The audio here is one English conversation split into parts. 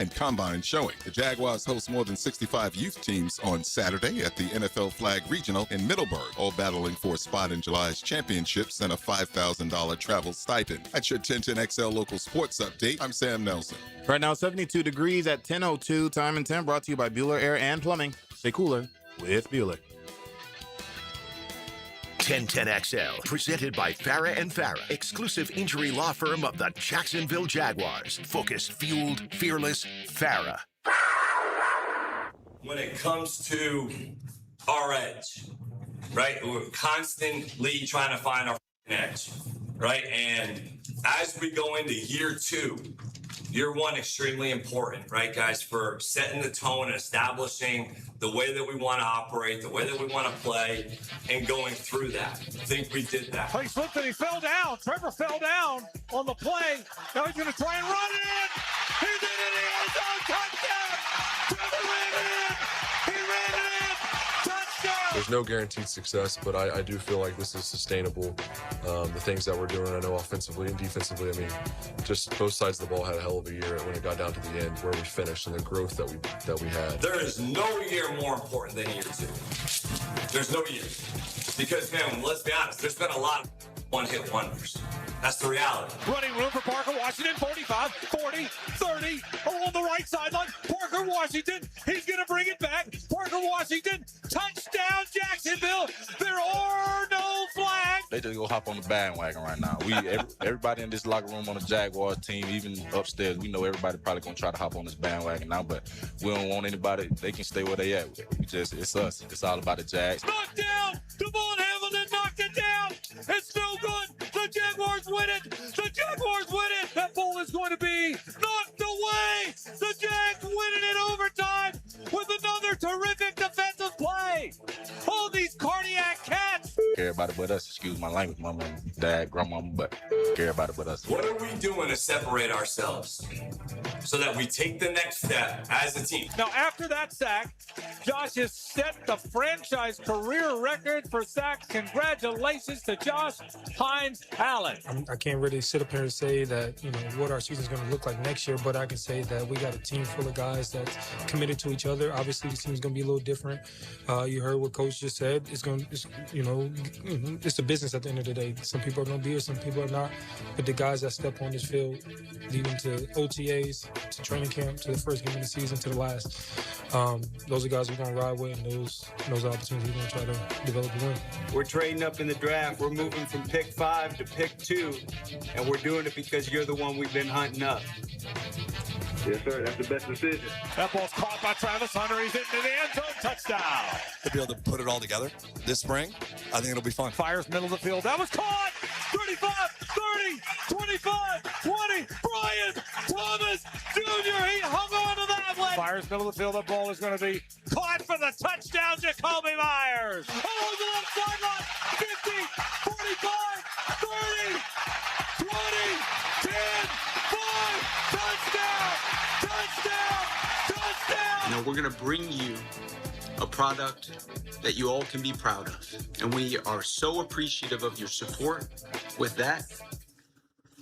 and combine showing. The Jaguars host more than 65 youth teams on Saturday at the NFL Flag Regional in Middleburg, all battling for a spot in July's championships and a $5,000 travel stipend. That's your 1010XL local sports update. I'm Sam Nelson. Right now, 72 degrees at 10:02. Time and 10 brought to you by Bueller Air and Plumbing. Stay cooler with Bueller. 1010XL, presented by Farah and Farah, exclusive injury law firm of the Jacksonville Jaguars. Focused, fueled, fearless, Farah. When it comes to our edge, right? We're constantly trying to find our edge, right? And as we go into year two, year one, extremely important, right, guys, for setting the tone and establishing the way that we want to operate, the way that we want to play, and going through that. I think we did that. He slipped and he fell down. Trevor fell down on the play. Now he's going to try and run it in. He's in the end zone. Touchdown. Trevor ran it in. He ran it in. Touchdown. There's no guaranteed success, but I do feel like this is sustainable. The things that we're doing, I know offensively and defensively, I mean, just both sides of the ball had a hell of a year when it got down to the end where we finished and the growth that we had. There is no year more important than year two. There's no year. Because, man, let's be honest, there's been a lot of one-hit wonders. That's the reality. Running room for Parker Washington, 45, 40, 30, along the right sideline. Parker Washington, he's going to bring it back. Parker Washington, touchdown Jacksonville. There are no flags. They just go hop on the bandwagon right now. Everybody in this locker room on the Jaguars team, even upstairs, we know everybody probably going to try to hop on this bandwagon now, but we don't want anybody. They can stay where they at. It's us. It's all about the Jags. Knocked down. Devon Hamilton knocked it down. It's no good. The Jaguars win it. The Jaguars win it. That ball is going to be knocked away. The Jags win it in overtime with another terrific defensive play. All these cardiac cats. Everybody but us. Excuse my language, mama and dad, grandmama, but everybody but us. What are we doing to separate ourselves so that we take the next step as a team? Now, after that sack, Josh has set the franchise career record for sacks. Congratulations to Josh Hines Allen. I can't really sit up here and say that, what our season is going to look like next year, but I can say that we got a team full of guys that's committed to each other. Obviously, the team is going to be a little different. You heard what Coach just said. It's a business at the end of the day. Some people are going to be here, some people are not. But the guys that step on this field, leading to OTAs, to training camp, to the first game of the season, to the last, those are guys we're going to ride with, and those opportunities we're going to try to develop and win. We're trading up in the draft. We're moving from pick 5 to pick 2, and we're doing it because you're the one we've been hunting up. Yes, sir. That's the best decision. That ball's caught by Travis Hunter. He's into the end zone. Touchdown. To be able to put it all together this spring, I think it'll be fun. Fires middle of the field. That was caught. 35, 30, 25, 20. Brian Thomas Jr. He hung on to that one. Fires middle of the field. That ball is going to be caught for the touchdown. Jacoby Myers. Along the left sideline. 50, 45, 30, 20, 10, 5. Touchdown! Touchdown! Touchdown! We're going to bring you a product that you all can be proud of. And we are so appreciative of your support. With that,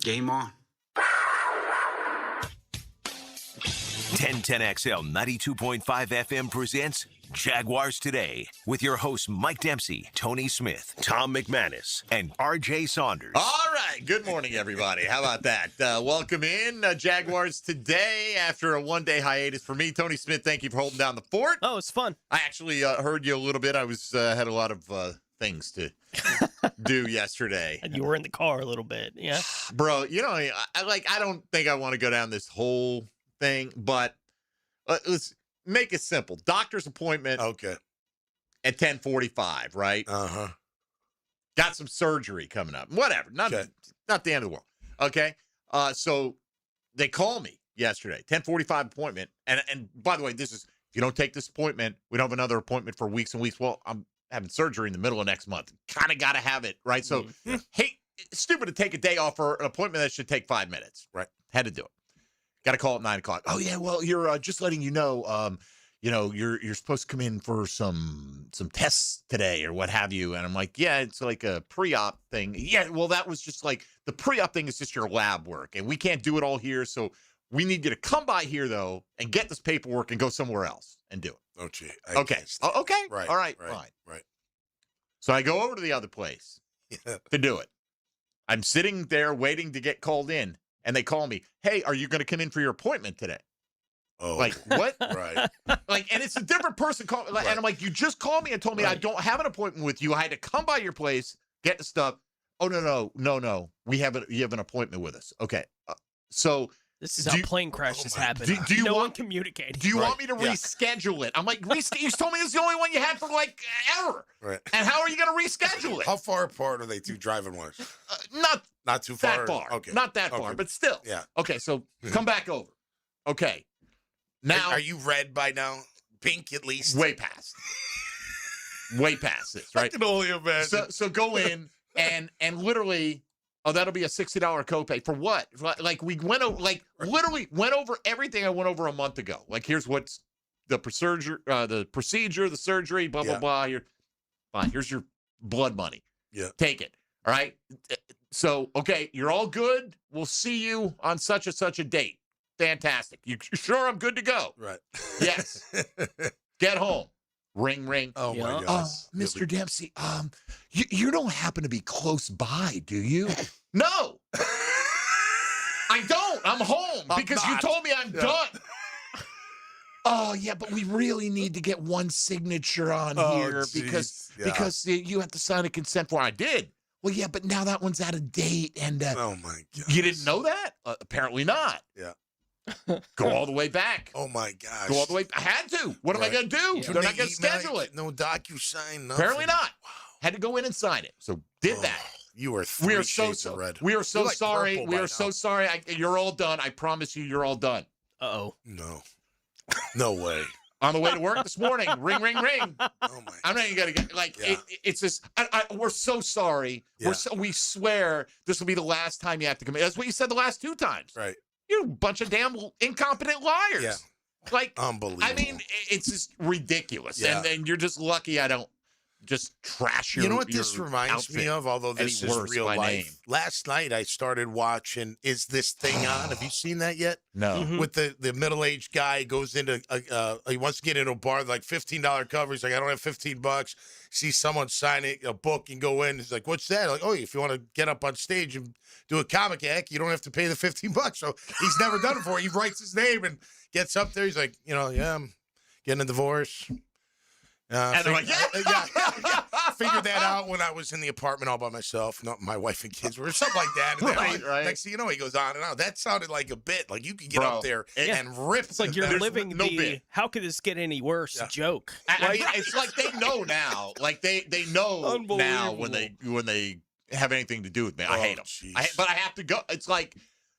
game on. 1010XL 92.5 FM presents Jaguars Today with your hosts Mike Dempsey, Tony Smith, Tom McManus, and RJ Saunders. All right. Good morning, everybody. How about that? Welcome in Jaguars Today after a one-day hiatus for me. Tony Smith, thank you for holding down the fort. Oh, it's fun. I actually heard you a little bit. I had a lot of things to do yesterday. And you were in the car a little bit, yeah? Bro, I don't think I want to go down this whole thing, but let's make it simple. Doctor's appointment. Okay. At 10:45, right? Uh-huh. Got some surgery coming up. Whatever. Not the end of the world. Okay. So they call me yesterday. 10:45 appointment. And by the way, this is, if you don't take this appointment, we don't have another appointment for weeks and weeks. Well, I'm having surgery in the middle of next month. Kind of got to have it, right? So, hey, it's stupid to take a day off for an appointment that should take 5 minutes. Right. Had to do it. Got to call at 9 o'clock. Oh yeah, well, you're just letting you know. You're supposed to come in for some tests today or what have you. And I'm like, yeah, it's like a pre-op thing. Yeah, well, that was just like the pre-op thing is just your lab work, and we can't do it all here. So We need you to come by here, though, and get this paperwork and go somewhere else and do it. Oh, gee. Okay. Okay. Right. All right. Right. Fine. Right. So I go over to the other place to do it. I'm sitting there waiting to get called in, and they call me, hey, are you going to come in for your appointment today? Oh. Like, what? Right. Like, and it's a different person calling. And I'm like, you just called me and told me I don't have an appointment with you. I had to come by your place, get the stuff. Oh, no. You have an appointment with us. Okay. So this is how plane crashes happen. Do you no want one communicating? Do you want me to reschedule it? I'm like, you told me it's the only one you had for like ever. Right. And how are you going to reschedule it? How far apart are they two driving wise? Not too far. That far. Okay. Not that far, but still. Yeah. Okay, so come back over. Okay. Now, are you red by now? Pink at least. Way past. Way past this, right? I can only imagine. So go in and literally, that'll be a $60 copay for what? Like we went over, literally went over everything I went over a month ago. Like here's what's the procedure, the surgery, blah blah blah. Here, fine. Here's your blood money. Yeah. Take it. All right. So okay, you're all good. We'll see you on such and such a date. Fantastic. You sure I'm good to go? Right. Yes. Get home. Ring, ring. Oh, my gosh. Mr. Dempsey, you don't happen to be close by, do you? No. I don't. I'm home because you told me I'm done. Oh, yeah, but we really need to get one signature on here because you have to sign a consent form. I did. Well, yeah, but now that one's out of date. And oh, my God. You didn't know that? Apparently not. Yeah. Go all the way back. Oh, my gosh. Go all the way. I had to. What am I going to do? Yeah. They're not going to schedule it. No DocuSign, nothing. Apparently not. Wow. Had to go in and sign it. So did that. You are We are so red. We are so sorry. We are so sorry. You're all done. I promise you, you're all done. Uh-oh. No. No way. On the way to work this morning, ring, ring, ring. Oh my! I'm not even gonna get it's just. We're so sorry. Yeah. We swear this will be the last time you have to come in. That's what you said the last 2 times. Right. You bunch of damn incompetent liars. Yeah. Like unbelievable. I mean, it's just ridiculous. Yeah. And you're just lucky I don't just trash your. You know what this reminds outfit me of? Although this is real life. Name. Last night I started watching Is This Thing On? Have you seen that yet? No. With the middle-aged guy goes into he wants to get into a bar like $15 cover. He's like, I don't have $15. Sees someone sign a book and go in. He's like, what's that? Like, oh, if you want to get up on stage and do a comic act, you don't have to pay the $15. So he's never done it before. He writes his name and gets up there. He's like, yeah, I'm getting a divorce. And they're like, figured that out when I was in the apartment all by myself, not my wife and kids, or something like that. And right. Next thing you know, he goes on and on. That sounded like a bit. Like you could get up there and rip. It's like you're living bit. how could this get any worse joke. I mean, it's like they know now. Like they know now when they have anything to do with me. I hate them. But I have to go. It's like,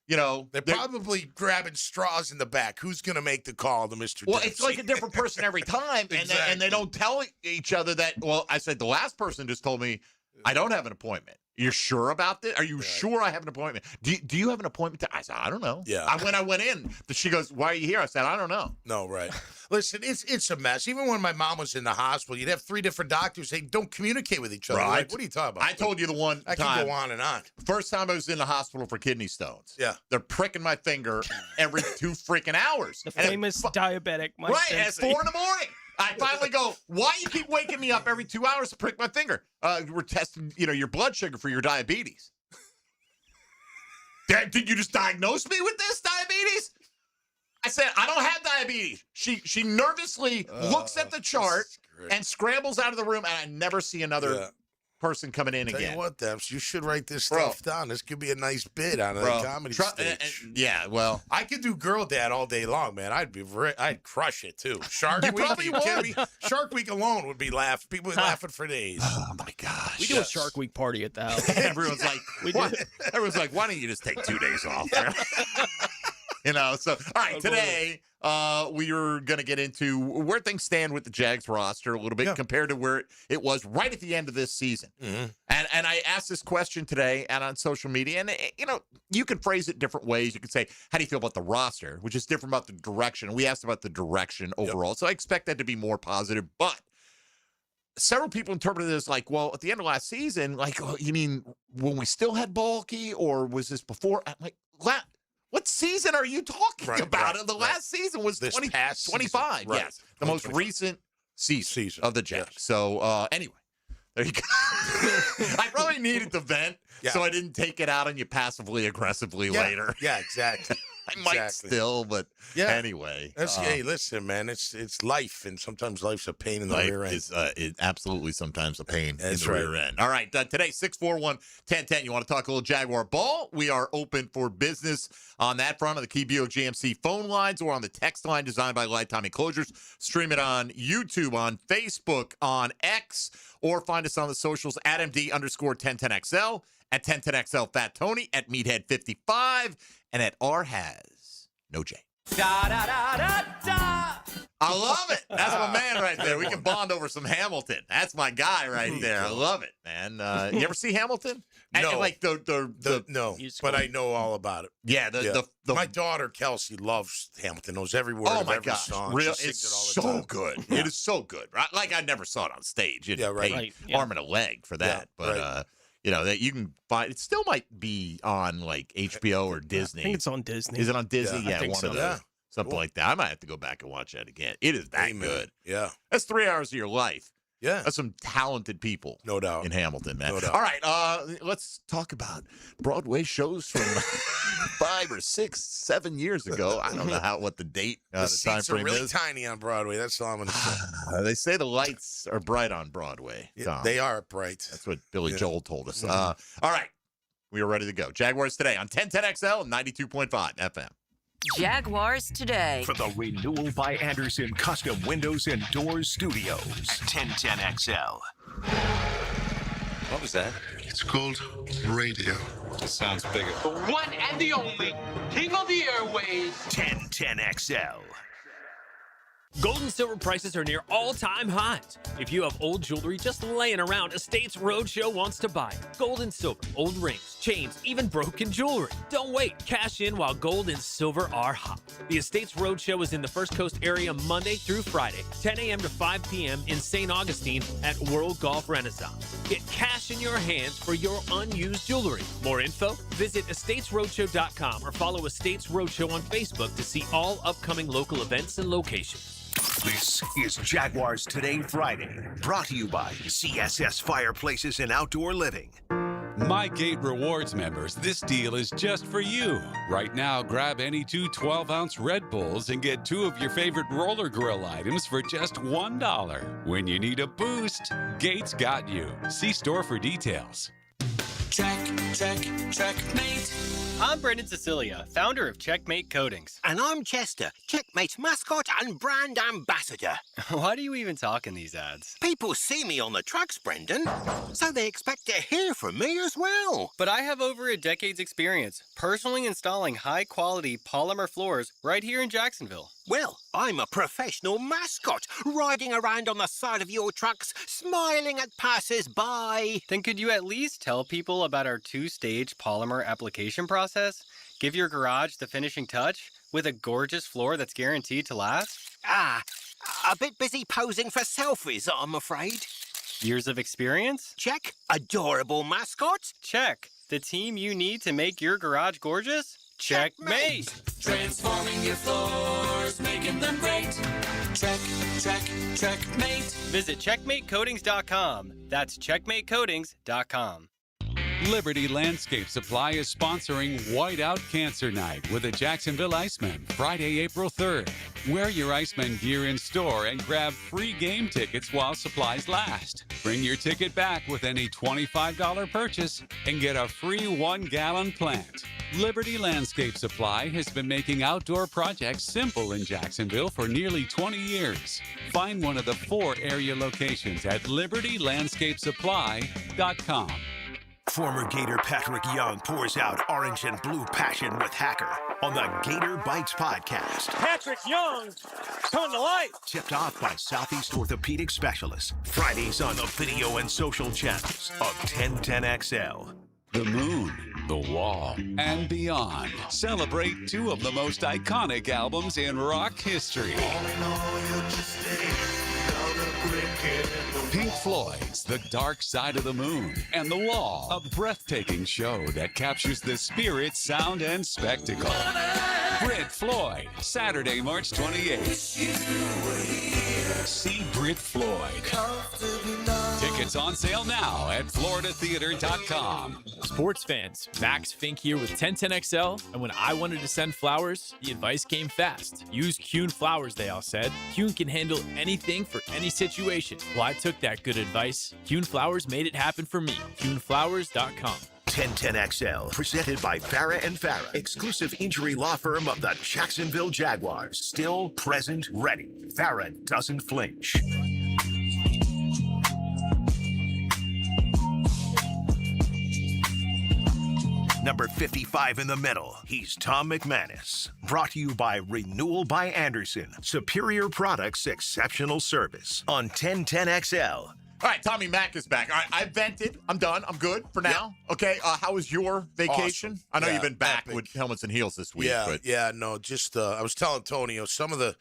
they're probably grabbing straws in the back. Who's going to make the call to Mr. Well, Dempsey? it's like a different person every time, and they don't tell each other that. Well, I said the last person just told me I don't have an appointment. You're sure about this? Are you sure I have an appointment? Do you have an appointment? I said, I don't know. Yeah. When I went in, she goes, why are you here? I said, I don't know. No, right. Listen, it's a mess. Even when my mom was in the hospital, you'd have 3 different doctors. They don't communicate with each other. Right. Like, what are you talking about? I told you the one I time. can go on and on. First time I was in the hospital for kidney stones. Yeah. They're pricking my finger every 2 freaking hours. The famous diabetic Mike Right, and Dempsey. at 4 in the morning. I finally go, why you keep waking me up every 2 hours to prick my finger? We're testing, your blood sugar for your diabetes. Did you just diagnose me with this diabetes? I said, I don't have diabetes. She nervously looks at the chart and scrambles out of the room, and I never see another person coming in Tell again. you what, Debs, you should write this stuff down. This could be a nice bit on a comedy stage. Yeah, well, I could do Girl Dad all day long, man. I'd crush it too. Shark Week, probably you kidding me? Shark Week alone would be laughing. People would be laughing for days. Oh my gosh, We do a Shark Week party at the house. Everyone's like, everyone's like, why don't you just take 2 days off? So all right, today we are going to get into where things stand with the Jags roster a little bit compared to where it was right at the end of this season. Mm-hmm. And I asked this question today and on social media, and you can phrase it different ways. You can say, how do you feel about the roster, which is different about the direction. We asked about the direction overall, so I expect that to be more positive, but several people interpreted this like, well, at the end of last season, like, you mean when we still had Bulky, or was this before? I'm like, what season are you talking about? The last season was 25. Season. Yes, the most recent season of the Jags. Yes. So anyway, there you go. I probably needed to vent, so I didn't take it out on you passively aggressively later. Yeah, exactly. I might still, but anyway. Hey, listen, man, it's life, and sometimes life's a pain in the rear end. Is absolutely sometimes a pain in the rear end. All right, today, 641-1010. You want to talk a little Jaguar ball? We are open for business on that front of the Key Buick GMC phone lines or on the text line designed by Lifetime Enclosures. Stream it on YouTube, on Facebook, on X, or find us on the socials at MD_1010XL, at 1010XL Fat Tony, at Meathead55, and at R has no J. Da, da, da, da, da. I love it. That's my man right there. We can bond over some Hamilton. That's my guy right there. I love it, man. You ever see Hamilton? No. Like no, but I know all about it. Yeah. My daughter, Kelsey, loves Hamilton, knows every word of every song. Real, she it's sings it all the time. good. Yeah. It is so good. Right? Like, I never saw it on stage. You'd pay arm and a leg for that. But, that you can find. It still might be on, like, HBO or Disney. I think it's on Disney. Is it on Disney? Yeah, one of those. Yeah. Something like that. I might have to go back and watch that again. It is that good. Yeah. That's 3 hours of your life. Yeah. That's some talented people. No doubt. In Hamilton, man. No doubt. All right. Let's talk about Broadway shows from 5 or 6, 7 years ago. I don't know what the date, the time seats frame are really is. tiny on Broadway. That's all I'm going to say. They say the lights are bright on Broadway. Tom. They are bright. That's what Billy Joel told us. All right. We are ready to go. Jaguars Today on 1010XL and 92.5 FM. Jaguars Today. For the renewal by Anderson Custom Windows and Doors Studios at 1010XL. What was that? It's called radio. It sounds bigger. The one and the only king of the airways. 1010XL. Gold and silver prices are near all-time highs. If you have old jewelry just laying around, Estates Roadshow wants to buy it. Gold and silver, old rings, chains, even broken jewelry. Don't wait. Cash in while gold and silver are hot. The Estates Roadshow is in the First Coast area Monday through Friday, 10 a.m. to 5 p.m. in St. Augustine at World Golf Renaissance. Get cash in your hands for your unused jewelry. More info? Visit estatesroadshow.com or follow Estates Roadshow on Facebook to see all upcoming local events and locations. This is Jaguars Today Friday, brought to you by CSS Fireplaces and Outdoor Living. My Gate Rewards members, this deal is just for you. Right now, grab any 2 12-ounce Red Bulls and get 2 of your favorite roller grill items for just $1. When you need a boost, Gates got you. See store for details. Checkmate. I'm Brendan Cecilia, founder of Checkmate Coatings. And I'm Chester, Checkmate's mascot and brand ambassador. Why do you even talk in these ads? People see me on the trucks, Brendan, so they expect to hear from me as well. But I have over a decade's experience personally installing high-quality polymer floors right here in Jacksonville. Well, I'm a professional mascot, riding around on the side of your trucks, smiling at passers-by. Then could you at least tell people about our 2-stage polymer application process? Give your garage the finishing touch with a gorgeous floor that's guaranteed to last? A bit busy posing for selfies, I'm afraid. Years of experience? Check. Adorable mascot? Check. The team you need to make your garage gorgeous? Checkmate! Transforming your floors, making them great. Checkmate. Visit checkmatecoatings.com. That's checkmatecoatings.com. Liberty Landscape Supply is sponsoring Whiteout Cancer Night with the Jacksonville Icemen, Friday, April 3rd. Wear your Iceman gear in store and grab free game tickets while supplies last. Bring your ticket back with any $25 purchase and get a free 1-gallon plant. Liberty Landscape Supply has been making outdoor projects simple in Jacksonville for nearly 20 years. Find one of the 4 area locations at libertylandscapesupply.com. Former Gator Patrick Young pours out orange and blue passion with Hacker on the Gator Bites podcast. Patrick Young, coming to life. Tipped off by Southeast Orthopedic Specialists. Fridays on the video and social channels of 1010XL. The moon, the wall, and beyond. Celebrate 2 of the most iconic albums in rock history. Pink Floyd's The Dark Side of the Moon and The Wall, a breathtaking show that captures the spirit, sound, and spectacle. Britt Floyd, Saturday, March 28th. See Britt Floyd. Tickets on sale now at floridatheater.com. Sports fans, Max Fink here with 1010XL, and when I wanted to send flowers, the advice came fast. Use Kuhn flowers, they all said. Kuhn can handle anything for any situation. Well, I took that good advice. Kuhn flowers made it happen for me. KuhnFlowers.com. 1010XL, presented by Farah and Farah, exclusive injury law firm of the Jacksonville Jaguars. Still, present, ready. Farah doesn't flinch. Number 55 in the middle, he's Tom McManus. Brought to you by Renewal by Anderson. Superior products, exceptional service. On 1010XL. All right, Tommy Mack is back. All right, I vented. I'm done. I'm good for now. Yep. Okay, how was your vacation? Awesome. I know you've been back with helmets and heels this week. No, just I was telling Tony, some of the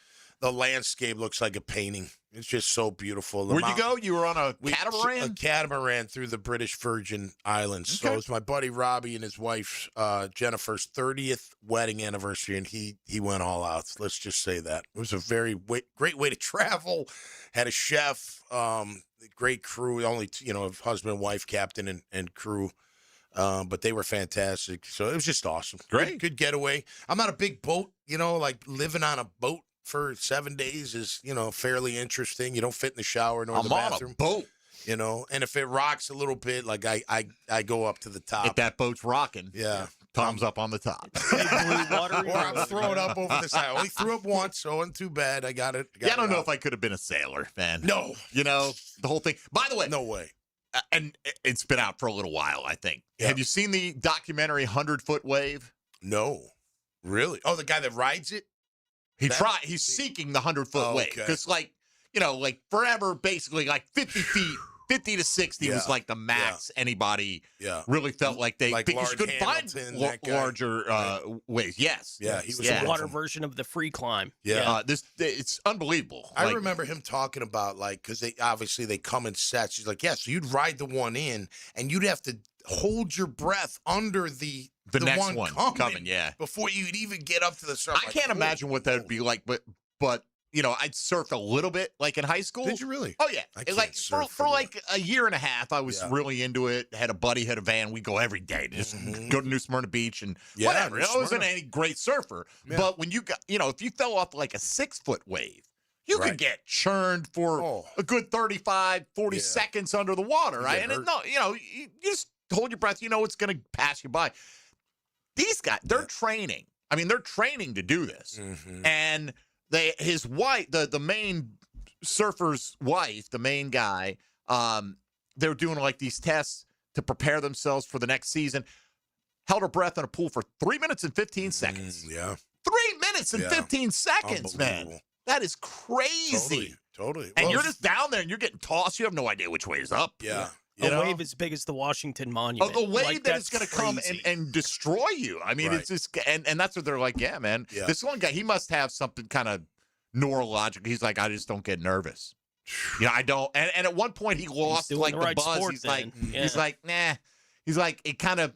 landscape looks like a painting. It's just so beautiful. Where'd you go? You were on a catamaran? A catamaran through the British Virgin Islands. Okay. So it was my buddy Robbie and his wife Jennifer's 30th wedding anniversary, and he went all out. Let's just say that. It was a great way to travel. Had a chef, great crew, only, husband and wife, captain and crew. But they were fantastic. So it was just awesome. Great. Good getaway. I'm not a big boat, like living on a boat for 7 days is, fairly interesting. You don't fit in the shower nor the bathroom. I'm on a boat. And if it rocks a little bit, like I go up to the top. If that boat's rocking. Yeah. Tom's up on the top. Or I'm throwing up over the side. I only threw up once, so it wasn't too bad. I got it. I don't know if I could have been a sailor, man. No. The whole thing. By the way. No way. And it's been out for a little while, I think. Yeah. Have you seen the documentary 100-Foot Wave? No. Really? Oh, the guy that rides it? He's seeking the 100-foot wave. Because, forever, basically, 50 feet, 50 to 60 was like the max anybody really felt like they because you couldn't find larger waves. Yes. Yeah, he was the water version of the free climb. Yeah. It's unbelievable. I remember him talking about, because they come in sets. He's like, so you'd ride the one in, and you'd have to hold your breath under the next one coming, before you'd even get up to the surface. I can't imagine what that would be like, but I'd surfed a little bit, in high school. Did you really? Oh yeah, for a year and a half, I was really into it. Had a buddy, had a van. We go every day, just go to New Smyrna Beach and whatever. I wasn't any great surfer, but when you got, if you fell off a 6-foot wave, you could get churned for a good 35, 40 seconds under the water, right? And you just hold your breath. It's going to pass you by. These guys, they're training. I mean, they're training to do this. And his wife, the main surfer's wife, the main guy, they're doing these tests to prepare themselves for the next season. Held her breath in a pool for 3 minutes and 15 seconds. 3 minutes and 15 seconds, man. That is crazy. Totally. And you're just down there and you're getting tossed. You have no idea which way is up. Yeah. A wave as big as the Washington Monument. A wave that is going to come and destroy you. I mean, it's just, and that's what they're like, man. This one guy, he must have something kind of neurological. He's like, I just don't get nervous. I don't. And at one point, he lost the buzz. He's like, nah. He's like, he kind of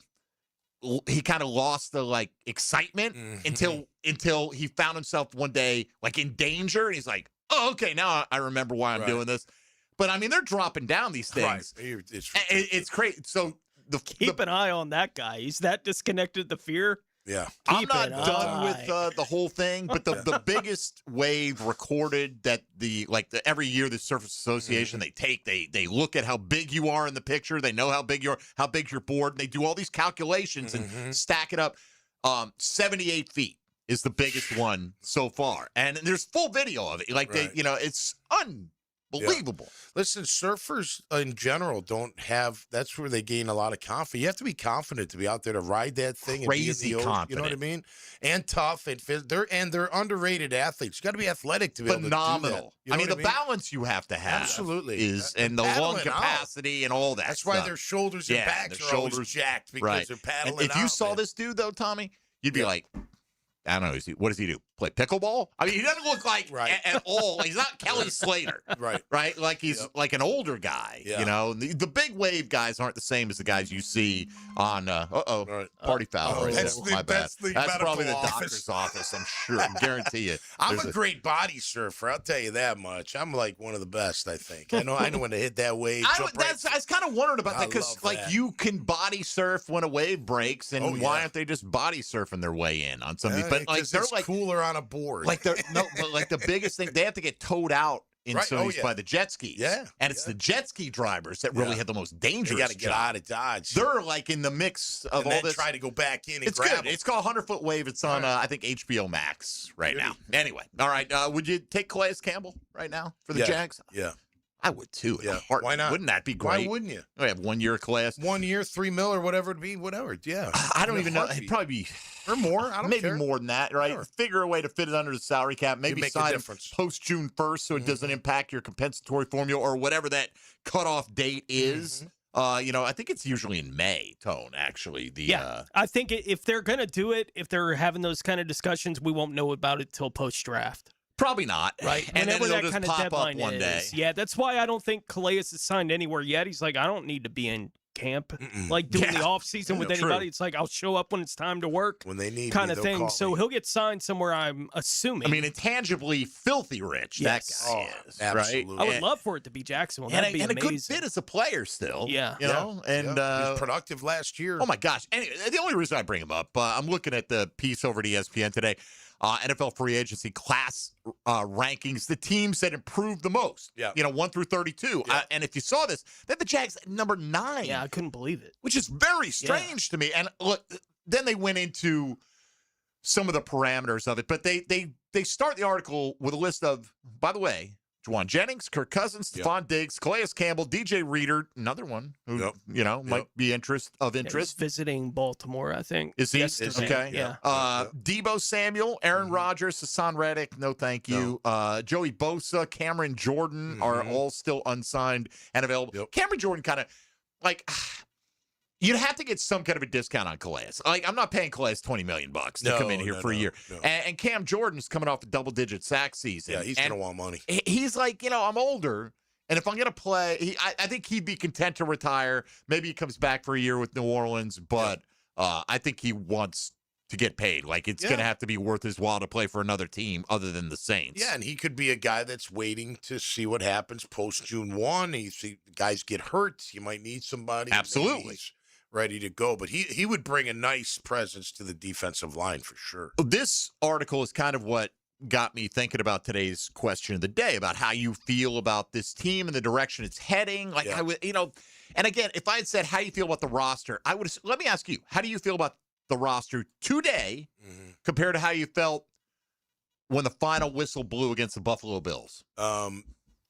lost the excitement until he found himself one day in danger. And he's like, oh, okay, now I remember why I'm doing this. But, I mean, they're dropping down these things. Right. It's crazy. So keep an eye on that guy. He's that disconnected to fear. Yeah. I'm not done with the whole thing, but the biggest wave recorded that every year the Surface Association they look at how big you are in the picture. They know how big how big's your board. And they do all these calculations and stack it up. 78 feet is the biggest one so far. And there's full video of it. It's unbelievable. Yeah. Listen, surfers in general don't have. That's where they gain a lot of confidence. You have to be confident to be out there to ride that thing. Crazy and be confident. You know what I mean? And tough and they're underrated athletes. You got to be athletic to be able to do that. Phenomenal. You know the balance you have to have, absolutely, and the lung capacity and all that. That's why their shoulders and backs are always jacked because they're paddling. And if you saw this dude though, Tommy, you'd be like, I don't know. What does he do? Play pickleball? I mean, he doesn't look like at all. He's not Kelly Slater. Right? Like he's like an older guy. Yeah. You know, the big wave guys aren't the same as the guys you see on, party foul right that's there. the- My bad. that's the That's probably the medical doctor's office, I'm sure. I guarantee you. I'm a great body surfer. I'll tell you that much. I'm like one of the best, I think. I know when to hit that wave. I was kind of wondering about that because, love like, that. you can body surf when a wave breaks, and why aren't they just body surfing their way in on something? But like, they're it's like cooler on a board. Like but like the biggest thing, they have to get towed out in some of these by the jet skis. Yeah, and it's the jet ski drivers that really have the most dangerous. They got to get job. out of Dodge. They're like in the mix of and all then this. try to go back in and It's grab good. them. It's called 100-foot wave. It's on I think HBO Max right now. Anyway, all right. Would you take Calais Campbell right now for the Jags? Yeah. I would too. Yeah. Why not? Wouldn't that be great? Why wouldn't you? We have 1 year class. 1 year, $3 million or whatever it'd be, whatever. Yeah. I don't even know. It'd probably be or more. I don't maybe care. more than that, right? Sure. Figure a way to fit it under the salary cap. Maybe make a sign difference. post June 1st so it doesn't impact your compensatory formula or whatever that cutoff date is. I think it's usually in May, Tone, actually. I think if they're going to do it, if they're having those kind of discussions, we won't know about it till post-draft. Probably not. Right. And then whenever it'll that just kind of pop deadline up one day. is. Yeah, that's why I don't think Calais is signed anywhere yet. He's like, I don't need to be in camp, like doing the off season with anybody. It's like I'll show up when it's time to work, when they need kind me, of they'll thing. call So me. he'll get signed somewhere, I'm assuming. I mean, intangibly filthy rich, Yes. that guy is, absolutely. I would love for it to be Jacksonville. That'd be and a amazing. good fit as a player still. Yeah. You know? And he was productive last year. Oh, my gosh. Anyway, the only reason I bring him up, I'm looking at the piece over at ESPN today. NFL free agency class rankings, the teams that improved the most. Yeah. 1 through 32. And if you saw this, they had the Jags at number 9. Yeah, I couldn't believe it. Which is very strange to me. And look, then they went into some of the parameters of it, but they start the article with a list of, by the way, Juwan Jennings, Kirk Cousins, Stephon Diggs, Calais Campbell, DJ Reader, another one who might be of interest. He's visiting Baltimore, I think. Is he? yesterday. Okay. Yeah. Debo Samuel, Aaron Rodgers, Hassan Reddick, no thank you. Joey Bosa, Cameron Jordan are all still unsigned and available. Cameron Jordan kind of like you'd have to get some kind of a discount on Calais. Like, I'm not paying Calais $20 million to come in here for a year. No. And Cam Jordan's coming off a double-digit sack season. Yeah, he's going to want money. He's like, I'm older, and if I'm going to play, I think he'd be content to retire. Maybe he comes back for a year with New Orleans, but I think he wants to get paid. Like, it's going to have to be worth his while to play for another team other than the Saints. Yeah, and he could be a guy that's waiting to see what happens post June 1. You see guys get hurt. You might need somebody. Absolutely. Ready to go, but he would bring a nice presence to the defensive line for sure. This article is kind of what got me thinking about today's question of the day, about how you feel about this team and the direction it's heading. Like I would, and again, if I had said, how do you feel about the roster? I would, let me ask you, how do you feel about the roster today compared to how you felt when the final whistle blew against the Buffalo Bills?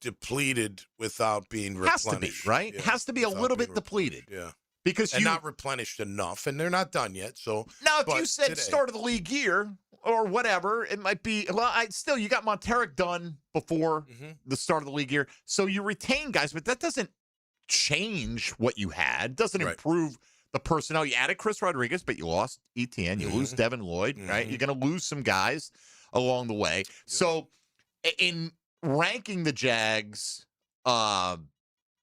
Depleted without being replenished. Has to be, right? Yeah, It has to be a little bit depleted. Yeah. Because and not replenished enough, and they're not done yet. So now, if you said start of the league year or whatever, it might be. Well, you got Monteric done before the start of the league year, so you retain guys, but that doesn't change what you had. Doesn't improve the personnel. You added Chris Rodriguez, but you lost Etienne. You lose Devin Lloyd, right? You're going to lose some guys along the way. So, in ranking the Jags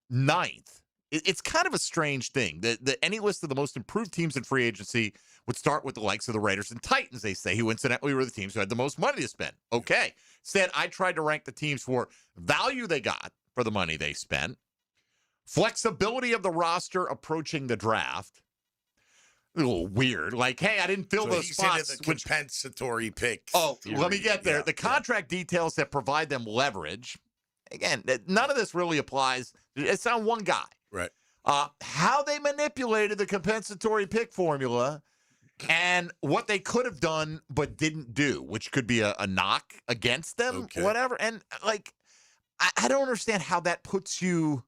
ninth. It's kind of a strange thing that any list of the most improved teams in free agency would start with the likes of the Raiders and Titans, they say, who incidentally were the teams who had the most money to spend. Okay. Instead, I tried to rank the teams for value they got for the money they spent, flexibility of the roster approaching the draft. A little weird. Like, hey, I didn't fill those spots. The compensatory picks. Oh, let me get there. The contract details that provide them leverage. Again, none of this really applies. It's on one guy. Right. How they manipulated the compensatory pick formula and what they could have done but didn't do, which could be a knock against them, whatever. And, like, I don't understand how that puts you,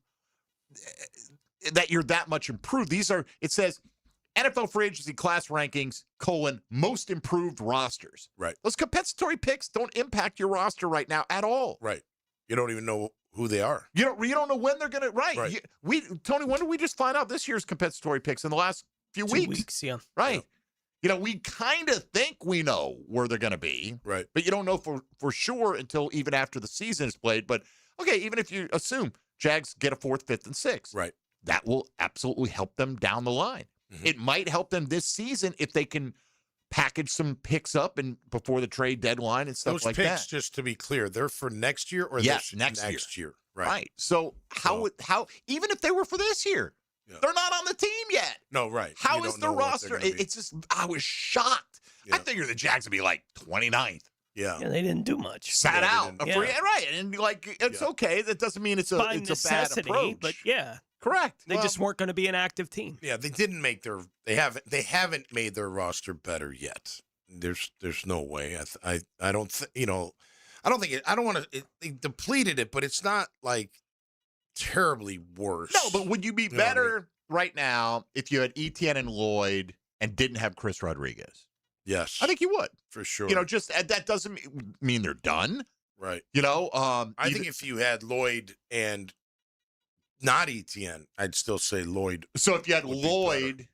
that you're that much improved. It says, NFL free agency class rankings, most improved rosters. Right. Those compensatory picks don't impact your roster right now at all. Right. You don't even know who they are. You don't know when they're going to. Right. Tony, when did we just find out this year's compensatory picks in the last few weeks? 2 weeks, yeah. Right. we kind of think we know where they're going to be. Right. But you don't know for sure until even after the season is played. But, okay, even if you assume Jags get a 4th, 5th, and 6th. Right. That will absolutely help them down the line. Mm-hmm. It might help them this season if they can package some picks up and before the trade deadline and stuff like that. Those picks, just to be clear, they're for next year or next year. Right. So how even if they were for this year, they're not on the team yet. No, right. How is the roster? It's just, I was shocked. Yeah. I figured the Jags would be like 29th. Yeah, they didn't do much. Sat out. Right. And it's okay. That doesn't mean it's a bad approach. But correct. They just weren't going to be an active team. Yeah, they didn't make they haven't made their roster better yet. There's no way. I don't want to. They depleted it, but it's not like terribly worse. No, but would you be better right now if you had Etienne and Lloyd and didn't have Chris Rodriguez? Yes, I think you would for sure. Just that doesn't mean they're done, right? I think if you had Lloyd and not Etienne, I'd still say Lloyd. So if you had Lloyd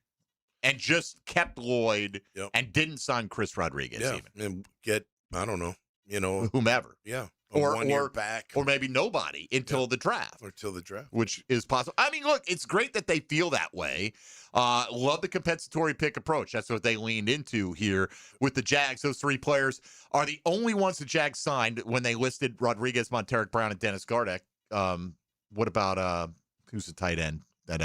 and just kept Lloyd and didn't sign Chris Rodriguez, even and get whomever, or 1 year back, or maybe nobody until the draft, which is possible. I mean, look, it's great that they feel that way. Love the compensatory pick approach. That's what they leaned into here with the Jags. Those 3 players are the only ones the Jags signed when they listed Rodriguez, Monteric Brown, and Dennis Gardeck. What about who's the tight end that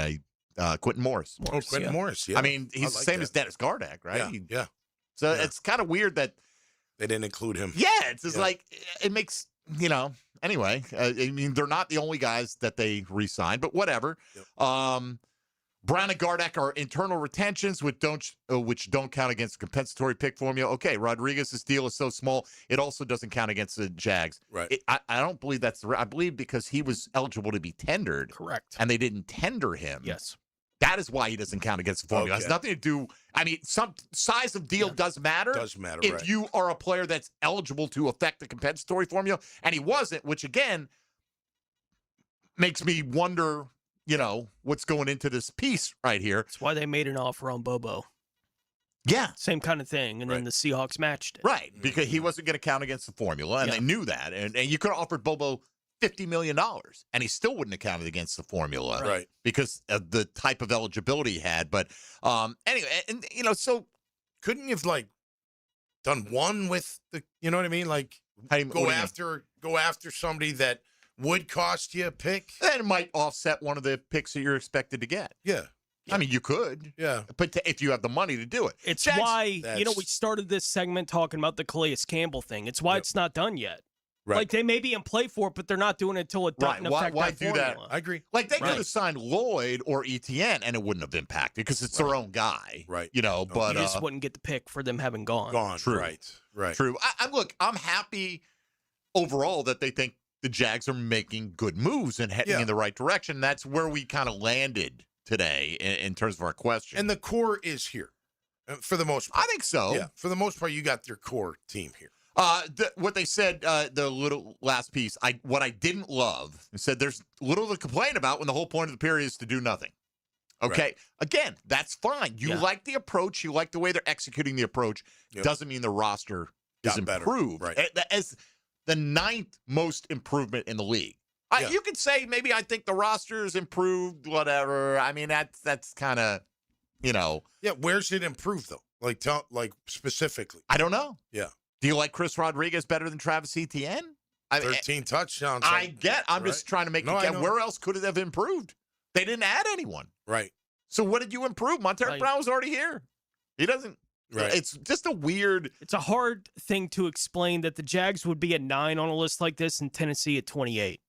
Quentin Morris? Quentin Morris. Yeah, I mean, he's the same as Dennis Gardeck, right? Yeah. So it's kind of weird that they didn't include him. Yeah, it's just like it makes Anyway, I mean, they're not the only guys that they re-signed, but whatever. Yep. Brown and Gardeck are internal retentions, which don't count against the compensatory pick formula. Okay, Rodriguez's deal is so small, it also doesn't count against the Jags. Right. I don't believe that's I believe because he was eligible to be tendered. Correct. And they didn't tender him. Yes. That is why he doesn't count against the formula. It has nothing to do. I mean, some size of deal does matter. Does matter. If you are a player that's eligible to affect the compensatory formula, and he wasn't, which again makes me wonder, what's going into this piece right here. That's why they made an offer on Bobo. Yeah. Same kind of thing. And then the Seahawks matched it. Right. Because he wasn't going to count against the formula, and they knew that. And you could have offered Bobo $50 million, and he still wouldn't have counted against the formula. Right. Because of the type of eligibility he had. But anyway, and so couldn't you have done one with the, you know what I mean? Go after somebody that would cost you a pick? Then it might offset one of the picks that you're expected to get. Yeah. I mean, you could. Yeah. But if you have the money to do it. It's why, we started this segment talking about the Calais Campbell thing. It's why it's not done yet. Right. They may be in play for it, but they're not doing it until it doesn't affect Why that do formula. that? I agree. They could have signed Lloyd or Etienne, and it wouldn't have impacted because it's their own guy. Right. But you just wouldn't get the pick for them having gone. True. Right. True. I'm happy overall that they think the Jags are making good moves and heading in the right direction. That's where we kind of landed today in terms of our question. And the core is here for the most part. I think so. Yeah. For the most part, you got your core team here. What they said, the little last piece, what I didn't love, they said there's little to complain about when the whole point of the period is to do nothing. Okay. Right. Again, that's fine. You like the approach. You like the way they're executing the approach. Doesn't mean the roster is improved. Right. As the 9th most improvement in the league. You could say maybe I think the roster is improved, whatever. I mean, that's kind of, Yeah, where's it improved, though? Like specifically. I don't know. Yeah. Do you like Chris Rodriguez better than Travis Etienne? 13 touchdowns. I'm just trying to make it get where else could it have improved? They didn't add anyone. Right. So what did you improve? Monteric Brown was already here. He doesn't. Right. It's just a weird. It's a hard thing to explain that the Jags would be at 9 on a list like this and Tennessee at 28.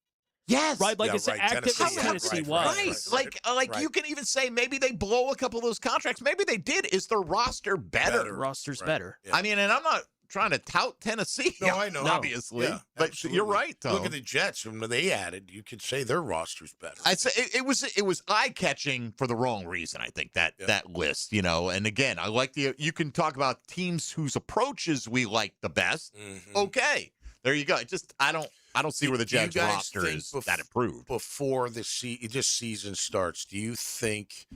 Yes. Right? It's active as Tennessee was. Right. You can even say maybe they blow a couple of those contracts. Maybe they did. Is their roster better? Roster's better. Yeah. I mean, and I'm not trying to tout Tennessee. No, I know. Obviously. Yeah, but absolutely. you're right, Tom. Look at the Jets. When they added, you could say their roster's better. I'd say it was eye-catching for the wrong reason, I think, that list, And again, I like you can talk about teams whose approaches we like the best. Mm-hmm. Okay. There you go. I don't see where the Jags roster is that improved. Before the season starts, do you think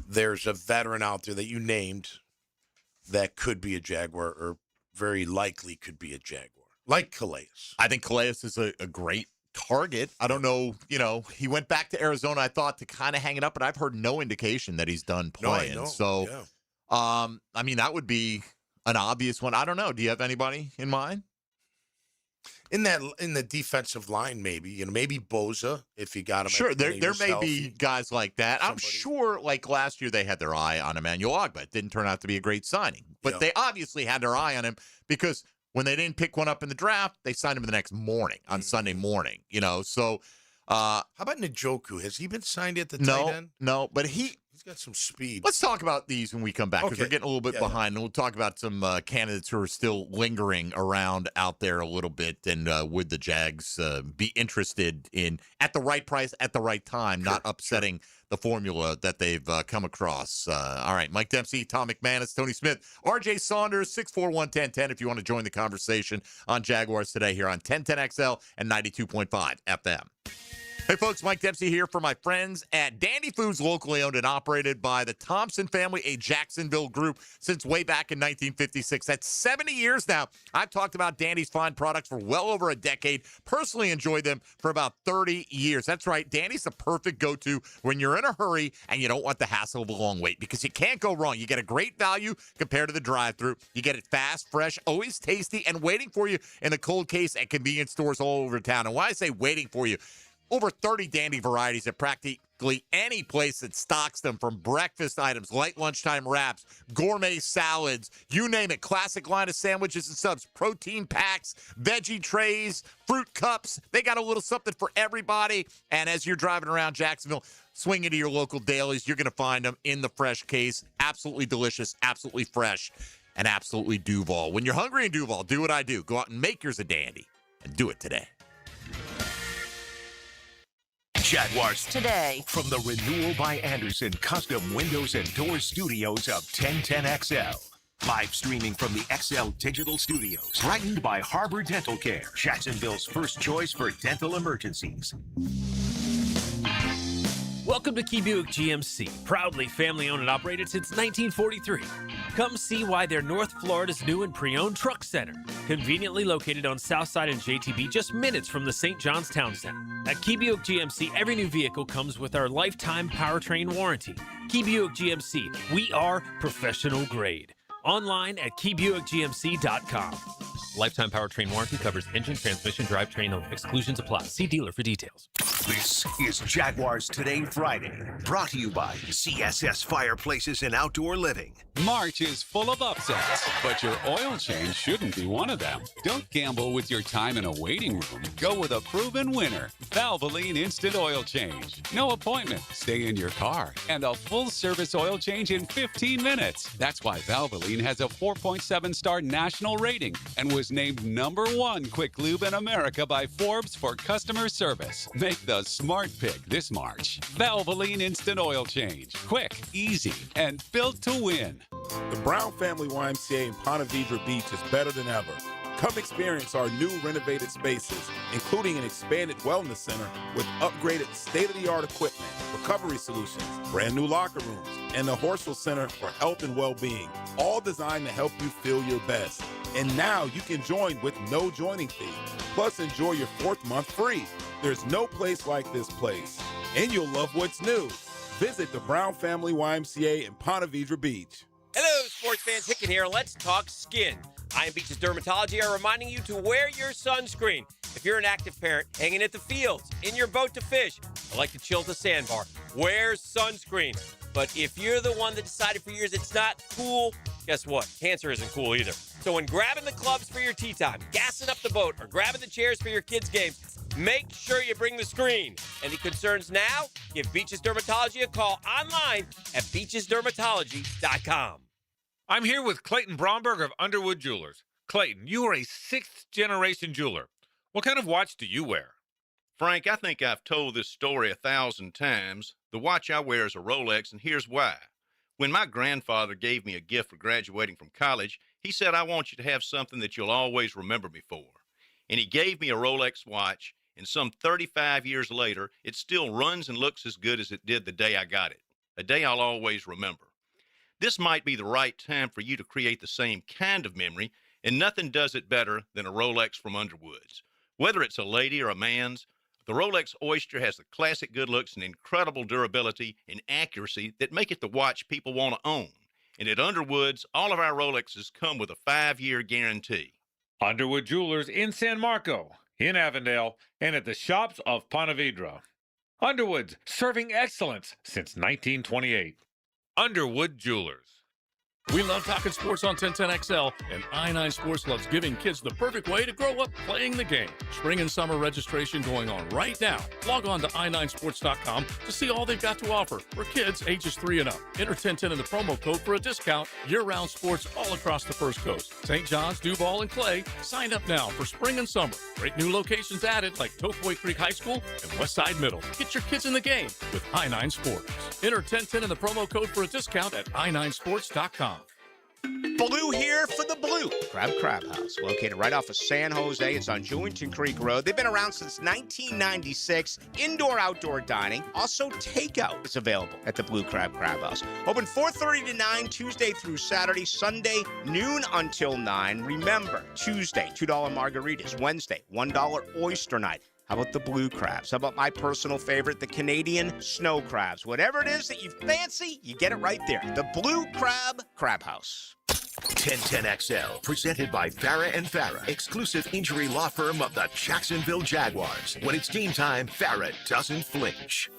there's a veteran out there that you named that could be a Jaguar or very likely could be a Jaguar, like Calais. I think Calais is a great target. I don't know, he went back to Arizona, I thought, to kind of hang it up, but I've heard no indication that he's done playing. No, I know. So, yeah. I mean, that would be an obvious one. I don't know. Do you have anybody in mind? In the defensive line, maybe maybe Boza if you got him. Sure, there may be guys like that. I'm sure, like last year, they had their eye on Emmanuel Ogbah. It didn't turn out to be a great signing, but they obviously had their eye on him because when they didn't pick one up in the draft, they signed him the next morning on Sunday morning. So how about Njoku? Has he been signed at the tight end? No, but he's got some speed. Let's talk about these when we come back because we're getting a little bit behind. And we'll talk about some candidates who are still lingering around out there a little bit. And would the Jags be interested in, at the right price, at the right time, not upsetting the formula that they've come across. All right, Mike Dempsey, Tom McManus, Tony Smith, RJ Saunders, 641-1010 if you want to join the conversation on Jaguars Today here on 1010XL and 92.5 FM. Hey, folks, Mike Dempsey here for my friends at Dandy Foods, locally owned and operated by the Thompson family, a Jacksonville group since way back in 1956. That's 70 years now. I've talked about Dandy's fine products for well over a decade, personally enjoyed them for about 30 years. That's right, Dandy's the perfect go-to when you're in a hurry and you don't want the hassle of a long wait because you can't go wrong. You get a great value compared to the drive-thru. You get it fast, fresh, always tasty, and waiting for you in the cold case at convenience stores all over town. And why I say waiting for you, over 30 Dandy varieties at practically any place that stocks them, from breakfast items, light lunchtime wraps, gourmet salads, you name it. Classic line of sandwiches and subs, protein packs, veggie trays, fruit cups. They got a little something for everybody. And as you're driving around Jacksonville, swing into your local dailies. You're going to find them in the fresh case. Absolutely delicious, absolutely fresh, and absolutely Duval. When you're hungry in Duval, do what I do. Go out and make yours a Dandy, and do it today. Jaguars Today. From the Renewal by Anderson Custom Windows and Doors Studios of 1010XL. Live streaming from the XL Digital Studios. Brightened by Harbor Dental Care, Jacksonville's first choice for dental emergencies. Welcome to Key Buick GMC, proudly family-owned and operated since 1943. Come see why they're North Florida's new and pre-owned truck center, conveniently located on Southside and JTB, just minutes from the St. John's Town Center. At Key Buick GMC, every new vehicle comes with our lifetime powertrain warranty. Key Buick GMC, we are professional grade. Online at keybuickgmc.com. Lifetime powertrain warranty covers engine, transmission, drivetrain only. Exclusions apply. See dealer for details. This is Jaguars Today Friday, brought to you by CSS Fireplaces and Outdoor Living. March is full of upsets, but your oil change shouldn't be one of them. Don't gamble with your time in a waiting room. Go with a proven winner, Valvoline Instant Oil Change. No appointment, stay in your car, and a full-service oil change in 15 minutes. That's why Valvoline has a 4.7-star national rating and was named #1 quick lube in America by Forbes for customer service. Make the smart pick this March. Valvoline Instant Oil Change. Quick, easy, and built to win. The Brown Family YMCA in Ponte Vedra Beach is better than ever. Come experience our new renovated spaces, including an expanded wellness center with upgraded state-of-the-art equipment, recovery solutions, brand new locker rooms, and the Horsell Center for Health and Well-Being, all designed to help you feel your best. And now you can join with no joining fee. Plus, enjoy your 4th month free. There's no place like this place. And you'll love what's new. Visit the Brown Family YMCA in Ponte Vedra Beach. Hello, sports fans. Hicken here. Let's talk skin. I Am Beach's Dermatology are reminding you to wear your sunscreen. If you're an active parent hanging at the fields, in your boat to fish, or like to chill at the sandbar, wear sunscreen. But if you're the one that decided for years it's not cool, guess what? Cancer isn't cool either. So when grabbing the clubs for your tea time, gassing up the boat, or grabbing the chairs for your kids' games, make sure you bring the screen. Any concerns now? Give Beach's Dermatology a call online at beachesdermatology.com. I'm here with Clayton Bromberg of Underwood Jewelers. Clayton, you are a 6th-generation jeweler. What kind of watch do you wear? Frank, I think I've told this story 1,000 times. The watch I wear is a Rolex, and here's why. When my grandfather gave me a gift for graduating from college, he said, I want you to have something that you'll always remember me for. And he gave me a Rolex watch, and some 35 years later, it still runs and looks as good as it did the day I got it. A day I'll always remember. This might be the right time for you to create the same kind of memory, and nothing does it better than a Rolex from Underwoods. Whether it's a lady or a man's, the Rolex Oyster has the classic good looks and incredible durability and accuracy that make it the watch people want to own. And at Underwoods, all of our Rolexes come with a 5-year guarantee. Underwood Jewelers in San Marco, in Avondale, and at the shops of Ponte Vedra. Underwood's, serving excellence since 1928. Underwood Jewelers. We love talking sports on 1010XL, and I9 Sports loves giving kids the perfect way to grow up playing the game. Spring and summer registration going on right now. Log on to i9sports.com to see all they've got to offer for kids ages 3 and up. Enter 1010 in the promo code for a discount. Year-round sports all across the First Coast. St. John's, Duval, and Clay. Sign up now for spring and summer. Great new locations added like Tofoy Creek High School and Westside Middle. Get your kids in the game with I9 Sports. Enter 1010 in the promo code for a discount at i9sports.com. Blue here for the Blue Crab House, located right off of San Jose. It's on Jewington Creek Road. They've been around since 1996. Indoor-outdoor dining. Also, takeout is available at the Blue Crab House. Open 4:30 to 9, Tuesday through Saturday. Sunday, noon until 9. Remember, Tuesday, $2 margaritas. Wednesday, $1 oyster night. How about the blue crabs? How about my personal favorite, the Canadian snow crabs? Whatever it is that you fancy, you get it right there. The Blue Crab House. 1010XL, presented by Farah & Farah, exclusive injury law firm of the Jacksonville Jaguars. When it's game time, Farah doesn't flinch.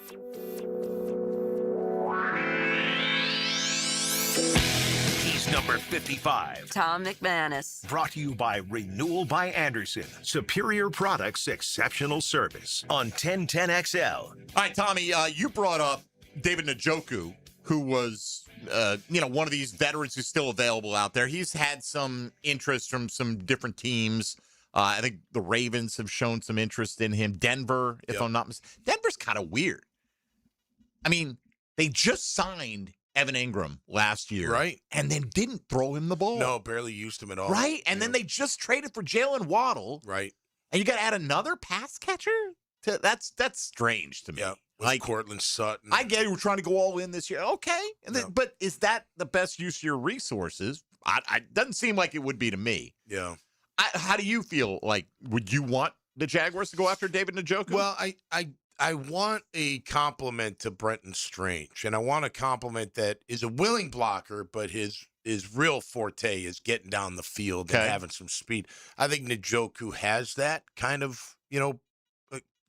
He's number 55. Tom McManus. Brought to you by Renewal by Anderson. Superior products, exceptional service. On 1010XL. All right, Tommy, you brought up David Njoku, who was, one of these veterans who's still available out there. He's had some interest from some different teams. I think the Ravens have shown some interest in him. Denver, if I'm not mistaken. Denver's kind of weird. I mean, they just signed Evan Ingram last year. Right. And then didn't throw him the ball. No, barely used him at all. Right. And then they just traded for Jalen Waddle. Right. And you got to add another pass catcher? That's strange to me. Yeah. Like Cortland Sutton. I get you were trying to go all in this year. Okay. But is that the best use of your resources? Doesn't seem like it would be to me. Yeah. How do you feel? Like, would you want the Jaguars to go after David Njoku? Well, I want a compliment to Brenton Strange, and I want a compliment that is a willing blocker, but his real forte is getting down the field and having some speed. I think Njoku has that kind of,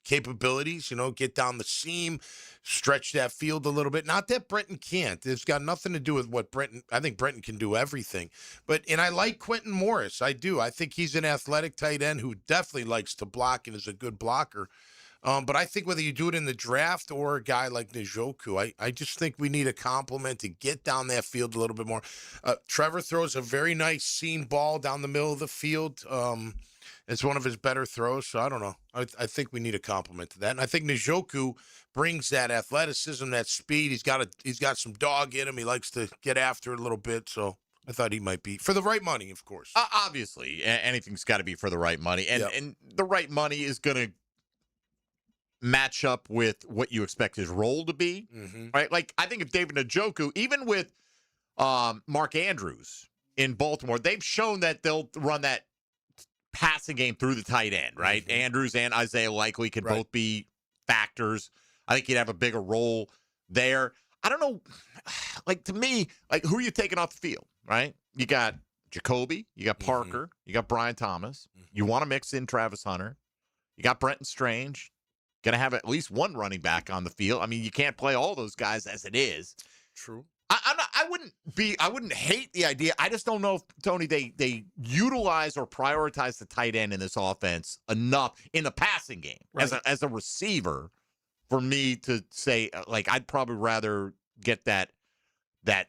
capabilities, get down the seam, stretch that field a little bit. Not that Brenton can't. It's got nothing to do with what I think Brenton can do everything. And I like Quentin Morris. I do. I think he's an athletic tight end who definitely likes to block and is a good blocker. But I think whether you do it in the draft or a guy like Njoku, I just think we need a compliment to get down that field a little bit more. Trevor throws a very nice seam ball down the middle of the field. It's one of his better throws, so I don't know. I think we need a compliment to that. And I think Njoku brings that athleticism, that speed. He's got some dog in him. He likes to get after it a little bit, so I thought he might be for the right money, of course. Obviously, anything's got to be for the right money. And the right money is going to match up with what you expect his role to be, right? Like, I think if David Njoku, even with Mark Andrews in Baltimore, they've shown that they'll run that passing game through the tight end, right? Andrews and Isaiah Likely could both be factors. I think he'd have a bigger role there. I don't know. Like, to me, like, who are you taking off the field, right? You got Jacoby, you got Parker, you got Brian Thomas. You want to mix in Travis Hunter. You got Brenton Strange. Going to have at least one running back on the field. I mean, you can't play all those guys as it is. True. I wouldn't hate the idea. I just don't know if, Tony, they utilize or prioritize the tight end in this offense enough in the passing game as a receiver for me to say, like, I'd probably rather get that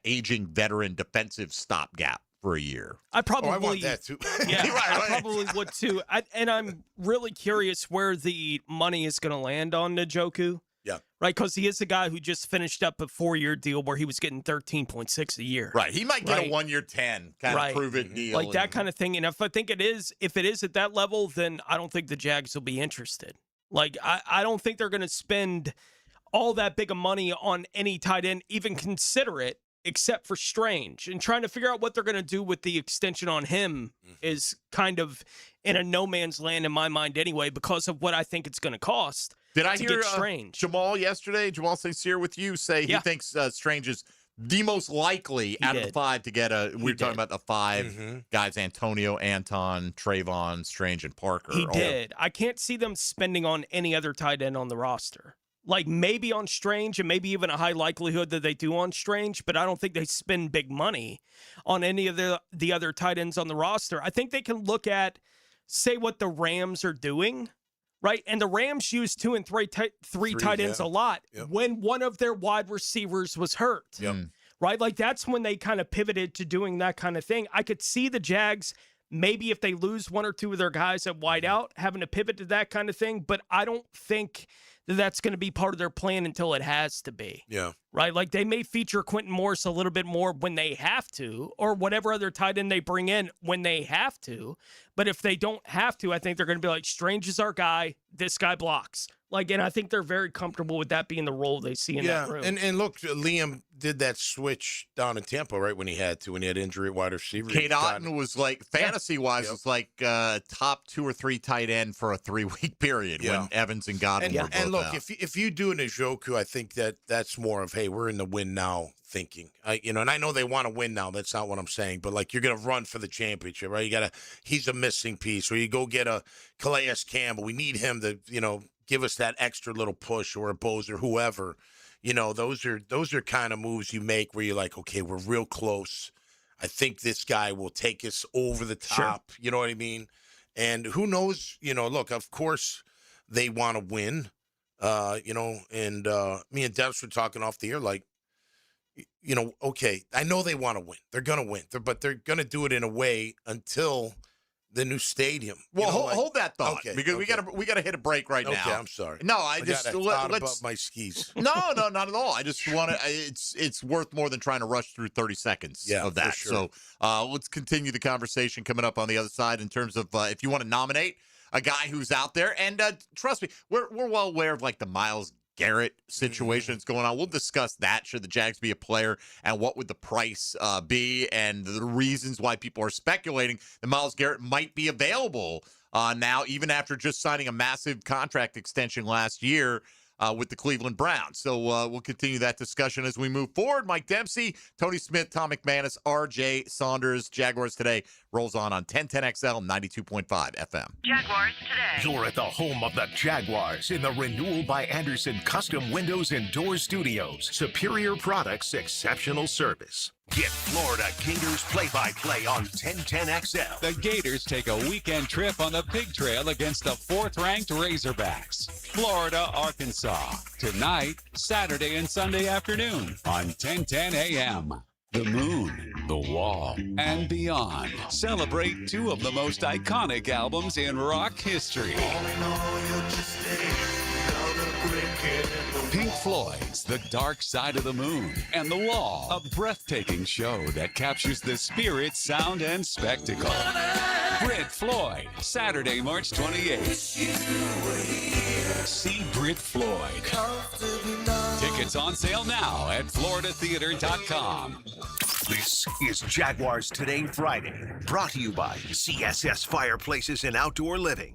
aging veteran defensive stopgap for a year. I probably I want that too. Yeah, I probably would too. And I'm really curious where the money is going to land on Njoku. Yeah. Right, because he is a guy who just finished up a 4-year deal where he was getting 13.6 a year. Right. He might get a 1-year 10 kind of prove it deal. Like that kind of thing. And if it is at that level, then I don't think the Jags will be interested. Like, I don't think they're going to spend all that big of money on any tight end, even consider it, except for Strange. And trying to figure out what they're going to do with the extension on him is kind of in a no man's land in my mind anyway, because of what I think it's going to cost. Did I hear Strange? Jamal St. Cyr with you say he thinks Strange is the most likely out of the 5 to get a. We were talking about the 5 guys: Antonio, Anton, Trayvon, Strange, and Parker. He did. I can't see them spending on any other tight end on the roster. Like maybe on Strange, and maybe even a high likelihood that they do on Strange, but I don't think they spend big money on any of the other tight ends on the roster. I think they can look at, say, what the Rams are doing. Right, and the Rams used 2 and 3 tight ends a lot when one of their wide receivers was hurt. Right, like that's when they kind of pivoted to doing that kind of thing. I could see the Jags, maybe if they lose 1 or 2 of their guys at wideout, having to pivot to that kind of thing, but I don't think that that's going to be part of their plan until it has to be. Yeah. Right, like they may feature Quentin Morris a little bit more when they have to, or whatever other tight end they bring in when they have to. But if they don't have to, I think they're going to be like, Strange is our guy. This guy blocks. Like, and I think they're very comfortable with that being the role they see in that room. And look, Liam did that switch down in Tampa, right, when he had injury at wide receiver. Kate Otten was like, fantasy-wise, was like top 2 or 3 tight end for a 3-week period when Evans and Godwin were both And look, out. if you do an Njoku, I think that's more of, hey, we're in the win now thinking. And I know they want to win now. That's not what I'm saying. But, like, you're going to run for the championship, right? He's a missing piece. Or you go get a Calais Campbell. We need him to, give us that extra little push, or a Bose or whoever. Those are kind of moves you make where you're like, okay, we're real close. I think this guy will take us over the top. Sure. You know what I mean? And who knows? Look, of course they want to win. And me and Debs were talking off the air, like, okay, I know they want to win. They're going to win. But they're going to do it in a way until the new stadium. Well, hold that thought, because we gotta hit a break right now. Okay, I'm sorry. No, let's above my skis. No, not at all. I just want to. It's worth more than trying to rush through 30 seconds of that. For sure. So let's continue the conversation coming up on the other side in terms of if you want to nominate a guy who's out there, and trust me, we're well aware of like the Miles Garrett situation that's going on. We'll discuss that. Should the Jags be a player, and what would the price be, and the reasons why people are speculating that Miles Garrett might be available now, even after just signing a massive contract extension last year with the Cleveland Browns. So we'll continue that discussion as we move forward. Mike Dempsey, Tony Smith, Tom McManus, R.J. Saunders. Jaguars Today rolls on 1010XL 92.5 FM. Jaguars Today. You're at the home of the Jaguars in the Renewal by Anderson Custom Windows and Doors Studios. Superior products, exceptional service. Get Florida Gators play-by-play on 1010XL. The Gators take a weekend trip on the Pig Trail against the 4th-ranked Razorbacks. Florida, Arkansas. Tonight, Saturday and Sunday afternoon on 1010 AM. The Moon, The Wall, and Beyond celebrate 2 of the most iconic albums in rock history. Pink Floyd's The Dark Side of the Moon and The Wall, a breathtaking show that captures the spirit, sound, and spectacle. Brit Floyd, Saturday, March 28th. See Brit Floyd. Tickets on sale now at floridatheater.com. This is Jaguars Today Friday, brought to you by CSS Fireplaces and Outdoor Living.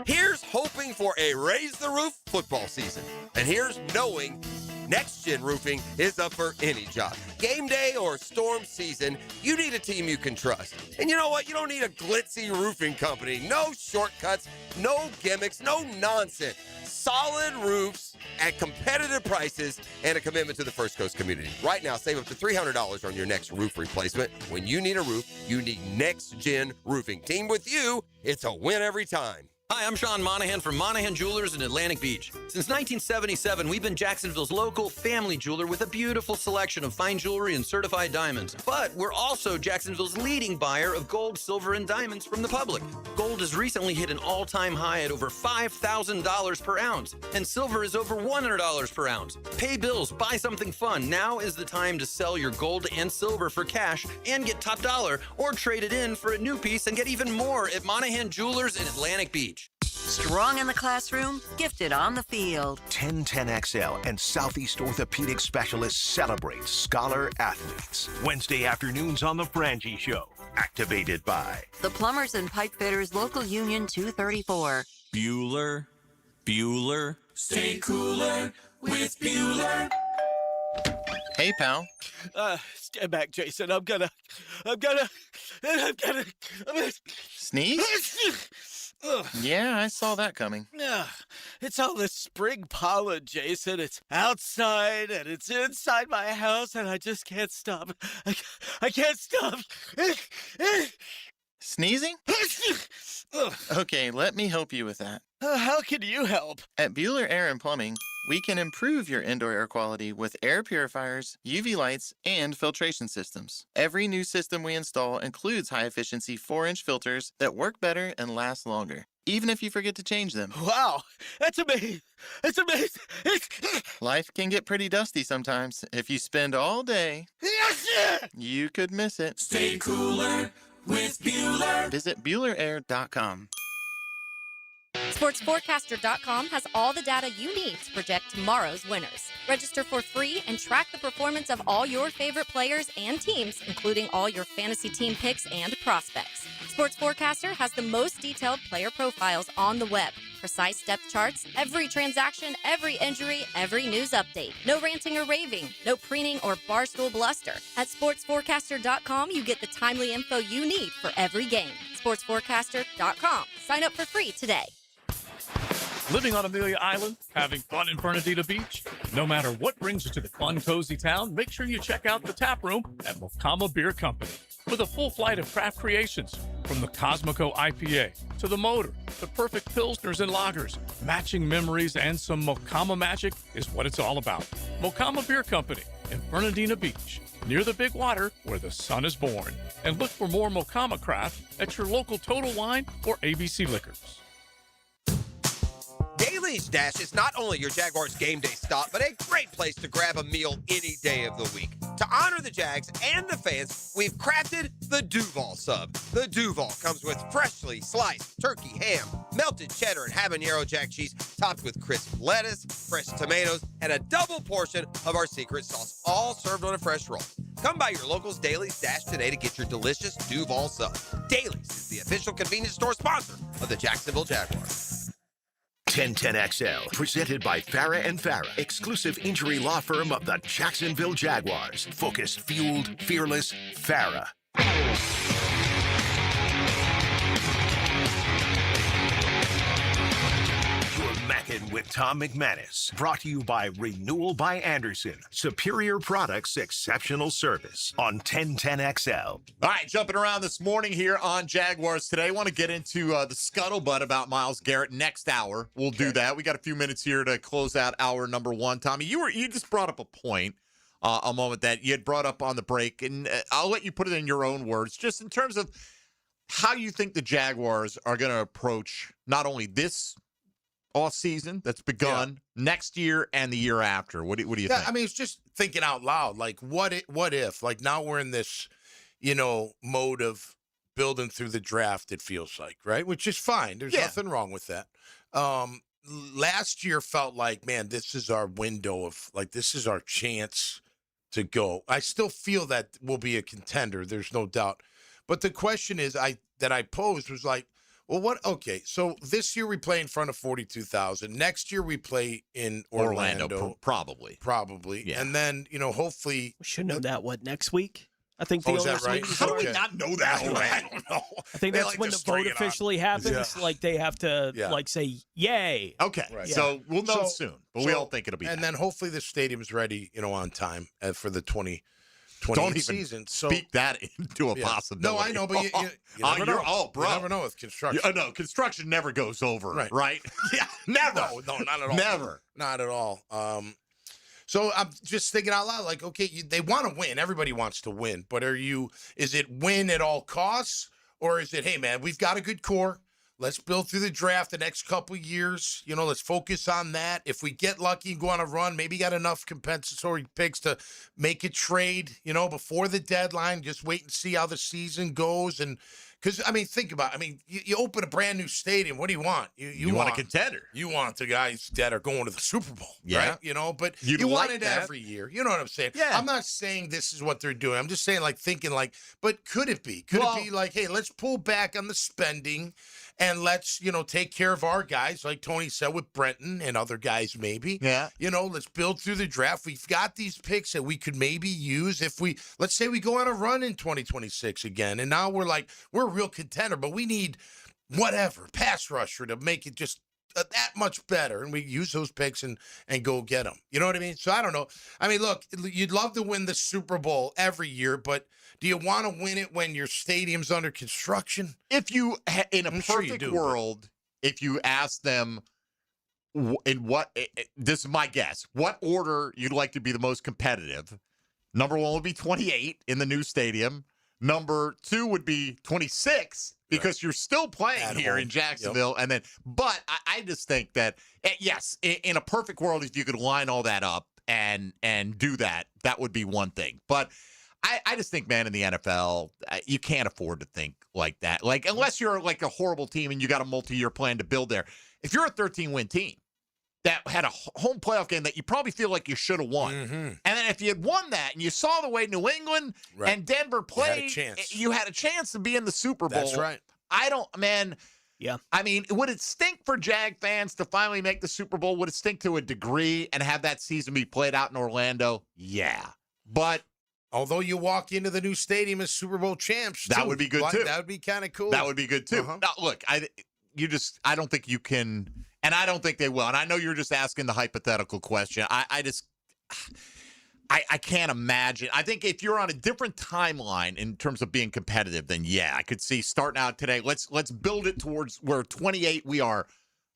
Here's hoping for a Raise the Roof football season. And here's knowing Next Gen Roofing is up for any job. Game day or storm season, you need a team you can trust. And you know what? You don't need a glitzy roofing company. No shortcuts, no gimmicks, no nonsense. Solid roofs at competitive prices and a commitment to the First Coast community. Right now, save up to $300 on your next roof replacement. When you need a roof, you need Next Gen Roofing. Team with you, it's a win every time. Hi, I'm Sean Monahan from Monahan Jewelers in Atlantic Beach. Since 1977, we've been Jacksonville's local family jeweler with a beautiful selection of fine jewelry and certified diamonds. But we're also Jacksonville's leading buyer of gold, silver, and diamonds from the public. Gold has recently hit an all-time high at over $5,000 per ounce, and silver is over $100 per ounce. Pay bills, buy something fun. Now is the time to sell your gold and silver for cash and get top dollar, or trade it in for a new piece and get even more at Monahan Jewelers in Atlantic Beach. Strong in the classroom, gifted on the field. 1010XL and Southeast Orthopedic Specialists celebrate scholar athletes. Wednesday afternoons on The Frangie Show. Activated by The Plumbers and Pipe Fitters Local Union 234. Bueller. Stay cooler with Bueller. Hey, pal. Stand back, Jason. I'm gonna Sneeze? Yeah, I saw that coming. It's all this spring pollen, Jason. It's outside and it's inside my house, and I just can't stop. I can't stop. Sneezing? Okay, let me help you with that. How can you help? At Bueller Air and Plumbing, we can improve your indoor air quality with air purifiers, UV lights, and filtration systems. Every new system we install includes high-efficiency 4-inch filters that work better and last longer, even if you forget to change them. Wow, that's amazing. It's amazing. Life can get pretty dusty sometimes. If you spend all day, you could miss it. Stay cooler with Bueller. Visit BuellerAir.com. SportsForecaster.com has all the data you need to project tomorrow's winners. Register for free and track the performance of all your favorite players and teams, including all your fantasy team picks and prospects. Sports Forecaster has the most detailed player profiles on the web, precise depth charts, every transaction, every injury, every news update. No ranting or raving, no preening or barstool bluster. At SportsForecaster.com, you get the timely info you need for every game. SportsForecaster.com. Sign up for free today. Living on Amelia Island, having fun in Fernandina Beach? No matter what brings you to the fun, cozy town, make sure you check out the tap room at Mocama Beer Company. With a full flight of craft creations, from the Cosmico IPA to the Motor, the perfect pilsners and lagers, matching memories and some Mocama magic is what it's all about. Mocama Beer Company in Fernandina Beach, near the big water where the sun is born. And look for more Mocama craft at your local Total Wine or ABC Liquors. Daly's Dash is not only your Jaguars game day stop, but a great place to grab a meal any day of the week. To honor the Jags and the fans, we've crafted the Duval Sub. The Duval comes with freshly sliced turkey ham, melted cheddar and habanero jack cheese, topped with crisp lettuce, fresh tomatoes, and a double portion of our secret sauce, all served on a fresh roll. Come by your local's Daly's Dash today to get your delicious Duval Sub. Daly's is the official convenience store sponsor of the Jacksonville Jaguars. 1010XL, presented by Farah and Farah, exclusive injury law firm of the Jacksonville Jaguars. Focused, fueled, fearless, Farah. Mackin' with Tom McManus. Brought to you by Renewal by Anderson. Superior products, exceptional service. On 1010XL. All right, jumping around this morning here on Jaguars Today. I want to get into the scuttlebutt about Miles Garrett next hour. We'll do that. We got a few minutes here to close out hour number one. Tommy, you just brought up a point a moment that you had brought up on the break, and I'll let you put it in your own words, just in terms of how you think the Jaguars are going to approach not only this off season that's begun next year and the year after. What do you think? I mean, it's just thinking out loud. Like, what if? Like, now we're in this, mode of building through the draft, it feels like, right? Which is fine. There's nothing wrong with that. Last year felt like, man, this is our window of, like, this is our chance to go. I still feel that we'll be a contender. There's no doubt. But the question is that I posed was like, well, what? Okay, so this year we play in front of 42,000. Next year we play in Orlando. Probably. Yeah. And then, hopefully. We should know that, next week? I think the is that owners right? meeting How do we not know that already? I don't know. I think that's when the vote officially happens. Yeah. Like, they have to, say, yay. Okay, so we'll know soon, but we all think it'll be. And then hopefully the stadium's ready, on time for the 2020 don't season. Even speak that into a possibility. No, I know, but you never know. Bro. You never know with construction. No, construction never goes over, right? Yeah, never. No, not at all. Never. Not at all. So I'm just thinking out loud, like, okay, they want to win. Everybody wants to win. But is it win at all costs? Or is it, hey, man, we've got a good core. Let's build through the draft the next couple of years. Let's focus on that. If we get lucky and go on a run, maybe got enough compensatory picks to make a trade, before the deadline. Just wait and see how the season goes and Because, I mean, think about it. I mean, you open a brand new stadium. What do you want? You want a contender. You want the guys that are going to the Super Bowl, Yeah. right? You know, but You'd you want like it that. every year. You know what I'm saying? Yeah. I'm not saying this is what they're doing. I'm just saying, like, thinking, like, but could it be? Could it be like, hey, let's pull back on the spending and let's, take care of our guys, like Tony said with Brenton and other guys maybe. Yeah. Let's build through the draft. We've got these picks that we could maybe use if let's say we go on a run in 2026 again. And now we're a real contender, but we need whatever, pass rusher to make it just that much better. And we use those picks and go get them. You know what I mean? So I don't know. I mean, look, you'd love to win the Super Bowl every year, but do you want to win it when your stadium's under construction? If you, in a perfect world, if you ask them in this is my guess, what order you'd like to be the most competitive, number 1 would be 28 in the new stadium. Number 2 would be 26 because you're still playing here in Jacksonville. And then, but I just think that, yes, in a perfect world, if you could line all that up and do that, that would be one thing. But I just think, man, in the NFL, you can't afford to think like that. Like, unless you're like a horrible team and you got a multi-year plan to build there. If you're a 13-win team that had a home playoff game that you probably feel like you should have won, and then if you had won that and you saw the way New England and Denver played, you had a chance to be in the Super Bowl. That's right. Yeah. I mean, would it stink for Jag fans to finally make the Super Bowl? Would it stink to a degree and have that season be played out in Orlando? Yeah. But although you walk into the new stadium as Super Bowl champs, that would be good too. That would be kind of cool. That would be good too. Now, look, I don't think you can, and I don't think they will. And I know you're just asking the hypothetical question. I can't imagine. I think if you're on a different timeline in terms of being competitive, then yeah, I could see starting out today. Let's build it towards where 28 we are.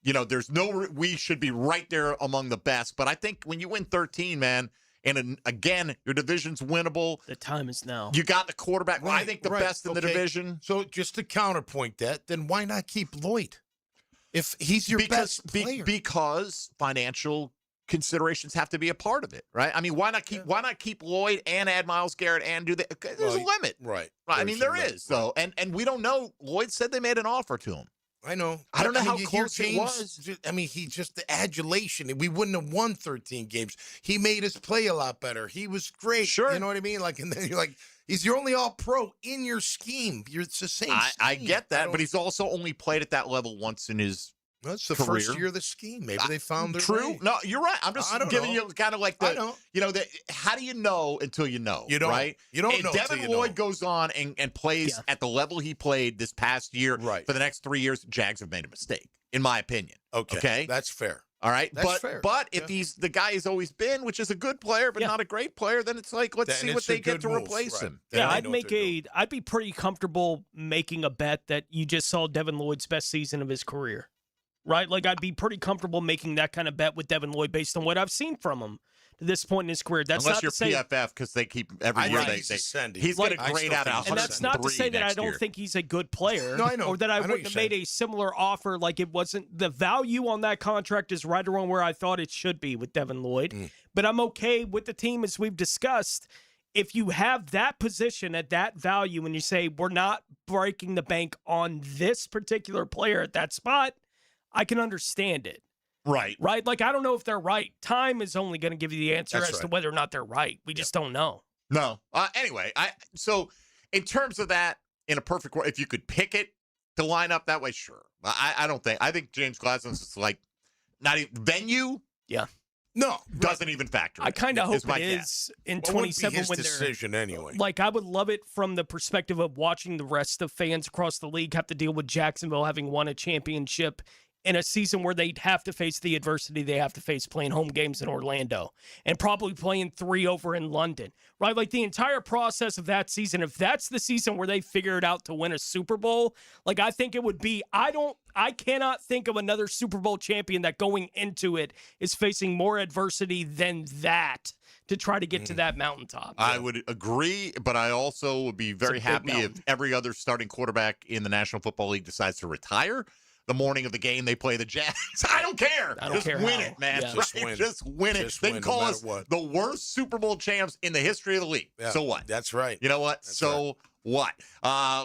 We should be right there among the best. But I think when you win 13, man. And again, your division's winnable. The time is now. You got the quarterback. I think the best in the division. So just to counterpoint that, then why not keep Lloyd if he's your best player? Because financial considerations have to be a part of it, right? I mean, why not keep Lloyd and add Miles Garrett and do that? There's a limit, right? I mean, there is. So, and we don't know. Lloyd said they made an offer to him. I know. I don't know how you close hear it was. He just the adulation. We wouldn't have won 13 games. He made us play a lot better. He was great. Sure. You know what I mean? Like, and then you're like, he's your only all-pro in your scheme. It's the same scheme. I get that, but he's also only played at that level once in his That's the career. first year of the scheme. Maybe they found their True. way. No, you're right. I'm just giving you kind of like how do you know until you know? You don't. Right? You don't if know Devin until you Lloyd know. goes on and plays at the level he played this past year for the next 3 years, Jags have made a mistake, in my opinion. Okay. That's fair. All right. That's fair. But if he's the guy he's always been, which is a good player, but not a great player, then it's like, let's see what they get to replace him. Yeah, I'd be pretty comfortable making a bet that you just saw Devin Lloyd's best season of his career. Right? Like, I'd be pretty comfortable making that kind of bet with Devin Lloyd based on what I've seen from him to this point in his career. That's Unless not you're to say, PFF, because they keep every year he's going to grade out 103 and that's not to say that I don't year. think he's a good player. No, I know. Or that I I know wouldn't what have you're made a similar offer. Like, it wasn't the value on that contract is right around where I thought it should be with Devin Lloyd. But I'm okay with the team, as we've discussed. If you have that position at that value and you say, we're not breaking the bank on this particular player at that spot, I can understand it. Right. Right? Like, I don't know if they're right. Time is only going to give you the answer as to whether or not they're right. We just don't know. No. Anyway, so in terms of that, in a perfect world, if you could pick it to line up that way, sure. I don't think. I think James Gladstone's is like not even venue. Yeah. No, doesn't even factor. I kind of hope my it guess. is in What would be 27 his when they're decision anyway. Like, I would love it from the perspective of watching the rest of fans across the league have to deal with Jacksonville having won a championship in a season where they'd have to face the adversity they have to face playing home games in Orlando and probably playing 3 over in London, right? Like, the entire process of that season, if that's the season where they figure it out to win a Super Bowl, like, I think it would be, I cannot think of another Super Bowl champion that going into it is facing more adversity than that to try to get to that mountaintop. I would agree, but I also would be very happy if every other starting quarterback in the National Football League decides to retire the morning of the game they play the Jags. I don't care. Just win it, man. Yeah. Just win it. They can call us the worst Super Bowl champs in the history of the league. Yeah, So what? That's right. You know what? That's so what?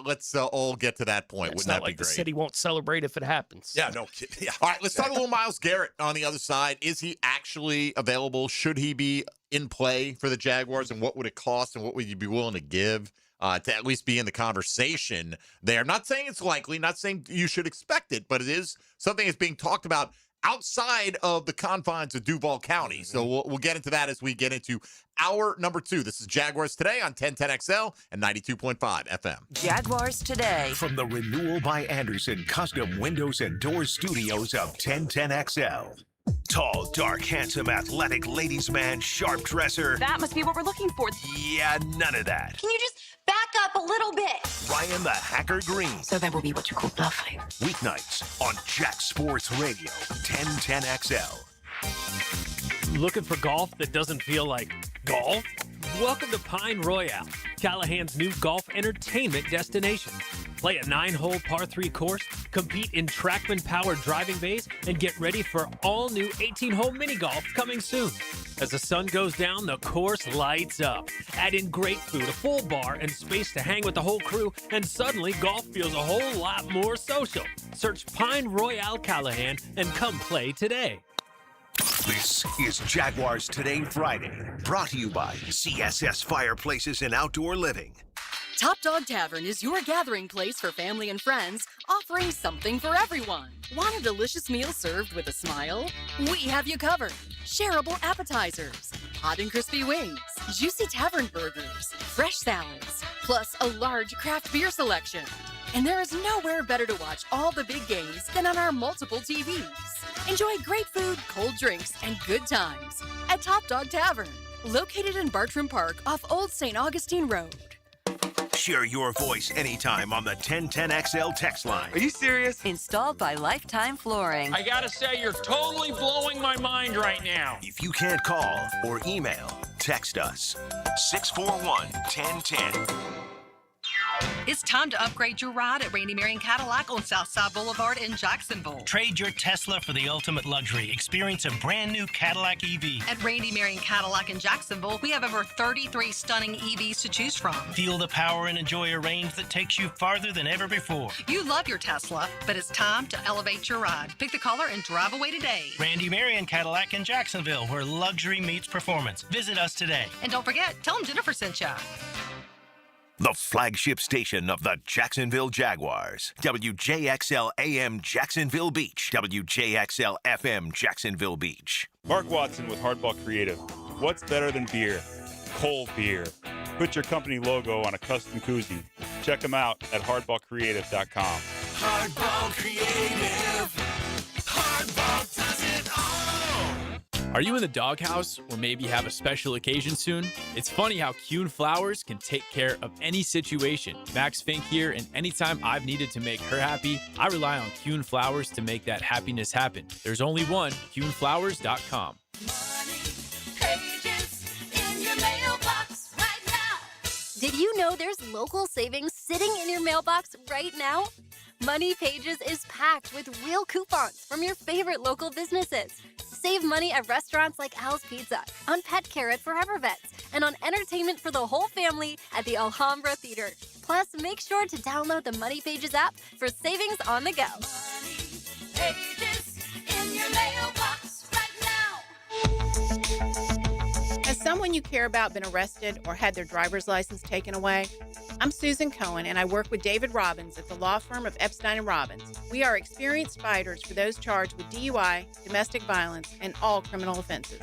Let's all get to that point. It's Wouldn't not that like be the great? city won't celebrate if it happens. Yeah, no kidding. Yeah. All right, let's talk a little Miles Garrett on the other side. Is he actually available? Should he be in play for the Jaguars, and what would it cost, and what would you be willing to give to at least be in the conversation there? I'm not saying it's likely, not saying you should expect it, but it is something that's being talked about outside of the confines of Duval County. So we'll get into that as we get into hour number 2. This is Jaguars Today on 1010XL and 92.5 FM. Jaguars Today. From the Renewal by Anderson Custom Windows and Doors Studios of 1010XL. Tall, dark, handsome, athletic ladies man, sharp dresser. That must be what we're looking for. Yeah, none of that. Can you just back up a little bit? Ryan the Hacker Green. So that will be what you call bluffing. Weeknights on Jack Sports Radio, 1010XL. Looking for golf that doesn't feel like golf? Welcome to Pine Royale, Callahan's new golf entertainment destination. Play a 9-hole par 3 course, compete in TrackMan-powered driving bays, and get ready for all-new 18-hole mini golf coming soon. As the sun goes down, the course lights up. Add in great food, a full bar, and space to hang with the whole crew, and suddenly golf feels a whole lot more social. Search Pine Royale Callahan and come play today. This is Jaguars Today Friday, brought to you by CSS Fireplaces and Outdoor Living. Top Dog Tavern is your gathering place for family and friends, offering something for everyone. Want a delicious meal served with a smile? We have you covered. Shareable appetizers, hot and crispy wings, juicy tavern burgers, fresh salads, plus a large craft beer selection. And there is nowhere better to watch all the big games than on our multiple TVs. Enjoy great food, cold drinks, and good times at Top Dog Tavern, located in Bartram Park off Old St. Augustine Road. Share your voice anytime on the 1010XL text line. Are you serious? Installed by Lifetime Flooring. I gotta say, you're totally blowing my mind right now. If you can't call or email, text us. 641-1010. It's time to upgrade your ride at Randy Marion Cadillac on Southside Boulevard in Jacksonville. Trade your Tesla for the ultimate luxury. Experience a brand new Cadillac EV. At Randy Marion Cadillac in Jacksonville, we have over 33 stunning EVs to choose from. Feel the power and enjoy a range that takes you farther than ever before. You love your Tesla, but it's time to elevate your ride. Pick the color and drive away today. Randy Marion Cadillac in Jacksonville, where luxury meets performance. Visit us today. And don't forget, tell them Jennifer sent you. The flagship station of the Jacksonville Jaguars. WJXL AM Jacksonville Beach. WJXL FM Jacksonville Beach. Mark Watson with Hardball Creative. What's better than beer? Cold beer. Put your company logo on a custom koozie. Check them out at hardballcreative.com. Hardball Creative. Hardball does it all. Are you in the doghouse or maybe have a special occasion soon? It's funny how Kuhn Flowers can take care of any situation. Max Fink here, and anytime I've needed to make her happy, I rely on Kuhn Flowers to make that happiness happen. There's only one, KuhnFlowers.com. Did you know there's local savings sitting in your mailbox right now? Money Pages is packed with real coupons from your favorite local businesses. Save money at restaurants like Al's Pizza, on pet care at Forever Vets, and on entertainment for the whole family at the Alhambra Theater. Plus, make sure to download the Money Pages app for savings on the go. Pages in your mailbox right now. Has someone you care about been arrested or had their driver's license taken away? I'm Susan Cohen, and I work with David Robbins at the law firm of Epstein & Robbins. We are experienced fighters for those charged with DUI, domestic violence, and all criminal offenses.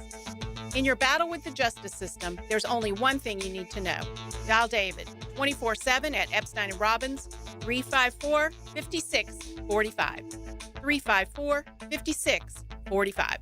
In your battle with the justice system, there's only one thing you need to know. Dial David 24/7 at Epstein & Robbins, 354-5645. 354-5645.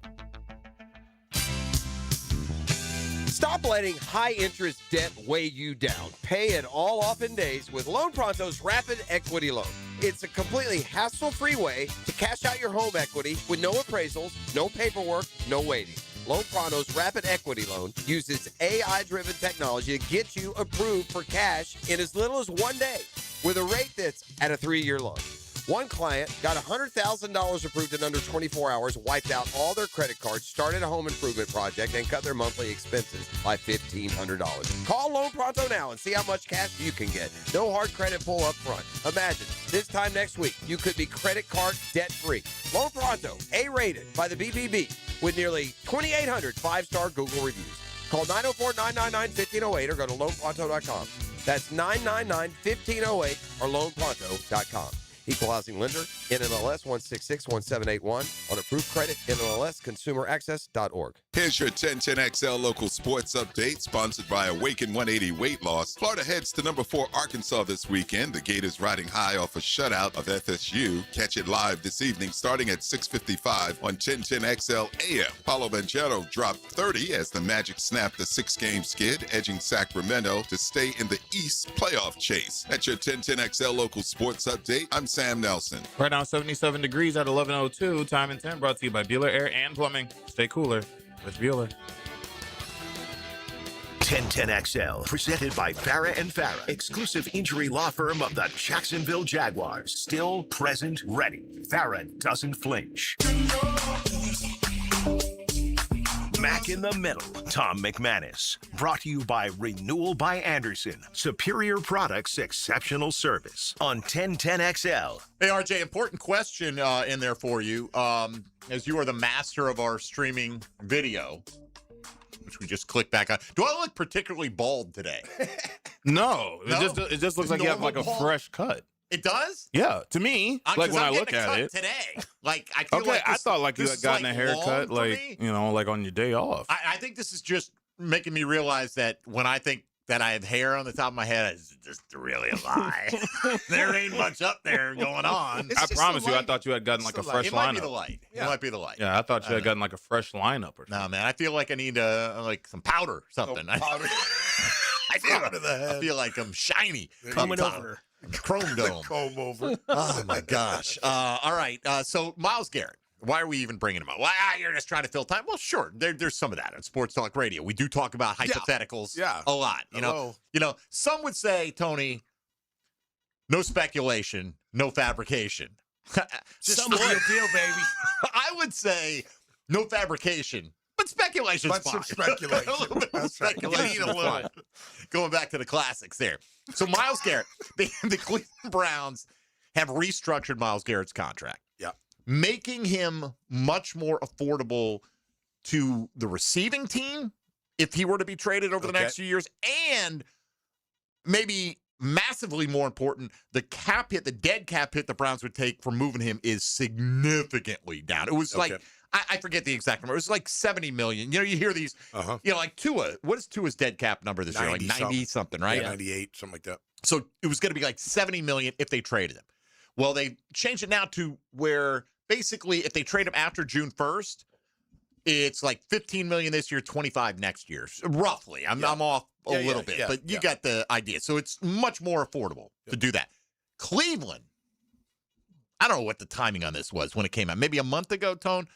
Stop letting high-interest debt weigh you down. Pay it all off in days with Loan Pronto's Rapid Equity Loan. It's a completely hassle-free way to cash out your home equity with no appraisals, no paperwork, no waiting. Loan Pronto's Rapid Equity Loan uses AI-driven technology to get you approved for cash in as little as 1 day with a rate that's at a 3-year low. One client got $100,000 approved in under 24 hours, wiped out all their credit cards, started a home improvement project, and cut their monthly expenses by $1,500. Call Loan Pronto now and see how much cash you can get. No hard credit pull up front. Imagine, this time next week, you could be credit card debt-free. Loan Pronto, A-rated by the BBB, with nearly 2,800 five-star Google reviews. Call 904-999-1508 or go to loanpronto.com. That's 999-1508 or loanpronto.com. Equal housing lender, NMLS 1661781 on approved credit, NMLS consumeraccess.org. Here's your 1010XL local sports update, sponsored by Awaken 180 Weight Loss. Florida heads to number 4 Arkansas this weekend. The Gators riding high off a shutout of FSU. Catch it live this evening starting at 6:55 on 1010XL AM. Paulo Banchero dropped 30 as the Magic snapped the 6-game skid, edging Sacramento to stay in the East playoff chase. That's your 1010XL local sports update. I'm Sam Nelson. Right now, 77 degrees at 11:02. Time and 10 brought to you by Bueller Air and Plumbing. Stay cooler with Bueller. 1010XL, presented by Farah and Farah, exclusive injury law firm of the Jacksonville Jaguars. Still, present, ready. Farah doesn't flinch. Mac in the Middle, Tom McManus. Brought to you by Renewal by Anderson. Superior products, exceptional service. On 1010XL. Hey, RJ, important question in there for you. As you are the master of our streaming video, which we just clicked back on. Do I look particularly bald today? No, it just looks like you have like a fresh cut. It does? Yeah, to me, like when I look at it today. Like I feel okay, like I thought like you had gotten a haircut, like me. like on your day off. I think this is just making me realize that when I think that I have hair on the top of my head, it's just really a lie. There ain't much up there going on. I promise you, I thought you had gotten like a fresh lineup. It might be the light. Yeah. It might be the light. Yeah, I thought you had gotten like a fresh lineup or something. No, man, I feel like I need like some powder or something. Powder. I feel like I'm shiny. Coming over. Chrome dome. Comb over. Oh, my gosh. All right. So, Miles Garrett. Why are we even bringing him up? Well, you're just trying to fill time. Well, sure. There's some of that on Sports Talk Radio. We do talk about hypotheticals a lot. You know, some would say, Tony, no speculation, no fabrication. Just the real deal, baby. I would say no fabrication, but speculation's fine. Some speculation. A little bit of speculation. Going back to the classics there. So Miles Garrett, the Cleveland Browns have restructured Miles Garrett's contract. Yeah. Making him much more affordable to the receiving team if he were to be traded over the next few years, and maybe massively more important, the cap hit, the dead cap hit the Browns would take for moving him is significantly down. It was like, I forget the exact number. It was like $70 million. You know, you hear these, like Tua. What is Tua's dead cap number this year? Like 90 something, right? Yeah, 98, something like that. So it was going to be like $70 million if they traded him. Well, they changed it now to where basically if they trade him after June 1st, it's like $15 million this year, $25 next year, roughly. I'm off a little bit, but you got the idea. So it's much more affordable to do that. Cleveland, I don't know what the timing on this was when it came out. Maybe a month ago, Tone.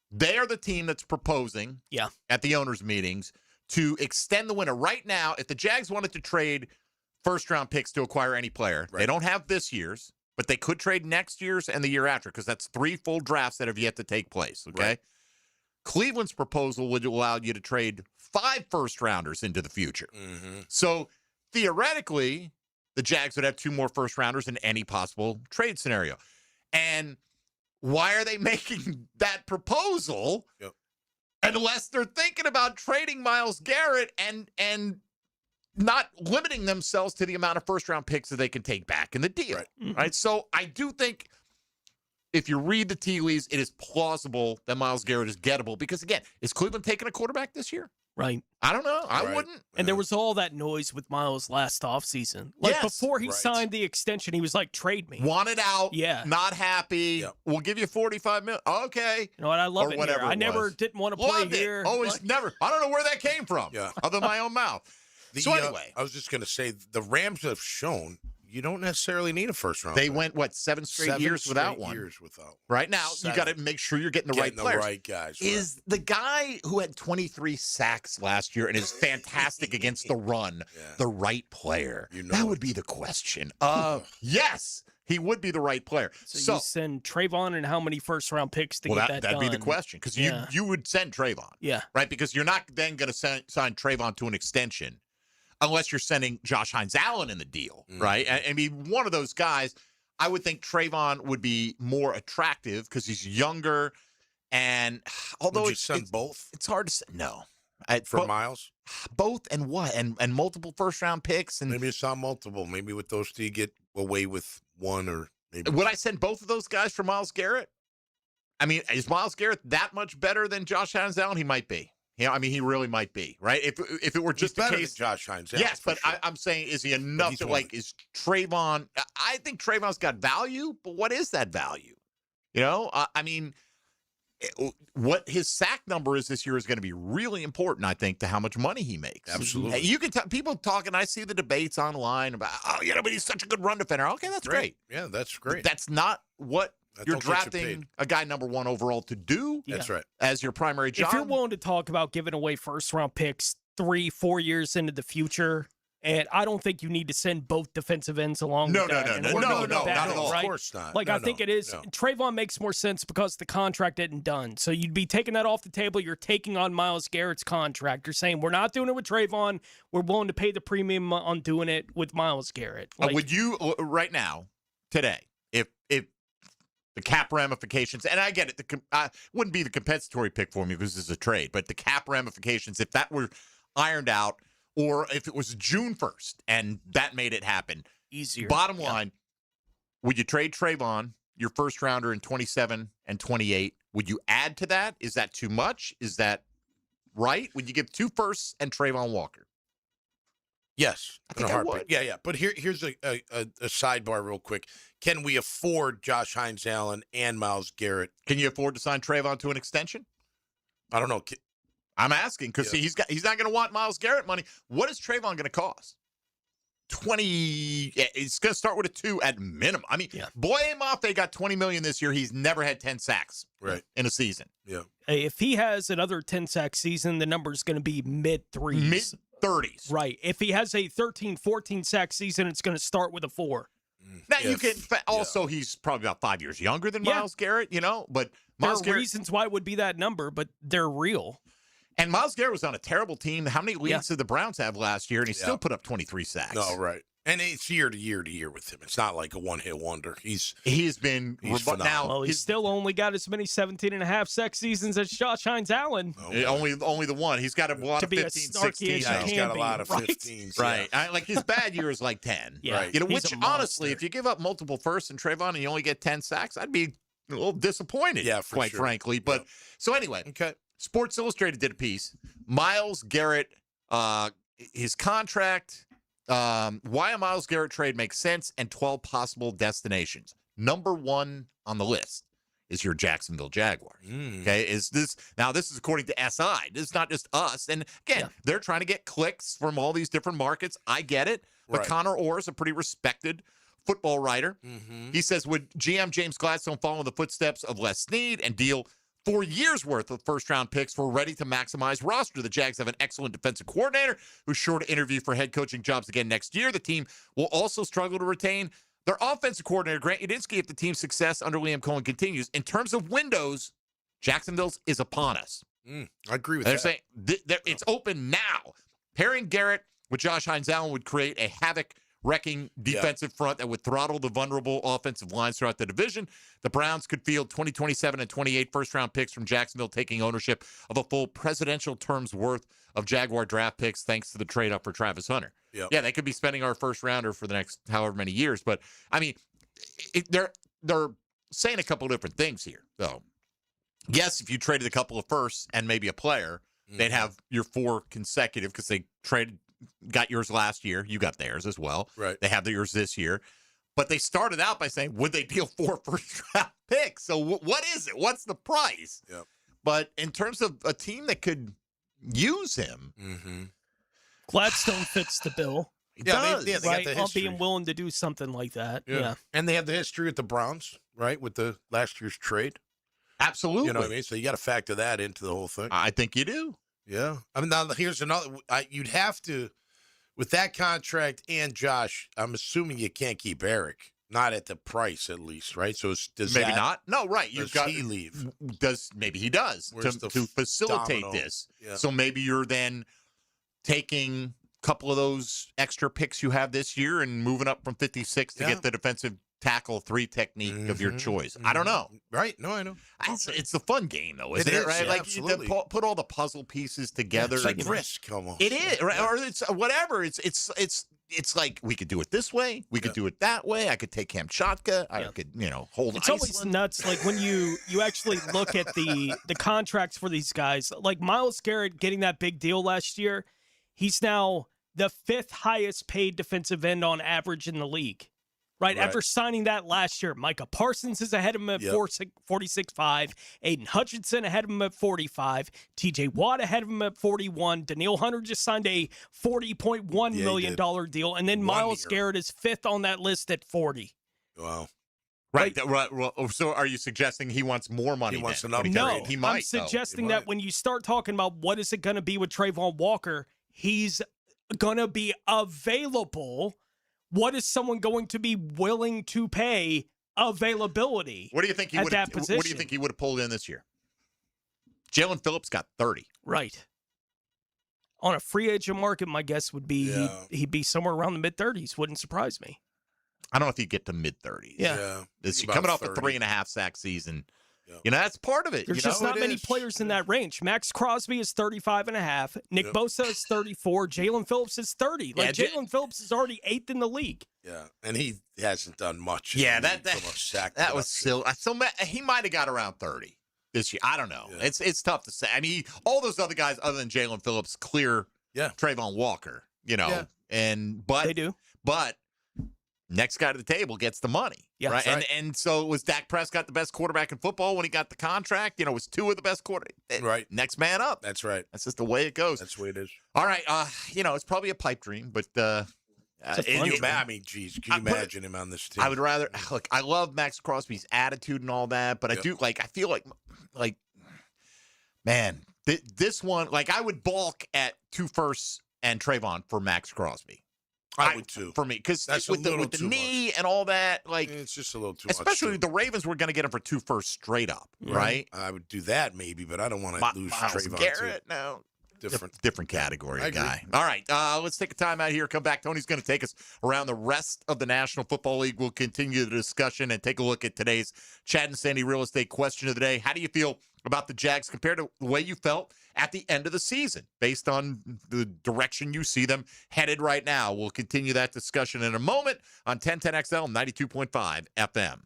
They are the team that's proposing at the owners' meetings to extend the window. Right now, if the Jags wanted to trade first-round picks to acquire any player, they don't have this year's, but they could trade next year's and the year after because that's 3 full drafts that have yet to take place, okay? Right. Cleveland's proposal would allow you to trade 5 first-rounders into the future. Mm-hmm. So, theoretically, the Jags would have 2 more first-rounders in any possible trade scenario. And why are they making that proposal unless they're thinking about trading Miles Garrett and not limiting themselves to the amount of first-round picks that they can take back in the deal? Right? So I do think if you read the tea leaves, it is plausible that Miles Garrett is gettable because, again, is Cleveland taking a quarterback this year? Right. I don't know. I wouldn't. And there was all that noise with Miles last offseason. Like before he signed the extension, he was like, trade me. Wanted out. Yeah. Not happy. Yep. We'll give you $45 million. Okay. You know what? I love it here. I never didn't want to play here. Always never. I don't know where that came from. Other than my own mouth. So anyway. I was just going to say, the Rams have shown you don't necessarily need a first round. They went, 7 straight years without one. Right now, you got to make sure you're getting the right players. The right guys. Is the guy who had 23 sacks last year and is fantastic against the run the right player? That would be the question. Yes. He would be the right player. So you send Trayvon and how many first-round picks to get that that'd done? be the question, because Yeah. you would send Trayvon. Yeah. Right? Because you're not then going to sign Trayvon to an extension unless you're sending Josh Hines-Allen in the deal, right? I mean, one of those guys, I would think Trayvon would be more attractive because he's younger. And although Would you send both? It's hard to say. No. For Miles? Both and what? And multiple first-round picks? And maybe it's not multiple. Maybe with those two, you get away with one, or maybe. Would I send both of those guys for Miles Garrett? I mean, is Miles Garrett that much better than Josh Hines-Allen? He might be. I mean, he really might be, right? If it were just the better case, than Josh Hines-Allen. yes, but sure. I'm saying, is he enough he's to one. is Trayvon? I think Trayvon's got value, but what is that value? I mean, what his sack number is this year is going to be really important, I think, to how much money he makes. Absolutely. You can people talking. I see the debates online about, but he's such a good run defender. Okay, that's great. Yeah, that's great. But that's not what you're don't get you drafting paid. a guy number 1 overall to do. That's right. As your primary job. If you're willing to talk about giving away first-round picks 3-4 years into the future, and I don't think you need to send both defensive ends along with that. No, not at all. Right? Of course not. Like, No, I think no, it is. no. Trayvon makes more sense because the contract isn't done. So you'd be taking that off the table. You're taking on Miles Garrett's contract. You're saying, we're not doing it with Trayvon. We're willing to pay the premium on doing it with Miles Garrett. Would you, right now, today, if the cap ramifications, and I get it, wouldn't be the compensatory pick for me because this is a trade, but the cap ramifications, if that were ironed out, or if it was June 1st and that made it happen, easier. Bottom line, would you trade Trayvon, your first rounder in 27 and 28? Would you add to that? Is that too much? Is that right? Would you give 2 firsts and Trayvon Walker? Yes, I think in a I heartbeat. would. Yeah. But here's a sidebar real quick. Can we afford Josh Hines-Allen and Miles Garrett? Can you afford to sign Trayvon to an extension? I don't know. I'm asking because he's not going to want Miles Garrett money. What is Trayvon going to cost? 20. It's going to start with a 2 at minimum. I mean, Boye Mafe got $20 million this year. He's never had 10 sacks in a season. Yeah. Hey, if he has another 10-sack season, the number's going to be mid-3s. Mid-30s. Right. If he has a 13-14 sack season, it's going to start with a 4. Now, you can also, he's probably about 5 years younger than Miles Garrett, but Miles there are Garrett. reasons why it would be that number, but they're real. And Miles Garrett was on a terrible team. How many leads did the Browns have last year? And he still put up 23 sacks. No, right. And it's year to year to year with him. It's not like a one-hit wonder. He's been phenomenal. now. Well, he's still only got as many 17.5 sack seasons as Josh Hines-Allen. Only the one. He's got a lot of 15, 16. Yeah, he's got a lot of 15s. Right. Like his bad year is like 10. Yeah. Right. Which honestly, if you give up multiple firsts and Trayvon and you only get 10 sacks, I'd be a little disappointed. Yeah, quite frankly. But so anyway, Sports Illustrated did a piece. Miles Garrett, his contract. Why a Miles Garrett trade makes sense, and 12 possible destinations. Number 1 on the list is your Jacksonville Jaguars. Okay, this is according to SI. This is not just us. And again, they're trying to get clicks from all these different markets. I get it, but Connor Orr is a pretty respected football writer. He says, would GM James Gladstone follow in the footsteps of Les Snead and deal 4 years worth of first-round picks for ready to maximize roster? The Jags have an excellent defensive coordinator who's sure to interview for head coaching jobs again next year. The team will also struggle to retain their offensive coordinator, Grant Udinski, if the team's success under Liam Cohen continues. In terms of windows, Jacksonville's is upon us. I agree with They're that. saying it's open now. Pairing Garrett with Josh Hines-Allen would create a havoc-wrecking defensive front that would throttle the vulnerable offensive lines throughout the division. The Browns could field 2027 and 28 first-round picks from Jacksonville, taking ownership of a full presidential term's worth of Jaguar draft picks thanks to the trade-up for Travis Hunter. Yep. Yeah, they could be spending our first-rounder for the next however many years. But, I mean, they're saying a couple different things here, though. Yes, if you traded a couple of firsts and maybe a player, they'd have your 4 consecutive because they got yours last year. You got theirs as well. Right. They have yours this year. But they started out by saying, would they deal 4 first-round picks? So what is it? What's the price? Yep. But in terms of a team that could use him, Gladstone fits the bill. They got the right? On history. being willing to do something like that. Yeah. And they have the history with the Browns, right, with the last year's trade. Absolutely. You know what I mean? So you got to factor that into the whole thing. I think you do. Yeah. I mean, now here's another. You'd have to, with that contract and Josh, I'm assuming you can't keep Eric. Not at the price, at least, right? So does maybe that, not. No, right. Does he leave? Maybe he does Where's to the facilitate domino? this. Yeah. So maybe you're then taking a couple of those extra picks you have this year and moving up from 56 to get the defensive tackle 3 technique of your choice. I don't know. Right? No, I know. It's a fun game, though, isn't It it? is, Right? yeah, Like absolutely. put all the puzzle pieces together. It's like and- Risk almost. It is, right? Or it's whatever. It's like we could do it this way. We could do it that way. I could take Kamchatka. I could, hold It's Iceland. always nuts, like when you actually look at the contracts for these guys. Like Miles Garrett getting that big deal last year, he's now the 5th highest paid defensive end on average in the league. Right? After signing that last year, Micah Parsons is ahead of him at 46.5. Aiden Hutchinson ahead of him at 45. TJ Watt ahead of him at 41. Daniil Hunter just signed a $40.1 million deal. And then Miles Garrett is 5th on that list at 40. Wow. Right. So are you suggesting he wants more money? He wants then? an upgrade. No, He might. I'm suggesting that when you start talking about what is it going to be with Trayvon Walker, he's going to be available. What is someone going to be willing to pay availability? What do you think he at would? that position? What do you think he would have pulled in this year? Jalen Phillips got 30. Right. On a free agent market, my guess would be he'd be somewhere around the mid-30s. Wouldn't surprise me. I don't know if he'd get to mid-30s. Yeah. This About coming off a 30. 3.5 sack season. That's part of it. There's just not many players in that range. Max Crosby is 35.5. Nick Bosa is 34. Jalen Phillips is 30. Like, Jalen Phillips is already 8th in the league. Yeah, and he hasn't done much. Yeah, from a sack that was production. silly. So he might have got around 30 this year. I don't know. Yeah. It's tough to say. I mean, all those other guys other than Jalen Phillips clear Trayvon Walker, but they do. But next guy to the table gets the money. Yeah, right? Right. And so was Dak Prescott the best quarterback in football when he got the contract? Was 2 of the best quarterbacks. Right. Next man up. That's right. That's just the way it goes. That's the way it is. All right. It's probably a pipe dream, but Can you imagine him on this team? I would rather look. I love Max Crosby's attitude and all that, but I do I feel like, man, this one, I would balk at 2 firsts and Trayvon for Max Crosby. I would too. For me, because with the knee much. and all that, it's just a little too especially much. the Ravens were going to get him for 2 firsts straight up, right? I would do that maybe, but I don't want to lose Miles Trayvon Garrett, too. no. Different category I guy. agree. All right, let's take a time out here. Come back. Tony's going to take us around the rest of the National Football League. We'll continue the discussion and take a look at today's Chad and Sandy real estate question of the day. How do you feel about the Jags compared to the way you felt at the end of the season based on the direction you see them headed right now? We'll continue that discussion in a moment on 1010XL 92.5 FM.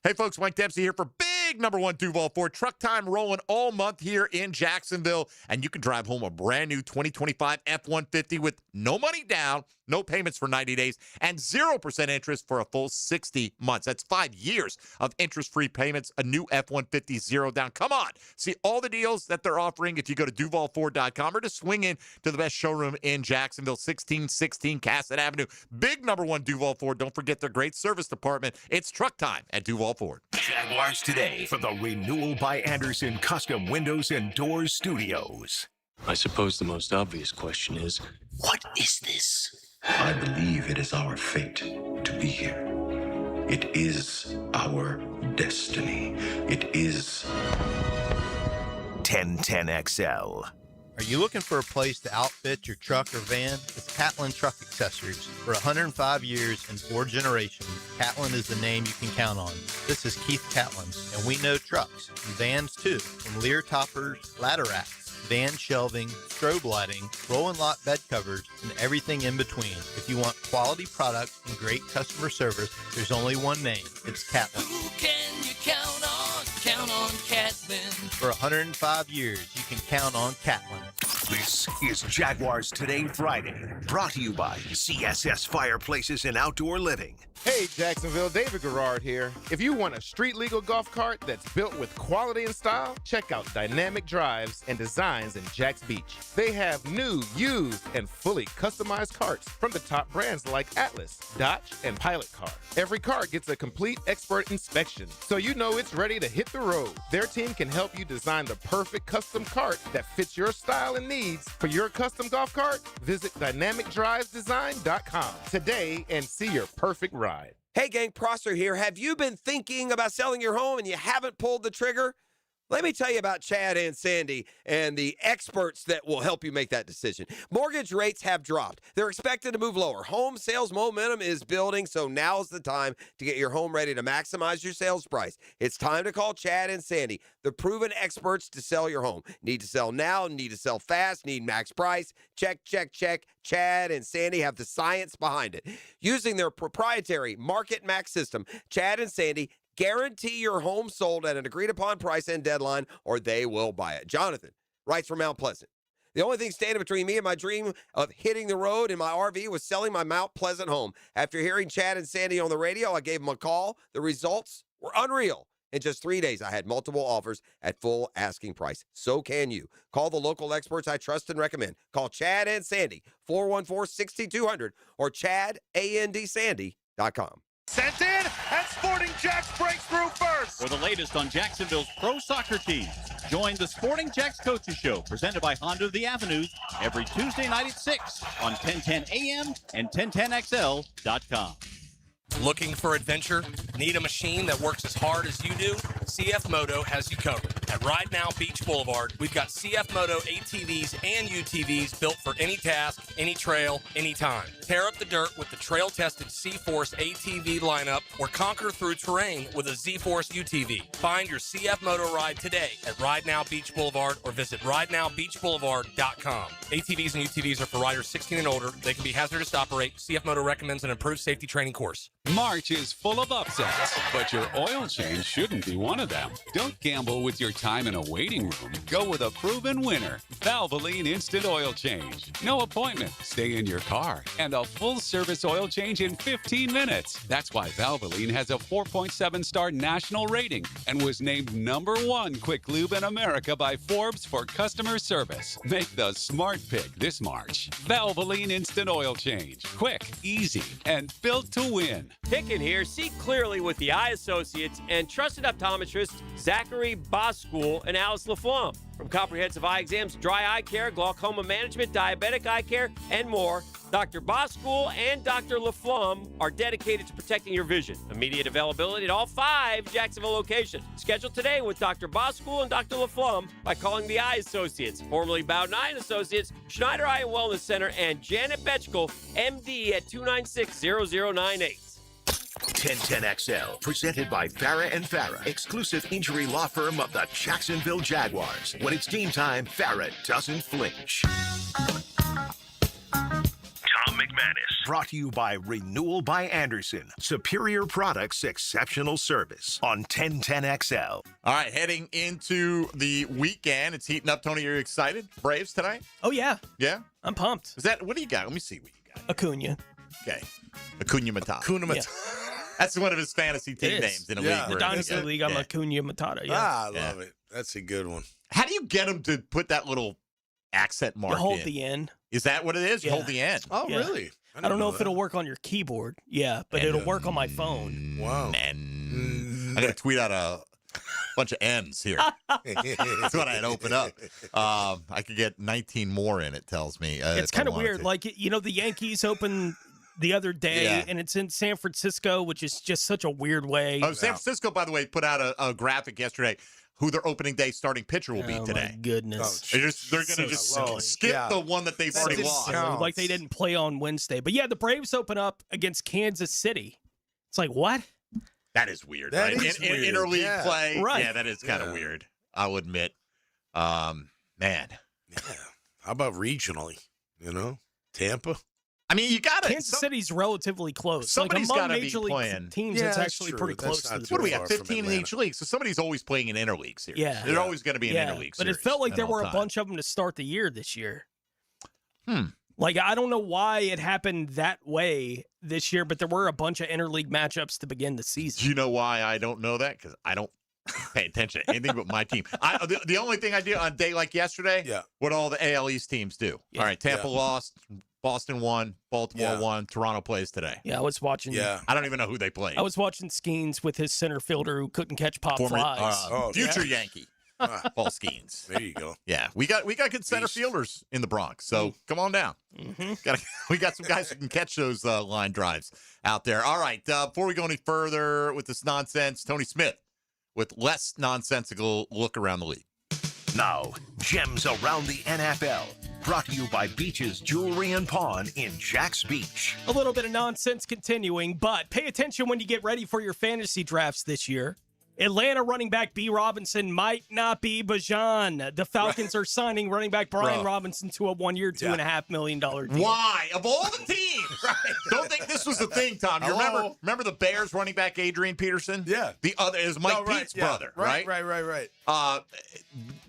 Hey, folks, Mike Dempsey here for big number 1 Duval Ford. Truck time rolling all month here in Jacksonville, and you can drive home a brand new 2025 F-150 with no money down, no payments for 90 days, and 0% interest for a full 60 months. That's 5 years of interest-free payments, a new F-150 zero down. Come on. See all the deals that they're offering if you go to DuvalFord.com or just swing in to the best showroom in Jacksonville, 1616 Cassett Avenue. Big number 1 Duval Ford. Don't forget their great service department. It's truck time at Duval Ford. Jaguars Today from the Renewal by Anderson Custom Windows and Doors Studios. I suppose the most obvious question is, What is this? I believe it is our fate to be here. It is our destiny. It is 1010XL. Are you looking for a place to outfit your truck or van? It's Catlin Truck Accessories. For 105 years and 4 generations, Catlin is the name you can count on. This is Keith Catlin, and we know trucks and vans too, from Lear toppers, ladder racks, van shelving, strobe lighting, roll and lock bed covers, and everything in between. If you want quality products and great customer service, there's only one name. It's Catlin. Who can you count on? Count on Catlin. For 105 years, you can count on Catlin. This is Jaguars Today Friday, brought to you by CSS Fireplaces and Outdoor Living. Hey, Jacksonville, David Garrard here. If you want a street-legal golf cart that's built with quality and style, check out Dynamic Drives and Designs in Jax Beach. They have new, used, and fully customized carts from the top brands like Atlas, Dodge, and Pilot Car. Every cart gets a complete expert inspection, so you know it's ready to hit the road. Their team can help you design the perfect custom cart that fits your style and needs. For your custom golf cart, visit dynamicdrivesdesign.com today and see your perfect ride. Hey, gang, Prosser here. Have you been thinking about selling your home and you haven't pulled the trigger? Let me tell you about Chad and Sandy and the experts that will help you make that decision. Mortgage rates have dropped. They're expected to move lower. Home sales momentum is building, so now's the time to get your home ready to maximize your sales price. It's time to call Chad and Sandy, the proven experts to sell your home. Need to sell now, need to sell fast, need max price. Check, check, check. Chad and Sandy have the science behind it. Using their proprietary Market Max system, Chad and Sandy guarantee your home sold at an agreed-upon price and deadline, or they will buy it. Jonathan writes from Mount Pleasant. The only thing standing between me and my dream of hitting the road in my RV was selling my Mount Pleasant home. After hearing Chad and Sandy on the radio, I gave them a call. The results were unreal. In just 3 days, I had multiple offers at full asking price. So can you. Call the local experts I trust and recommend. Call Chad and Sandy, 414-6200, or ChadAndSandy.com. Sent in, and Sporting Jacks breaks through first. For the latest on Jacksonville's pro soccer teams, join the Sporting Jacks Coaches Show, presented by Honda of the Avenues, every Tuesday night at 6 on 1010 AM and 1010XL.com. Looking for adventure? Need a machine that works as hard as you do? CF Moto has you covered. At Ride Now Beach Boulevard, we've got CF Moto ATVs and UTVs built for any task, any trail, anytime. Tear up the dirt with the trail-tested C-Force ATV lineup or conquer through terrain with a Z-Force UTV. Find your CF Moto ride today at Ride Now Beach Boulevard or visit ridenowbeachboulevard.com. ATVs and UTVs are for riders 16 and older. They can be hazardous to operate. CF Moto recommends an improved safety training course. March is full of upsets, but your oil change shouldn't be one of them. Don't gamble with your time in a waiting room. Go with a proven winner, Valvoline Instant Oil Change. No appointment, stay in your car, and a full-service oil change in 15 minutes. That's why Valvoline has a 4.7-star national rating and was named #1 quick lube in America by Forbes for customer service. Make the smart pick this March. Valvoline Instant Oil Change. Quick, easy, and built to win. Picken here. See clearly with the Eye Associates and trusted optometrists Zachary Boskool and Alice LaFlamme. From comprehensive eye exams, dry eye care, glaucoma management, diabetic eye care, and more, Dr. Boskool and Dr. LaFlamme are dedicated to protecting your vision. Immediate availability at all 5 Jacksonville locations. Schedule today with Dr. Boskool and Dr. LaFlamme by calling the Eye Associates, formerly Bowden Associates, Schneider Eye and Wellness Center, and Janet Betchkel, MD, at 296-0098. 1010XL, presented by Farah and Farah, exclusive injury law firm of the Jacksonville Jaguars. When it's game time, Farah doesn't flinch. Tom McManus. Brought to you by Renewal by Anderson. Superior products, exceptional service on 1010XL. All right, heading into the weekend. It's heating up. Tony, are you excited? Braves tonight? Oh, yeah. Yeah? I'm pumped. Is that, what do you got? Let me see what you got. Acuna. Okay. Acuna Matata. Acuna Matata. Yeah. That's one of his fantasy team names in a league. The Dynasty League, I'm Acuna Matata. Yeah. I love it. That's a good one. How do you get him to put that little accent mark You hold in? the N. Is that what it is? You hold the N. Oh, Yeah. really? I don't know if it'll work on your keyboard. Yeah, but it'll work on my phone. Wow. I'm going to tweet out a bunch of N's here. That's what I had opened up. I could get 19 more in, it tells me. It's kind of weird. Like, the Yankees open the other day, and it's in San Francisco, which is just such a weird way. Oh, San Francisco, by the way, put out a graphic yesterday who their opening day starting pitcher will be today. My goodness. They're going to just skip the one that they've already lost. Like they didn't play on Wednesday. But yeah, the Braves open up against Kansas City. It's like, what? That is weird, That right? is weird. In interleague play. Right. Yeah, that is kind of weird, I'll admit. Man. Yeah. How about regionally? Tampa? I mean, you got to. Kansas City's relatively close. Somebody's like got to among be major league playing. teams, Yeah, it's that's actually true. pretty That's close not to the too What do we Braves. have? far from 15 in Atlanta. each league. So somebody's always playing an interleague series. Yeah. They're always going to be an interleague series. But it felt like at there all were a times. bunch of them to start the year this year. Like, I don't know why it happened that way this year, but there were a bunch of interleague matchups to begin the season. Do you know why I don't know that? Because I don't pay attention to anything but my team. The only thing I do on a day like yesterday, what all the AL East teams do. Yeah. All right, Tampa lost, Boston won, Baltimore won, Toronto plays today. Yeah, I was watching. Yeah. I don't even know who they played. I was watching Skeens with his center fielder who couldn't catch pop flies. Future Yankee. Paul Skeens. There you go. Yeah, we got good center fielders in the Bronx, so come on down. We got some guys who can catch those line drives out there. All right, before we go any further with this nonsense, Tony Smith with less nonsensical look around the league. Now, Gems Around the NFL, brought to you by Beach's Jewelry and Pawn in Jax Beach. A little bit of nonsense continuing, but pay attention when you get ready for your fantasy drafts this year. Atlanta running back B. Robinson might not be Bajan. The Falcons are signing running back Brian Robinson to a 1 year, $2.5 million deal. Why? Of all the teams? Don't think this was the thing, Tom. You remember the Bears running back Adrian Peterson? Yeah. The other is Mike Pete's brother, right? Right.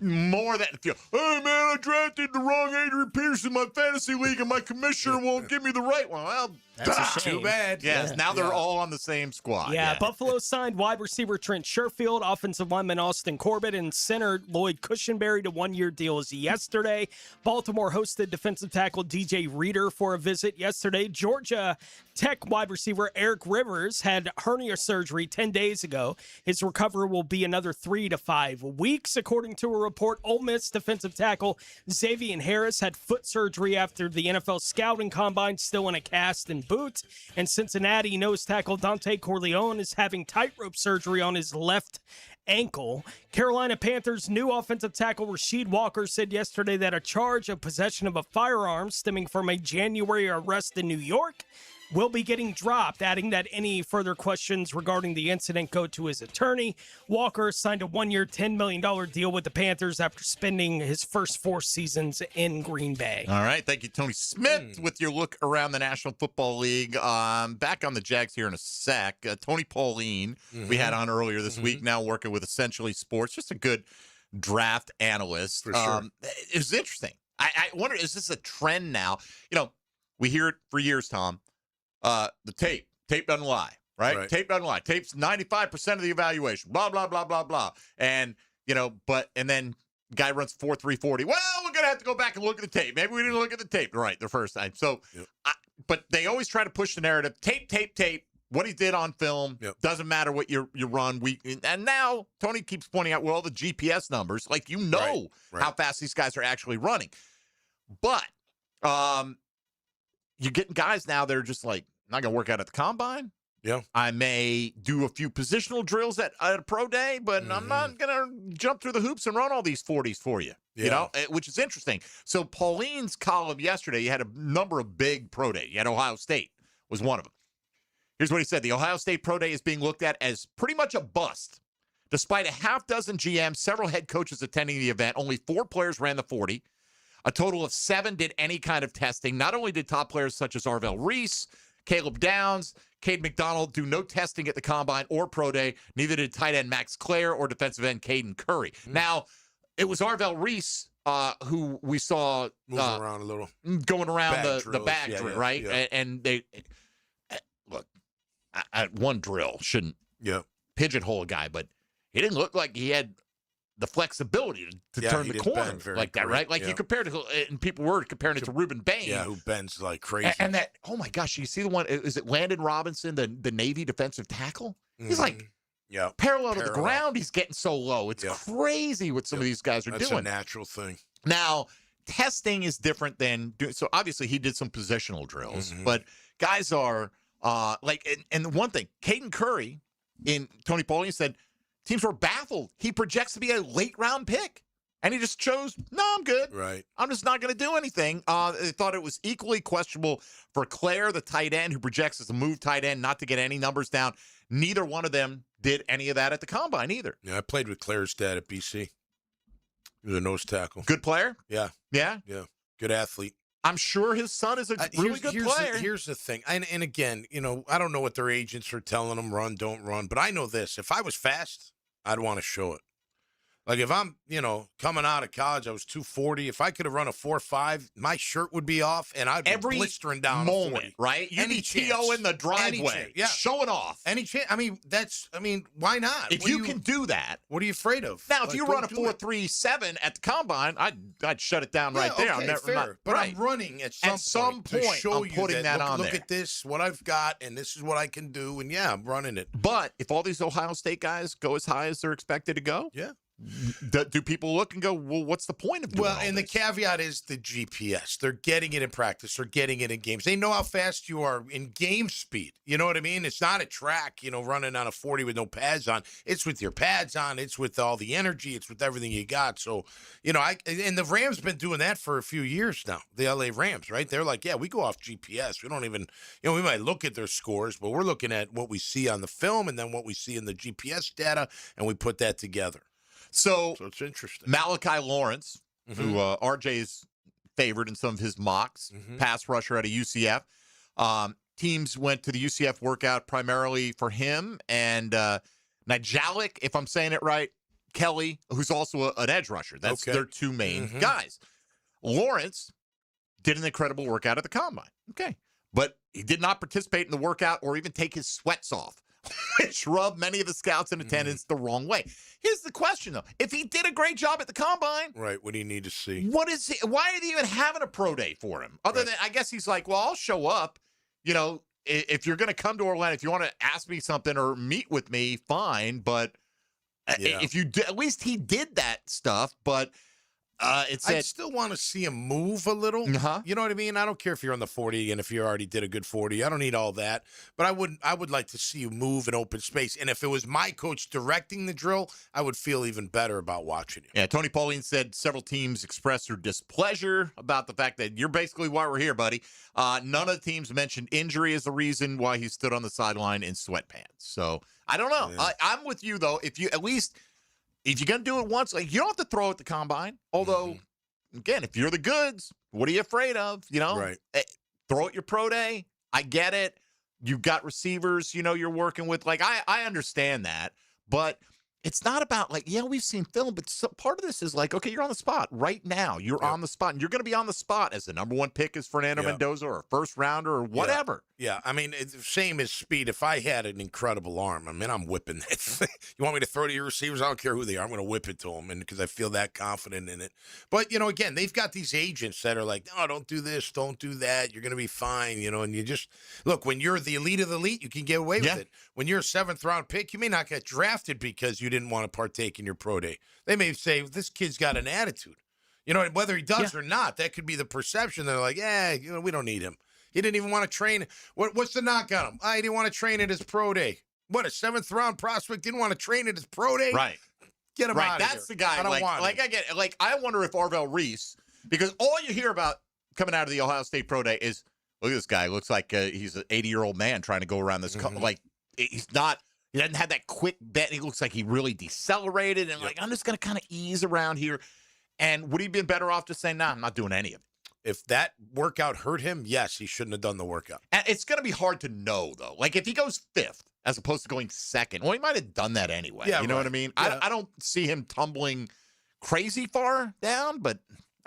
More than, hey, man, I drafted the wrong Adrian Peterson in my fantasy league, and my commissioner won't give me the right one. Well, that's too bad. Yes, now they're all on the same squad. Yeah, Buffalo signed wide receiver Trent Sherfield, offensive lineman Austin Corbett, and center Lloyd Cushenberry to 1 year deals yesterday. Baltimore hosted defensive tackle DJ Reader for a visit yesterday. Georgia Tech wide receiver Eric Rivers had hernia surgery 10 days ago. His recovery will be another 3 to 5 weeks, according to a report. Ole Miss defensive tackle Xavier Harris had foot surgery after the NFL scouting combine, still in a cast and boot. And Cincinnati nose tackle Dante Corleone is having tightrope surgery on his left ankle. Carolina Panthers new offensive tackle Rasheed Walker said yesterday that a charge of possession of a firearm stemming from a January arrest in New York will be getting dropped, adding that any further questions regarding the incident go to his attorney. Walker signed a 1 year, $10 million deal with the Panthers after spending his first 4 seasons in Green Bay. All right. Thank you, Tony Smith, with your look around the National Football League. Back on the Jags here in a sec. Tony Pauline, we had on earlier this week, now working with Essentially Sports. Just a good draft analyst. For sure. It was interesting. I wonder, is this a trend now? You know, we hear it for years, Tom. The tape doesn't lie, right? Tape doesn't lie. Tape's 95% of the evaluation, blah, blah, blah, blah, blah. And, and then guy runs 4.340. Well, we're going to have to go back and look at the tape. Maybe we didn't look at the tape right the first time. So, but they always try to push the narrative. Tape. What he did on film doesn't matter what you run. And now Tony keeps pointing out, well, the GPS numbers, like, how fast these guys are actually running. But, you're getting guys now that are just like, not going to work out at the combine. Yeah. I may do a few positional drills at a pro day, but I'm not going to jump through the hoops and run all these 40s for you, which is interesting. So Pauline's column yesterday, you had a number of big pro days. You had Ohio State was one of them. Here's what he said. The Ohio State pro day is being looked at as pretty much a bust. Despite a half dozen GMs, several head coaches attending the event, only 4 players ran the 40. A total of 7 did any kind of testing. Not only did top players such as Arvell Reese, Caleb Downs, Cade McDonald do no testing at the Combine or Pro Day, neither did tight end Max Clare or defensive end Caden Curry. Now, it was Arvell Reese who we saw moving around a little. Going around the bag drill, right? Yeah. And they, look, one drill shouldn't pigeonhole a guy, but he didn't look like he had the flexibility to turn the corner like that, right? Like you compared it, and people were comparing it to Reuben Bain. Yeah, who bends like crazy. And that, oh my gosh, you see the one, is it Landon Robinson, the Navy defensive tackle? He's like parallel to the ground. He's getting so low. It's crazy what some of these guys are doing. That's a natural thing. Now, testing is different than doing, so obviously he did some positional drills, but guys are and one thing, Caden Curry in Tony Pauline said, teams were baffled. He projects to be a late-round pick, and he just chose, no, I'm good. Right. I'm just not going to do anything. They thought it was equally questionable for Claire, the tight end, who projects as a move tight end, not to get any numbers down. Neither one of them did any of that at the Combine either. Yeah, I played with Claire's dad at BC. He was a nose tackle. Good player? Yeah. Yeah? Yeah. Good athlete. I'm sure his son is a really good player. Here's the thing. And again, I don't know what their agents are telling them, run, don't run. But I know this. If I was fast, I'd want to show it. Like if I'm, coming out of college, I was 240. If I could have run a 4.5, my shirt would be off, and I'd be blistering down moment, a 40. right? You need T.O. in the driveway, showing off. Any chance? Why not? If you can do that. What are you afraid of? Now, if you run a 4.37 at the Combine, I'd shut it down right there. Okay, fair. But I'm running at some point to show you putting that on there. Look at this, what I've got, and this is what I can do, and I'm running it. But if all these Ohio State guys go as high as they're expected to go, do people look and go, well, what's the point of doing all and this? the caveat is the GPS. They're getting it in practice. They're getting it in games. They know how fast you are in game speed. You know what I mean? It's not a track, running on a 40 with no pads on. It's with your pads on. It's with all the energy. It's with everything you got. So, and the Rams been doing that for a few years now. The LA Rams, right? They're like, yeah, we go off GPS. We don't even, we might look at their scores, but we're looking at what we see on the film and then what we see in the GPS data, and we put that together. So it's interesting. Malachi Lawrence, who RJ's favored in some of his mocks, pass rusher out of UCF. Teams went to the UCF workout primarily for him and Najalik, if I'm saying it right, Kelly, who's also an edge rusher. That's their two main guys. Lawrence did an incredible workout at the combine. Okay. But he did not participate in the workout or even take his sweats off, which rubbed many of the scouts in attendance the wrong way. Here's the question, though. If he did a great job at the combine, right, what do you need to see? What is it? Why are they even having a pro day for him? Other than, I guess he's like, well, I'll show up. If you're going to come to Orlando, if you want to ask me something or meet with me, fine. But if you did, at least he did that stuff. But it said, I still want to see him move a little. You know what I mean? I don't care if you're on the 40 and if you already did a good 40. I don't need all that. But I would like to see you move in open space. And if it was my coach directing the drill, I would feel even better about watching it. Yeah, Tony Pauline said several teams expressed their displeasure about the fact that you're basically why we're here, buddy. None of the teams mentioned injury as the reason why he stood on the sideline in sweatpants. So I don't know. Yeah. I'm with you, though. If you're going to do it once, you don't have to throw at the combine. Although, again, if you're the goods, what are you afraid of? Right. Throw at your pro day. I get it. You've got receivers, you're working with. I understand that. But it's not about we've seen film, but part of this is okay, you're on the spot right now. You're on the spot, and you're going to be on the spot as the number one pick is Fernando Mendoza or a first rounder or whatever. Yeah, I mean, it's the same as speed. If I had an incredible arm, I'm whipping that thing. You want me to throw to your receivers? I don't care who they are. I'm going to whip it to them because I feel that confident in it. But, again, they've got these agents that are like, no, don't do this, don't do that. You're going to be fine, and you just – look, when you're the elite of the elite, you can get away with it. When you're a seventh-round pick, you may not get drafted because you didn't want to partake in your pro day. They may say, this kid's got an attitude. Whether he does or not, that could be the perception. They're like, we don't need him. He didn't even want to train. What's the knock on him? He didn't want to train at his pro day. What, a seventh-round prospect didn't want to train at his pro day? Right. Get him out of here. That's the guy. I don't want him. I get it. I wonder if Arvell Reese, because all you hear about coming out of the Ohio State pro day is, look at this guy. Looks like he's an 80-year-old man trying to go around this. He's not. He doesn't have that quick bend. He looks like he really decelerated and I'm just going to kind of ease around here. And would he have been better off just saying, nah, I'm not doing any of it? If that workout hurt him, yes, he shouldn't have done the workout. And it's going to be hard to know, though. If he goes fifth as opposed to going second, well, he might have done that anyway. Yeah, you know what I mean? Yeah. I don't see him tumbling crazy far down, but,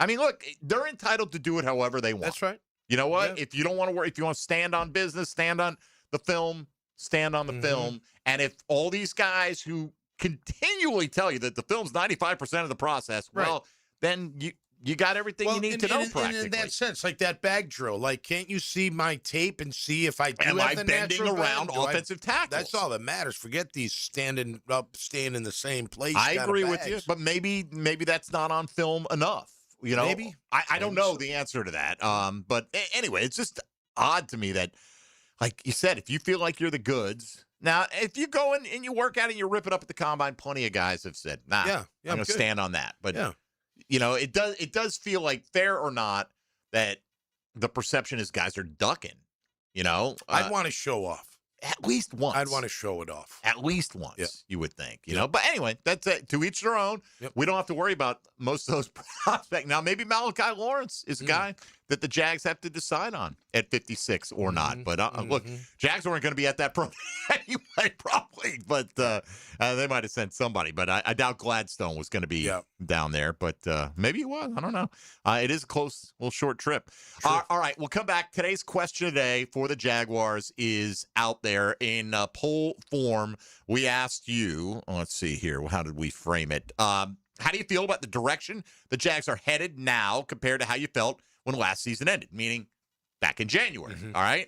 look, they're entitled to do it however they want. That's right. You know what? Yeah. If you don't want to work, if you want to stand on business, stand on the film, stand on the film. And if all these guys who continually tell you that the film's 95% of the process, well, then you got everything you need to know practically. And in that sense, like that bag drill, can't you see my tape and see if I do Am have I the bending natural around bend? offensive tackles? That's all that matters. Forget these standing up, staying in the same place. I agree with you, but maybe that's not on film enough. Maybe. I don't know the answer to that. But anyway, it's just odd to me that, like you said, if you feel like you're the goods. Now, if you go in and you work out and you rip it up at the combine, plenty of guys have said, nah, I'm going to stand on that. But, it does feel like, fair or not, that the perception is guys are ducking, I'd want to show off. At least once. I'd want to show it off. At least once, you would think, But anyway, that's it. To each their own. Yep. We don't have to worry about most of those prospects. Now, maybe Malachi Lawrence is a guy that the Jags have to decide on at 56 or not. But look, Jags weren't going to be at that pro anyway, probably. But they might have sent somebody. But I doubt Gladstone was going to be down there. But maybe he was. I don't know. It is a close, little short trip. All right, we'll come back. Today's question today for the Jaguars is out there in poll form. We asked you, let's see here. How did we frame it? How do you feel about the direction the Jags are headed now compared to how you felt when last season ended, meaning back in January? All right.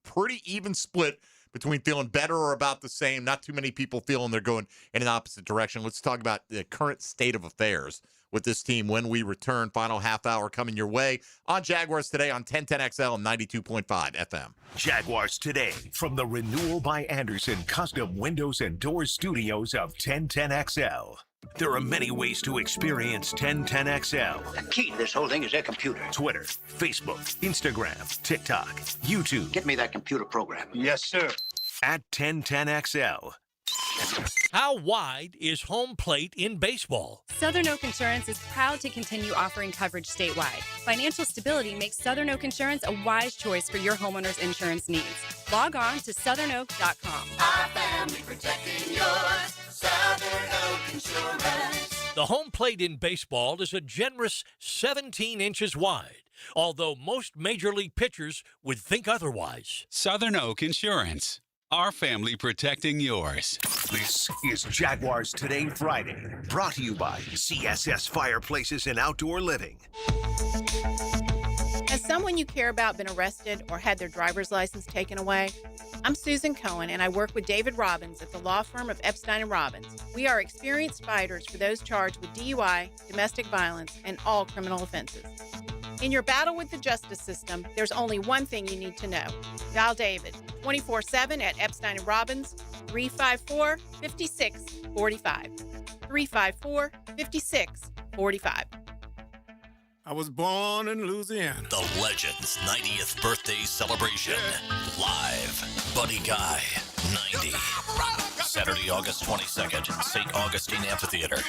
Pretty even split between feeling better or about the same. Not too many people feeling they're going in an opposite direction. Let's talk about the current state of affairs with this team when we return. Final half hour coming your way on Jaguars Today on 1010XL and 92.5 FM. Jaguars Today from the Renewal by Anderson Custom Windows and Doors Studios of 1010XL. There are many ways to experience 1010XL. The key to this whole thing is their computer. Twitter, Facebook, Instagram, TikTok, YouTube. Get me that computer program. Yes, sir. At 1010XL. How wide is home plate in baseball? Southern Oak Insurance is proud to continue offering coverage statewide. Financial stability makes Southern Oak Insurance a wise choice for your homeowner's insurance needs. Log on to southernoak.com. Our family protecting yours. Southern Oak Insurance. The home plate in baseball is a generous 17 inches wide, although most major league pitchers would think otherwise. Southern Oak Insurance. Our family protecting yours. This is Jaguars Today Friday, brought to you by CSS Fireplaces and Outdoor Living. Has someone you care about been arrested or had their driver's license taken away? I'm Susan Cohen, and I work with David Robbins at the law firm of Epstein & Robbins. We are experienced fighters for those charged with DUI, domestic violence, and all criminal offenses. In your battle with the justice system, there's only one thing you need to know. Dial David 24/7 at Epstein & Robbins, 354-5645. 354-5645. I was born in Louisiana. The Legends 90th birthday celebration. Live. Buddy Guy, 90. Saturday, August 22nd, St. Augustine Amphitheater.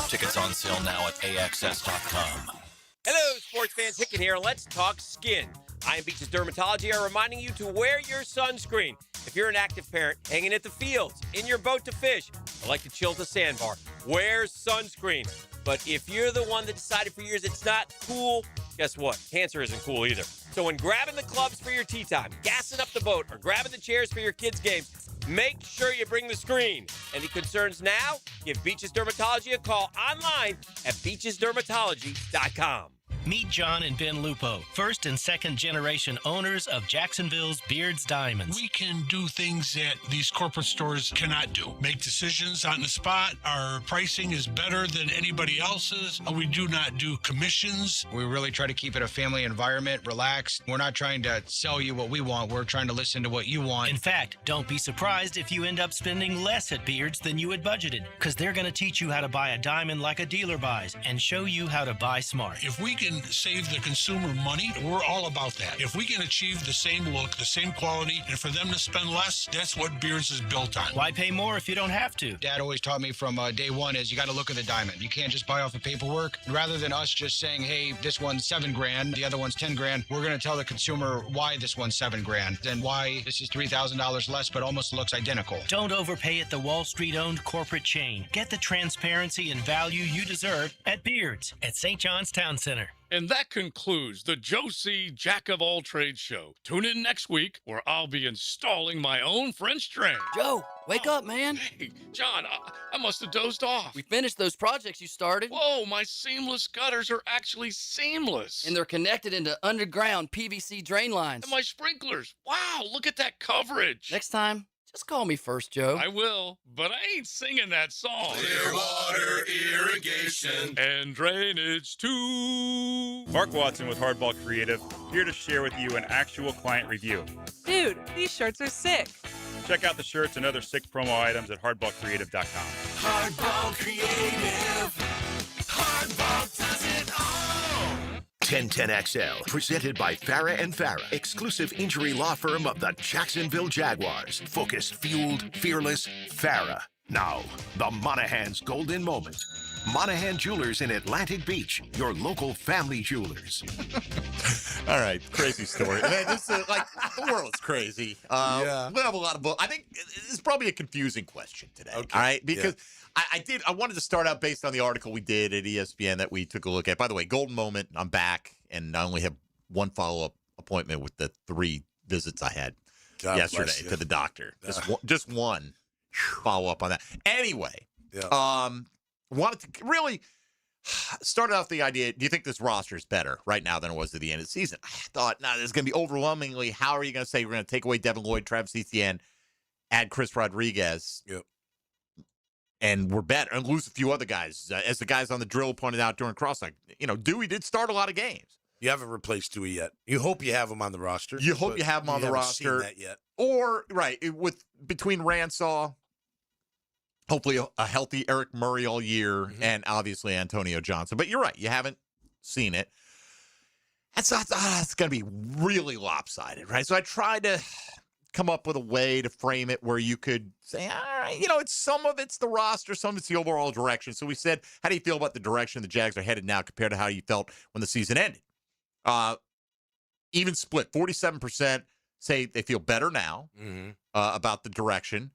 Tickets on sale now at AXS.com. Hello, sports fans. Hicken here. Let's talk skin. Iron Beach's Dermatology are reminding you to wear your sunscreen. If you're an active parent hanging at the fields, in your boat to fish, or like to chill at the sandbar, wear sunscreen. But if you're the one that decided for years it's not cool, guess what? Cancer isn't cool either. So when grabbing the clubs for your tea time, gassing up the boat, or grabbing the chairs for your kids' games, make sure you bring the screen. Any concerns now? Give Beaches Dermatology a call online at beachesdermatology.com. Meet John and Ben Lupo, first and second generation owners of Jacksonville's Beards Diamonds. We can do things that these corporate stores cannot do. Make decisions on the spot. Our pricing is better than anybody else's. We do not do commissions. We really try to keep it a family environment, relaxed. We're not trying to sell you what we want. We're trying to listen to what you want. In fact, don't be surprised if you end up spending less at Beards than you had budgeted, because they're going to teach you how to buy a diamond like a dealer buys and show you how to buy smart. If we can save the consumer money, we're all about that. If we can achieve the same look, the same quality, and for them to spend less, that's what Beards is built on. Why pay more if you don't have to? Dad always taught me from day one is you got to look at the diamond. You can't just buy off the paperwork. Rather than us just saying, hey, this one's $7,000, the other one's $10,000, we're going to tell the consumer why this one's $7,000 and why this is $3,000 less but almost looks identical. Don't overpay at the Wall Street-owned corporate chain. Get the transparency and value you deserve at Beards at St. John's Town Center. And that concludes the Joe C. Jack of All Trades show. Tune in next week where I'll be installing my own French drain. Joe, wake up, man. Hey, John, I must have dozed off. We finished those projects you started. Whoa, my seamless gutters are actually seamless. And they're connected into underground PVC drain lines. And my sprinklers. Wow, look at that coverage. Next time, just call me first, Joe. I will, but I ain't singing that song. Clear water irrigation and drainage too. Mark Watson with Hardball Creative, here to share with you an actual client review. Dude, these shirts are sick. Check out the shirts and other sick promo items at hardballcreative.com. Hardball Creative. Hardball does it all. 1010XL, presented by Farah and Farah, exclusive injury law firm of the Jacksonville Jaguars. Focused, fueled, fearless, Farah. Now, the Monahan's golden moment. Monahan Jewelers in Atlantic Beach, your local family jewelers. All right, crazy story. Man, this is, like, the world is crazy. Yeah. We have a lot of I think it's probably a confusing question today. Okay. All right, because I wanted to start out based on the article we did at ESPN that we took a look at. By the way, golden moment. I'm back, and I only have one follow-up appointment with the 3 visits I had yesterday to the doctor. Just one follow-up on that. Anyway, wanted to really start off the idea, do you think this roster is better right now than it was at the end of the season? I thought, this is going to be overwhelmingly, how are you going to say we're going to take away Devin Lloyd, Travis Etienne, add Chris Rodriguez. Yep. And we're better, and lose a few other guys. As the guys on the drill pointed out during cross-night, Dewey did start a lot of games. You haven't replaced Dewey yet. You hope you have him on the roster. You hope you have him on the roster. Seen that yet. Or, between Ransaw, hopefully a healthy Eric Murray all year, and obviously Antonio Johnson. But you're right, you haven't seen it. It's going to be really lopsided, right? So I tried to come up with a way to frame it where you could say, all right, it's some of it's the roster, some of it's the overall direction. So we said, how do you feel about the direction the Jags are headed now compared to how you felt when the season ended? Even split, 47% say they feel better now about the direction.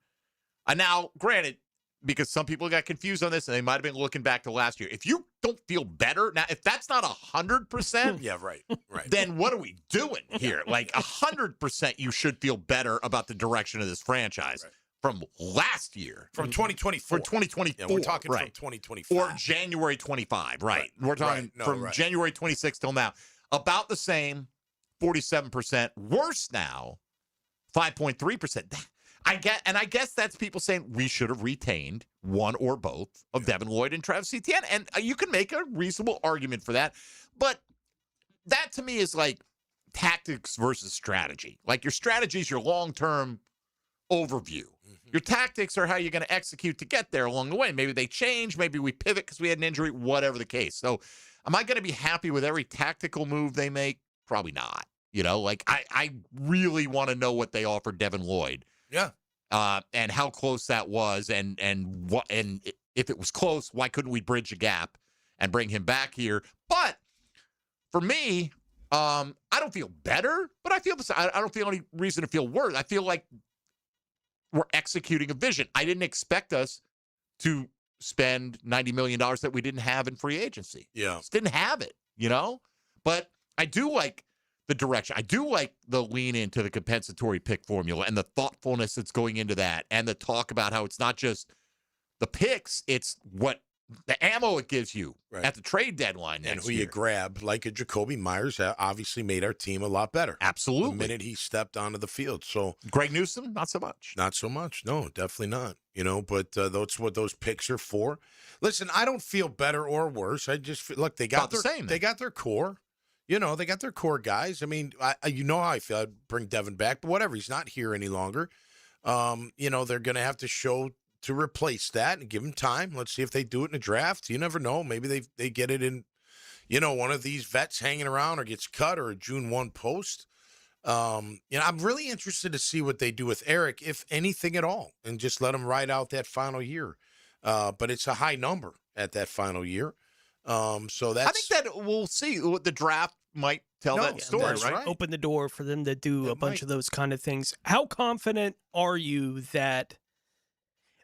Now, granted, because some people got confused on this and they might have been looking back to last year. If you don't feel better, now, if that's not 100%, yeah, right. Then what are we doing here? Like 100% you should feel better about the direction of this franchise from last year. From 2024. For 2024. Yeah, we're talking from 2025. Or January 25, right. We're talking from January 26 till now. About the same, 47%. Worse now, 5.3%. I guess that's people saying we should have retained one or both of Devin Lloyd and Travis Etienne, and you can make a reasonable argument for that. But that to me is like tactics versus strategy. Like your strategy is your long-term overview. Your tactics are how you're going to execute to get there along the way. Maybe they change. Maybe we pivot because we had an injury. Whatever the case. So, am I going to be happy with every tactical move they make? Probably not. I really want to know what they offered Devin Lloyd. Yeah. And how close that was, and if it was close, why couldn't we bridge a gap and bring him back here? But for me, I don't feel better, but I feel this. I don't feel any reason to feel worse. I feel like we're executing a vision. I didn't expect us to spend $90 million that we didn't have in free agency. Yeah, just didn't have it, But I do like the direction. I do like the lean into the compensatory pick formula and the thoughtfulness that's going into that, and the talk about how it's not just the picks, it's what the ammo it gives you at the trade deadline next and who year. you grab, like a Jacoby Myers, obviously made our team a lot better. Absolutely. The minute he stepped onto the field. So Greg Newsome, not so much. Not so much. No, definitely not. But that's what those picks are for. Listen, I don't feel better or worse. I just feel, look, they got the same. They got their core. They got their core guys. I mean, how I feel. I'd bring Devin back, but whatever. He's not here any longer. They're going to have to show to replace that and give him time. Let's see if they do it in a draft. You never know. Maybe they get it in, one of these vets hanging around or gets cut or a June 1 post. I'm really interested to see what they do with Eric, if anything at all, and just let him ride out that final year. But it's a high number at that final year. So that's. I think that we'll see what the draft might tell that story, right? Open the door for them to do a bunch of those kind of things. How confident are you that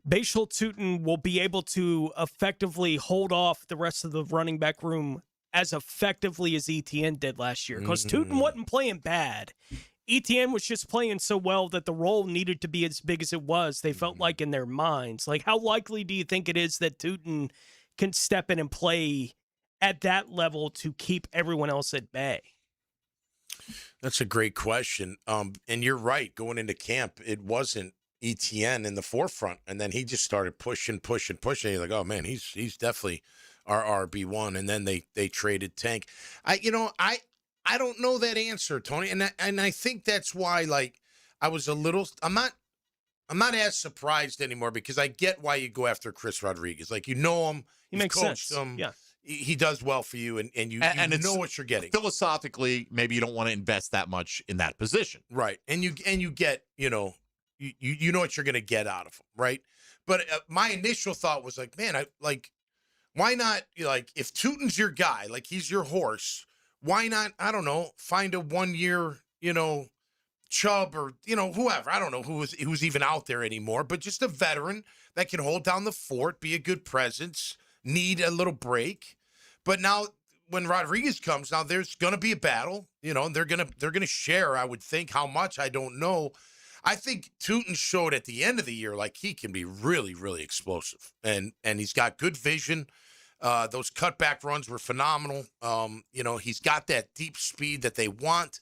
Bashal Tutin will be able to effectively hold off the rest of the running back room as effectively as Etienne did last year? Because Tutin wasn't playing bad. Etienne was just playing so well that the role needed to be as big as it was. They felt like in their minds. Like, how likely do you think it is that Tutin can step in and play at that level to keep everyone else at bay? That's a great question. And you're right. Going into camp, it wasn't Etienne in the forefront, and then he just started pushing. You're like, oh man, he's definitely our RB1. And then they traded Tank. I don't know that answer, Tony, and I think that's why, like, I was a little. I'm not as surprised anymore because I get why you go after Chris Rodriguez. Like, him, he makes sense. Him, yeah, he does well for you, and you know what you're getting. Philosophically, maybe you don't want to invest that much in that position, right? And you get you know what you're going to get out of him, right? But my initial thought was like, man, why not? Like, if Tutin's your guy, like he's your horse, why not? I don't know, find a 1 year, Chubb or whoever. I don't know who's even out there anymore, but just a veteran that can hold down the fort, be a good presence, need a little break. But now when Rodriguez comes, now there's going to be a battle, and they're going to share, I would think. How much, I don't know. I think Tutin showed at the end of the year like he can be really, really explosive, and he's got good vision. Those cutback runs were phenomenal. He's got that deep speed that they want.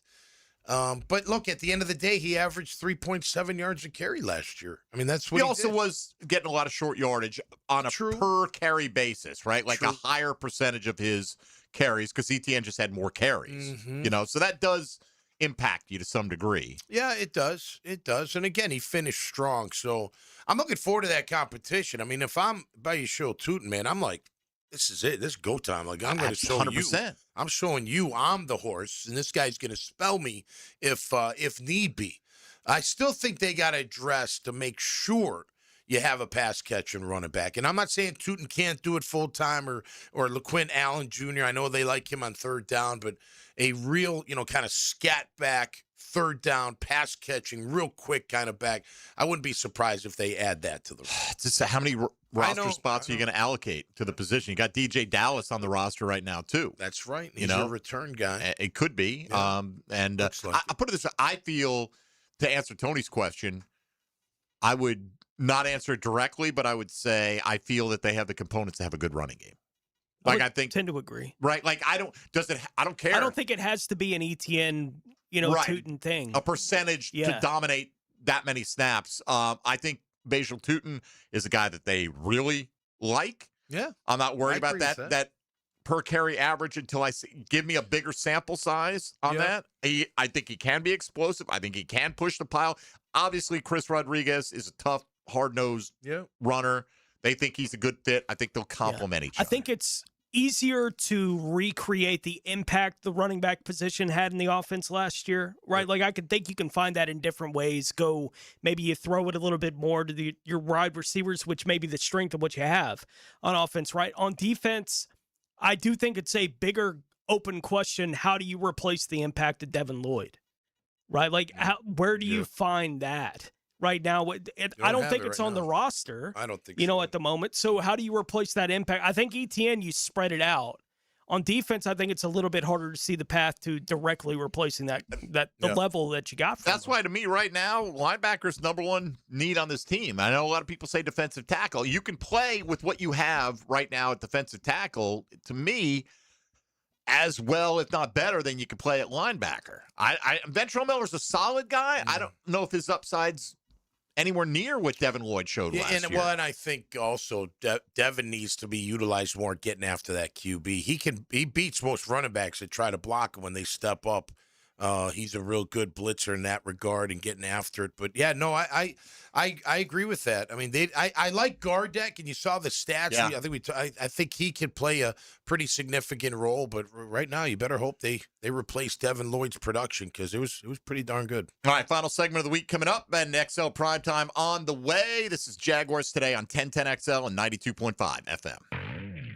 But look, at the end of the day, he averaged 3.7 yards a carry last year. I mean, that's what he also did. was getting a lot of short yardage on a per carry basis, right? Like a higher percentage of his carries because ETN just had more carries, so that does impact you to some degree. Yeah, it does. It does. And again, he finished strong. So I'm looking forward to that competition. I mean, if I'm by your show tooting, man, I'm like, this is it. This is go time. Like, I'm going to show 100%. You. I'm showing you I'm the horse, and this guy's going to spell me if need be. I still think they got to address to make sure you have a pass catch and running back. And I'm not saying Tootin can't do it full time or LaQuint Allen Jr. I know they like him on third down, but a real, kind of scat back, third down, pass catching, real quick kind of back. I wouldn't be surprised if they add that to the roster. Just how many roster spots are you going to allocate to the position? You got DJ Dallas on the roster right now, too. That's right. He's a return guy. It could be. Yeah. I'll put it this way. I feel, to answer Tony's question, I would not answer it directly, but I would say I feel that they have the components to have a good running game. Like, I think tend to agree. Right. Like, I don't care. I don't think it has to be an ETN, Tootin thing. A percentage to dominate that many snaps. I think Bajal Tootin is a guy that they really like. Yeah. I'm not worried about that per carry average until I see. Give me a bigger sample size on that. I think he can be explosive. I think he can push the pile. Obviously, Chris Rodriguez is a tough, hard-nosed runner. They think he's a good fit. I think they'll complement each other. I think it's easier to recreate the impact the running back position had in the offense last year, right? Like, I could think you can find that in different ways. Maybe you throw it a little bit more to your wide receivers, which may be the strength of what you have on offense, right? On defense, I do think it's a bigger open question. How do you replace the impact of Devin Lloyd, right? Like, where do you find that? Right now, I don't think it's on the roster. I don't think at the moment. So how do you replace that impact? I think ETN, you spread it out. On defense, I think it's a little bit harder to see the path to directly replacing the level that you got from That's why, to me, right now, linebacker's number one need on this team. I know a lot of people say defensive tackle. You can play with what you have right now at defensive tackle, to me, as well, if not better, than you can play at linebacker. Ventrell Miller's a solid guy. I don't know if his upside's anywhere near what Devin Lloyd showed last year. Well, and I think also Devin needs to be utilized more getting after that QB. He beats most running backs that try to block him when they step up. He's a real good blitzer in that regard and getting after it. But yeah, no, I agree with that. I mean, I like Gardeck, and you saw the stats. Yeah. I think he could play a pretty significant role. But right now, you better hope they replace Devin Lloyd's production because it was pretty darn good. All right, final segment of the week coming up, and XL Primetime on the way. This is Jaguars Today on 1010XL and 92.5 FM.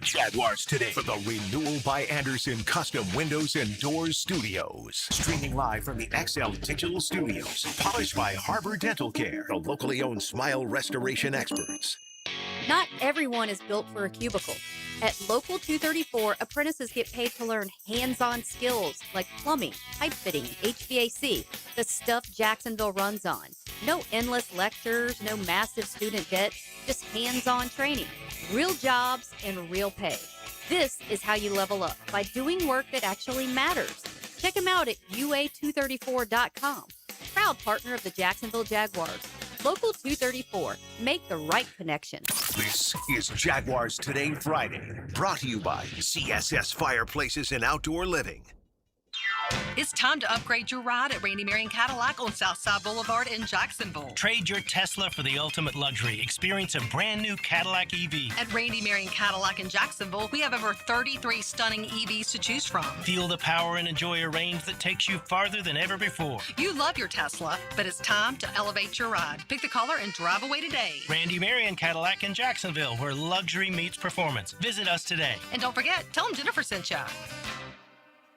Jaguars Today for the Renewal by Anderson Custom Windows and Doors Studios. Streaming live from the XL Digital Studios. Polished by Harbor Dental Care, the locally owned smile restoration experts. Not everyone is built for a cubicle. At Local 234, apprentices get paid to learn hands-on skills like plumbing, pipe fitting, and HVAC, the stuff Jacksonville runs on. No endless lectures, no massive student debt, just hands-on training, real jobs, and real pay. This is how you level up, by doing work that actually matters. Check them out at UA234.com. Proud partner of the Jacksonville Jaguars. Local 234. Make the right connection. This is Jaguars Today Friday, brought to you by CSS Fireplaces and Outdoor Living. It's time to upgrade your ride at Randy Marion Cadillac on Southside Boulevard in Jacksonville. Trade your Tesla for the ultimate luxury. Experience a brand new Cadillac EV. At Randy Marion Cadillac in Jacksonville, we have over 33 stunning EVs to choose from. Feel the power and enjoy a range that takes you farther than ever before. You love your Tesla, but it's time to elevate your ride. Pick the color and drive away today. Randy Marion Cadillac in Jacksonville, where luxury meets performance. Visit us today. And don't forget, tell them Jennifer sent you.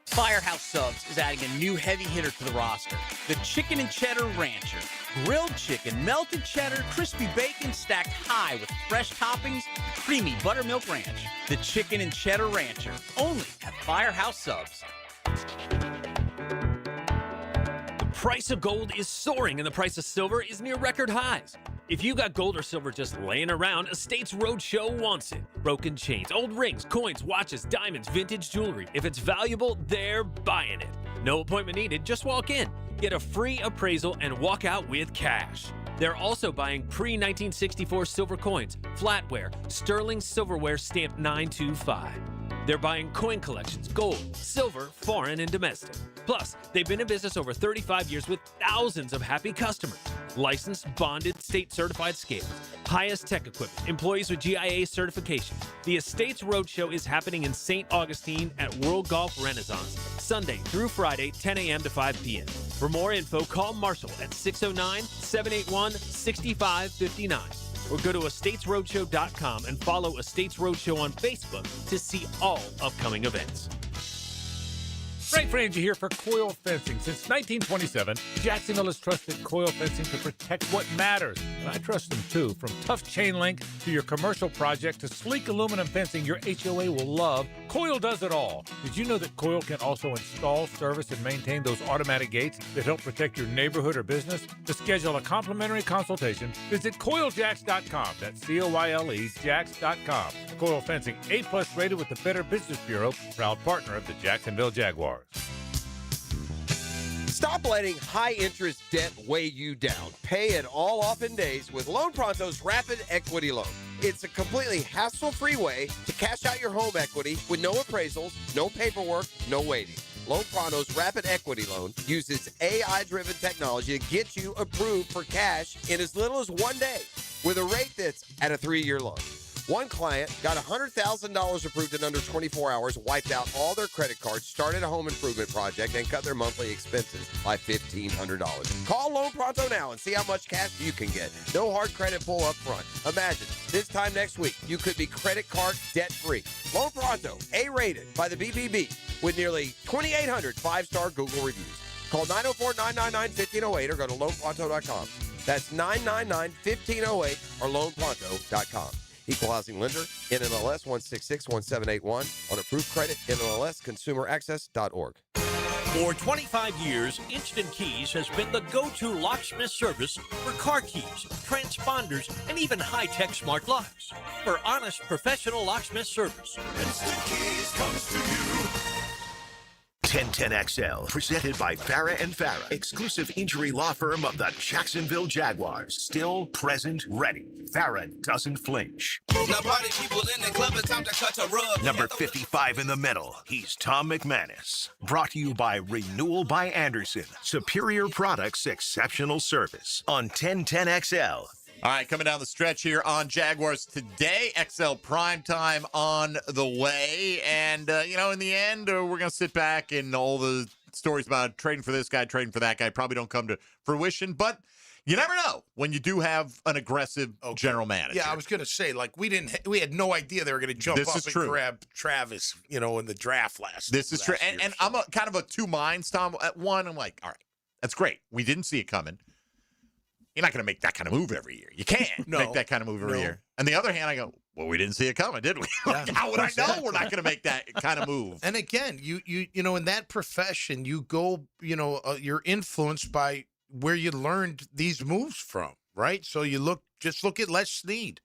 Firehouse Subs is adding a new heavy hitter to the roster, the Chicken and Cheddar Rancher. Grilled chicken, melted cheddar, crispy bacon stacked high with fresh toppings, and creamy buttermilk ranch. The Chicken and Cheddar Rancher, only at Firehouse Subs. The price of gold is soaring and the price of silver is near record highs. If you got gold or silver just laying around, Estates Roadshow wants it. Broken chains, old rings, coins, watches, diamonds, vintage jewelry. If it's valuable, they're buying it. No appointment needed, just walk in. Get a free appraisal and walk out with cash. They're also buying pre-1964 silver coins, flatware, sterling silverware stamped 925. They're buying coin collections, gold, silver, foreign, and domestic. Plus, they've been in business over 35 years with thousands of happy customers. Licensed, bonded, state-certified scales, highest tech equipment, employees with GIA certification. The Estates Roadshow is happening in St. Augustine at World Golf Renaissance, Sunday through Friday, 10 a.m. to 5 p.m. For more info, call Marshall at 609-781-6559 or go to estatesroadshow.com and follow Estates Roadshow on Facebook to see all upcoming events. Frank Frangie here for Coil Fencing. Since 1927, Jacksonville has trusted Coil Fencing to protect what matters. And I trust them too. From tough chain link to your commercial project to sleek aluminum fencing your HOA will love, Coil does it all. Did you know that Coil can also install, service, and maintain those automatic gates that help protect your neighborhood or business? To schedule a complimentary consultation, visit CoilJacks.com. That's COYLE Jacks.com. Coil Fencing, A+ rated with the Better Business Bureau, proud partner of the Jacksonville Jaguars. Stop letting high-interest debt weigh you down. Pay it all off in days with Loan Pronto's Rapid Equity Loan. It's a completely hassle-free way to cash out your home equity with no appraisals, no paperwork, no waiting. Loan Pronto's Rapid Equity Loan uses AI-driven technology to get you approved for cash in as little as 1 day with a rate that's at a 3-year loan. One client got $100,000 approved in under 24 hours, wiped out all their credit cards, started a home improvement project, and cut their monthly expenses by $1,500. Call Loan Pronto now and see how much cash you can get. No hard credit pull up front. Imagine, this time next week, you could be credit card debt-free. Loan Pronto, A-rated by the BBB, with nearly 2,800 5-star Google reviews. Call 904-999-1508 or go to loanpronto.com. That's 999-1508 or loanpronto.com. Equal housing lender, NMLS 1661781 on approved credit, NMLSconsumeraccess.org. For 25 years, Instant Keys has been the go-to locksmith service for car keys, transponders, and even high-tech smart locks. For honest, professional locksmith service, Instant Keys comes to you. 1010XL, presented by Farah & Farah, exclusive injury law firm of the Jacksonville Jaguars. Still present, ready. Farah doesn't flinch. Now party people in the club, it's time to cut a rug. Number 55 in the middle, he's Tom McManus. Brought to you by Renewal by Anderson. Superior products, exceptional service. On 1010XL. All right, coming down the stretch here on Jaguars Today. XL Primetime on the way. And, in the end, we're going to sit back and all the stories about trading for this guy, trading for that guy probably don't come to fruition. But you never know when you do have an aggressive general manager. Yeah, I was going to say, we had no idea they were going to jump up and grab Travis, in the draft last year. This is true. And I'm kind of a two minds, Tom. At one, I'm like, all right, that's great. We didn't see it coming. You're not going to make that kind of move every year. You can't make that kind of move every year. On the other hand, I go, well, we didn't see it coming, did we? How would I know we're not going to make that kind of move? And again, you in that profession, you go, you're influenced by where you learned these moves from, right? So just look at Les Snead.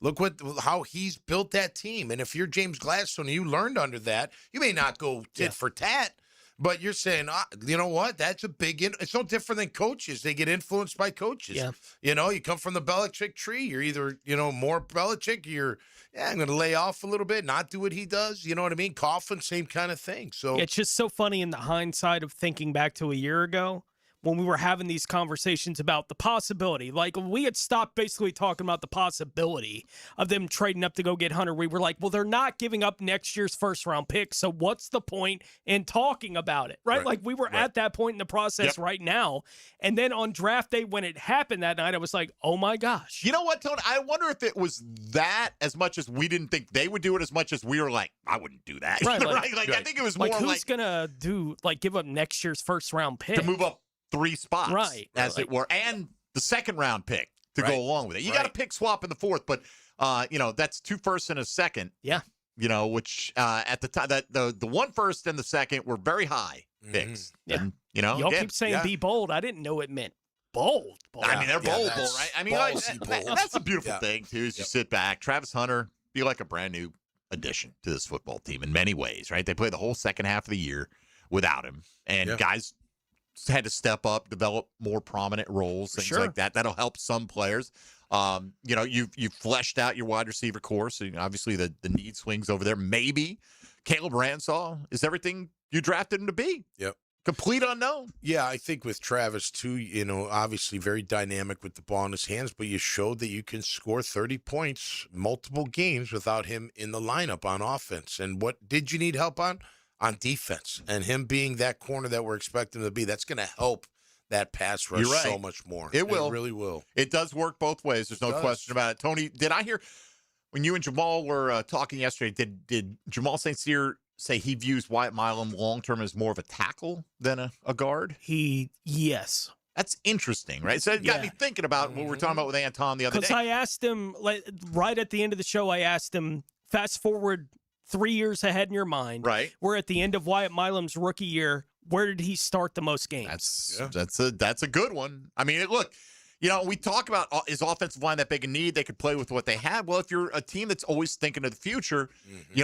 Look how he's built that team. And if you're James Gladstone and you learned under that, you may not go tit for tat. But you're saying, you know what? That's a big. It's no different than coaches. They get influenced by coaches. Yeah. You come from the Belichick tree. You're either, more Belichick. I'm going to lay off a little bit, not do what he does. You know what I mean? Coughlin, same kind of thing. So it's just so funny in the hindsight of thinking back to a year ago when we were having these conversations about the possibility. Like, we had stopped basically talking about the possibility of them trading up to go get Hunter. We were like, well, they're not giving up next year's first-round pick, so what's the point in talking about it, right? Like, we were at that point in the process right now. And then on draft day, when it happened that night, I was like, oh, my gosh. You know what, Tony? I wonder if it was that as much as we didn't think they would do it, as much as we were like, I wouldn't do that. Right. I think it was more like, who's going to give up next year's first-round pick? To move up 3 spots, as it were, and the second-round pick to go along with it. You got a pick swap in the fourth, but that's 2 firsts and a second. Yeah, which at the time that the 1 first and the second were very high picks. Yeah, and, y'all keep saying be bold. I didn't know it meant bold. I mean, they're bold, right? I mean, that's a beautiful thing too. Is you sit back, Travis Hunter, be like a brand new addition to this football team in many ways, right? They play the whole second half of the year without him. And guys had to step up, develop more prominent roles, things like that. That'll help some players. You've fleshed out your wide receiver core, so obviously the need swings over there. Maybe Caleb Ransaw is everything you drafted him to be. Yep. Complete unknown. Yeah, I think with Travis, too, obviously very dynamic with the ball in his hands, but you showed that you can score 30 points multiple games without him in the lineup on offense. And what did you need help on? On defense. And him being that corner that we're expecting him to be, that's going to help that pass rush so much more. It will. It really will. It does work both ways. There's no question about it. Tony, did I hear when you and Jamal were talking yesterday, did Jamal St. Cyr say he views Wyatt Milam long-term as more of a tackle than a guard? Yes. That's interesting, right? So it got me thinking about what we were talking about with Anton the other day. Because I asked him, right at the end of the show, I asked him, fast forward 3 years ahead in your mind. Right. We're at the end of Wyatt Milam's rookie year. Where did he start the most games? That's a good one. I mean, look, we talk about is offensive line that big a need? They could play with what they have. Well, if you're a team that's always thinking of the future,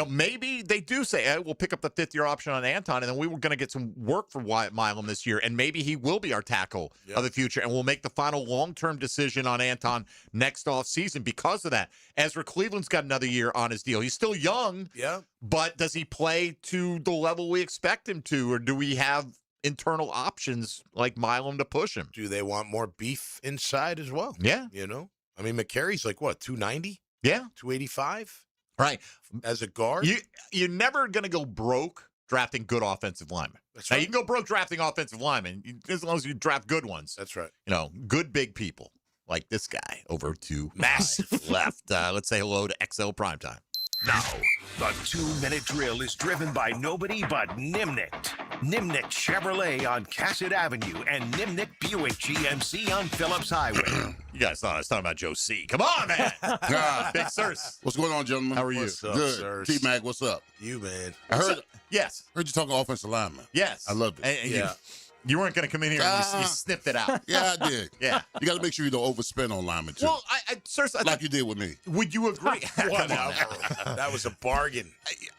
maybe they do say, hey, we'll pick up the fifth-year option on Anton, and then we were going to get some work for Wyatt Milam this year, and maybe he will be our tackle of the future, and we'll make the final long-term decision on Anton next offseason because of that. Ezra Cleveland's got another year on his deal. He's still young, but does he play to the level we expect him to, or do we have internal options like Milam to push him? Do they want more beef inside as well? Yeah. I mean, McCary's like, what, 290? Yeah. 285? Right. As a guard? You're never going to go broke drafting good offensive linemen. That's now, right. you can go broke drafting offensive linemen as long as you draft good ones. That's right. Good big people like this guy over to massive left. Let's say hello to XL Primetime. Now, the 2-minute drill is driven by nobody but Nimnicht. Nimnicht Chevrolet on Cassett Avenue and Nimnicht Buick GMC on Phillips Highway. You guys thought I was talking about Joe C. Come on, man. Big Sirs. What's going on, gentlemen? How are you? What's up, Good. sirs? T-Mac, what's up? You, man. I heard. Yes. Heard you talking offensive lineman. Yes. I loved it. And you weren't going to come in here and you sniffed it out. Yeah, I did. Yeah. You got to make sure you don't overspend on linemen, too. Well, seriously, like you did with me. Would you agree? That was a bargain.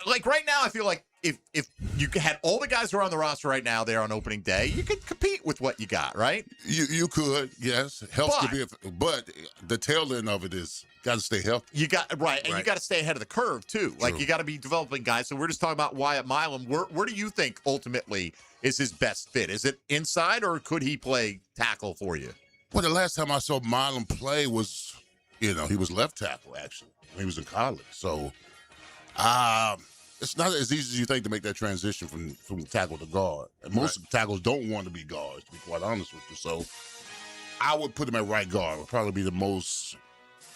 Like right now, I feel like if you had all the guys who are on the roster right now there on opening day, you could compete with what you got, right? You could, yes. Health could be, but the tail end of it is got to stay healthy. You got and you got to stay ahead of the curve too. Like you got to be developing guys. So we're just talking about Wyatt Milam. Where do you think ultimately is his best fit? Is it inside or could he play tackle for you? Well, the last time I saw Milam play was, he was left tackle actually when he was in college. So, it's not as easy as you think to make that transition from tackle to guard. And most tackles don't want to be guards, to be quite honest with you. So, I would put him at right guard. It would probably be the most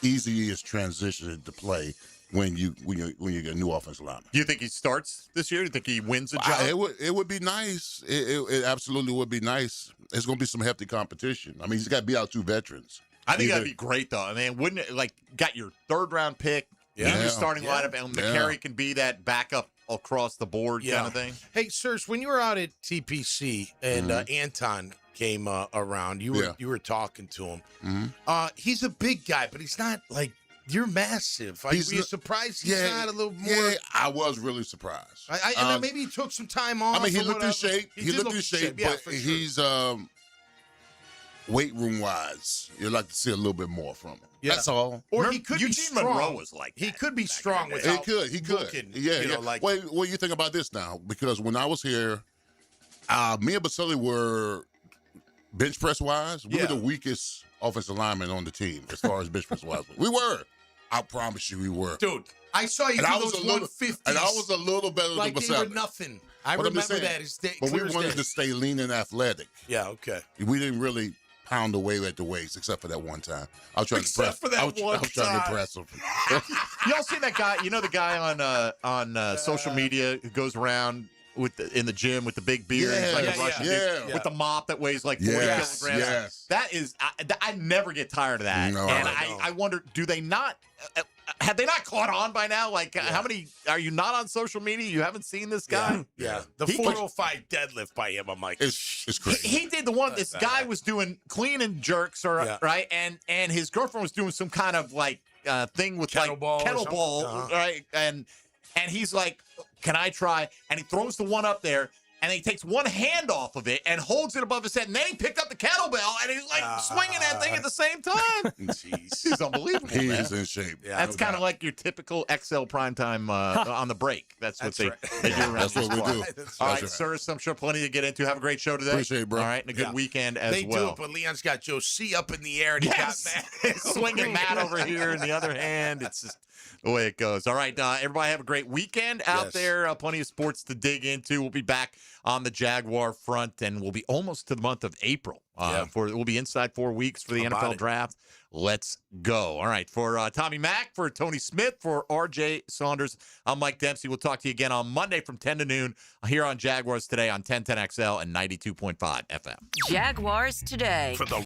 easiest transition to play when you get a new offensive lineman. Do you think he starts this year? Do you think he wins a job? It would be nice. It absolutely would be nice. It's going to be some hefty competition. I mean, he's got to be out 2 veterans. I think that'd be great, though. I mean, wouldn't it, got your 3rd-round pick in your starting lineup, and McCary can be that backup across the board kind of thing? Hey, Serge, when you were out at TPC and Anton came around, you were talking to him. Mm-hmm. He's a big guy, but he's not like you're massive. Were you surprised he's not a little more? Yeah, I was really surprised. And maybe he took some time off. I mean, he or looked in whatever. shape. He looked in shape, but he's weight room wise, you'd like to see a little bit more from him. Yeah. That's all. Or he could be Eugene strong. Monroe was like that. He could be strong He without could. looking, Yeah. like Well, you think about this now, because when I was here, me and Basili were bench press wise. We were the weakest offensive linemen on the team as far as bench press wise. We were. I promise you, we were. Dude, I saw you do those 150s. And I was a little better like than they were Basili. nothing. I remember that. But we wanted to stay lean and athletic. Yeah, okay. We didn't really pound away at the weights, except for that one time. I was trying to impress him. Y'all see that guy? You know the guy on social media who goes around in the gym with the big beard, with the mop that weighs like 40 kilograms. Yes. That is, I never get tired of that. No, and I wonder, do they not? Have they not caught on by now? Like, how many are you not on social media? You haven't seen this guy? Yeah. The 405 deadlift by him, I'm like, it's crazy. He did the one. This guy was doing clean and jerks, right? And his girlfriend was doing some kind of like thing with kettlebell, right? And he's like, "Can I try?" And he throws the one up there. and he takes one hand off of it and holds it above his head, and then he picked up the kettlebell, and he's like swinging that thing at the same time. Jeez. He's unbelievable, He man. is in shape. Yeah, That's kind of like your typical XL primetime on the break. That's what they do around That's what this we clock. do. All That's right, sirs, I'm sure plenty to get into. Have a great show today. Appreciate it, bro. All right, and a good weekend as They well. do it, but Leon's got Joe C up in the air, and he got Matt. Swinging Matt over here in the other hand. It's just the way it goes. All right, everybody have a great weekend out there. Plenty of sports to dig into. We'll be back on the Jaguar front, and we'll be almost to the month of April. We'll be inside 4 weeks for the NFL draft. Let's go. All right, for Tommy Mack, for Tony Smith, for RJ Saunders, I'm Mike Dempsey. We'll talk to you again on Monday from 10 to noon here on Jaguars Today on 1010XL and 92.5 FM. Jaguars Today. For the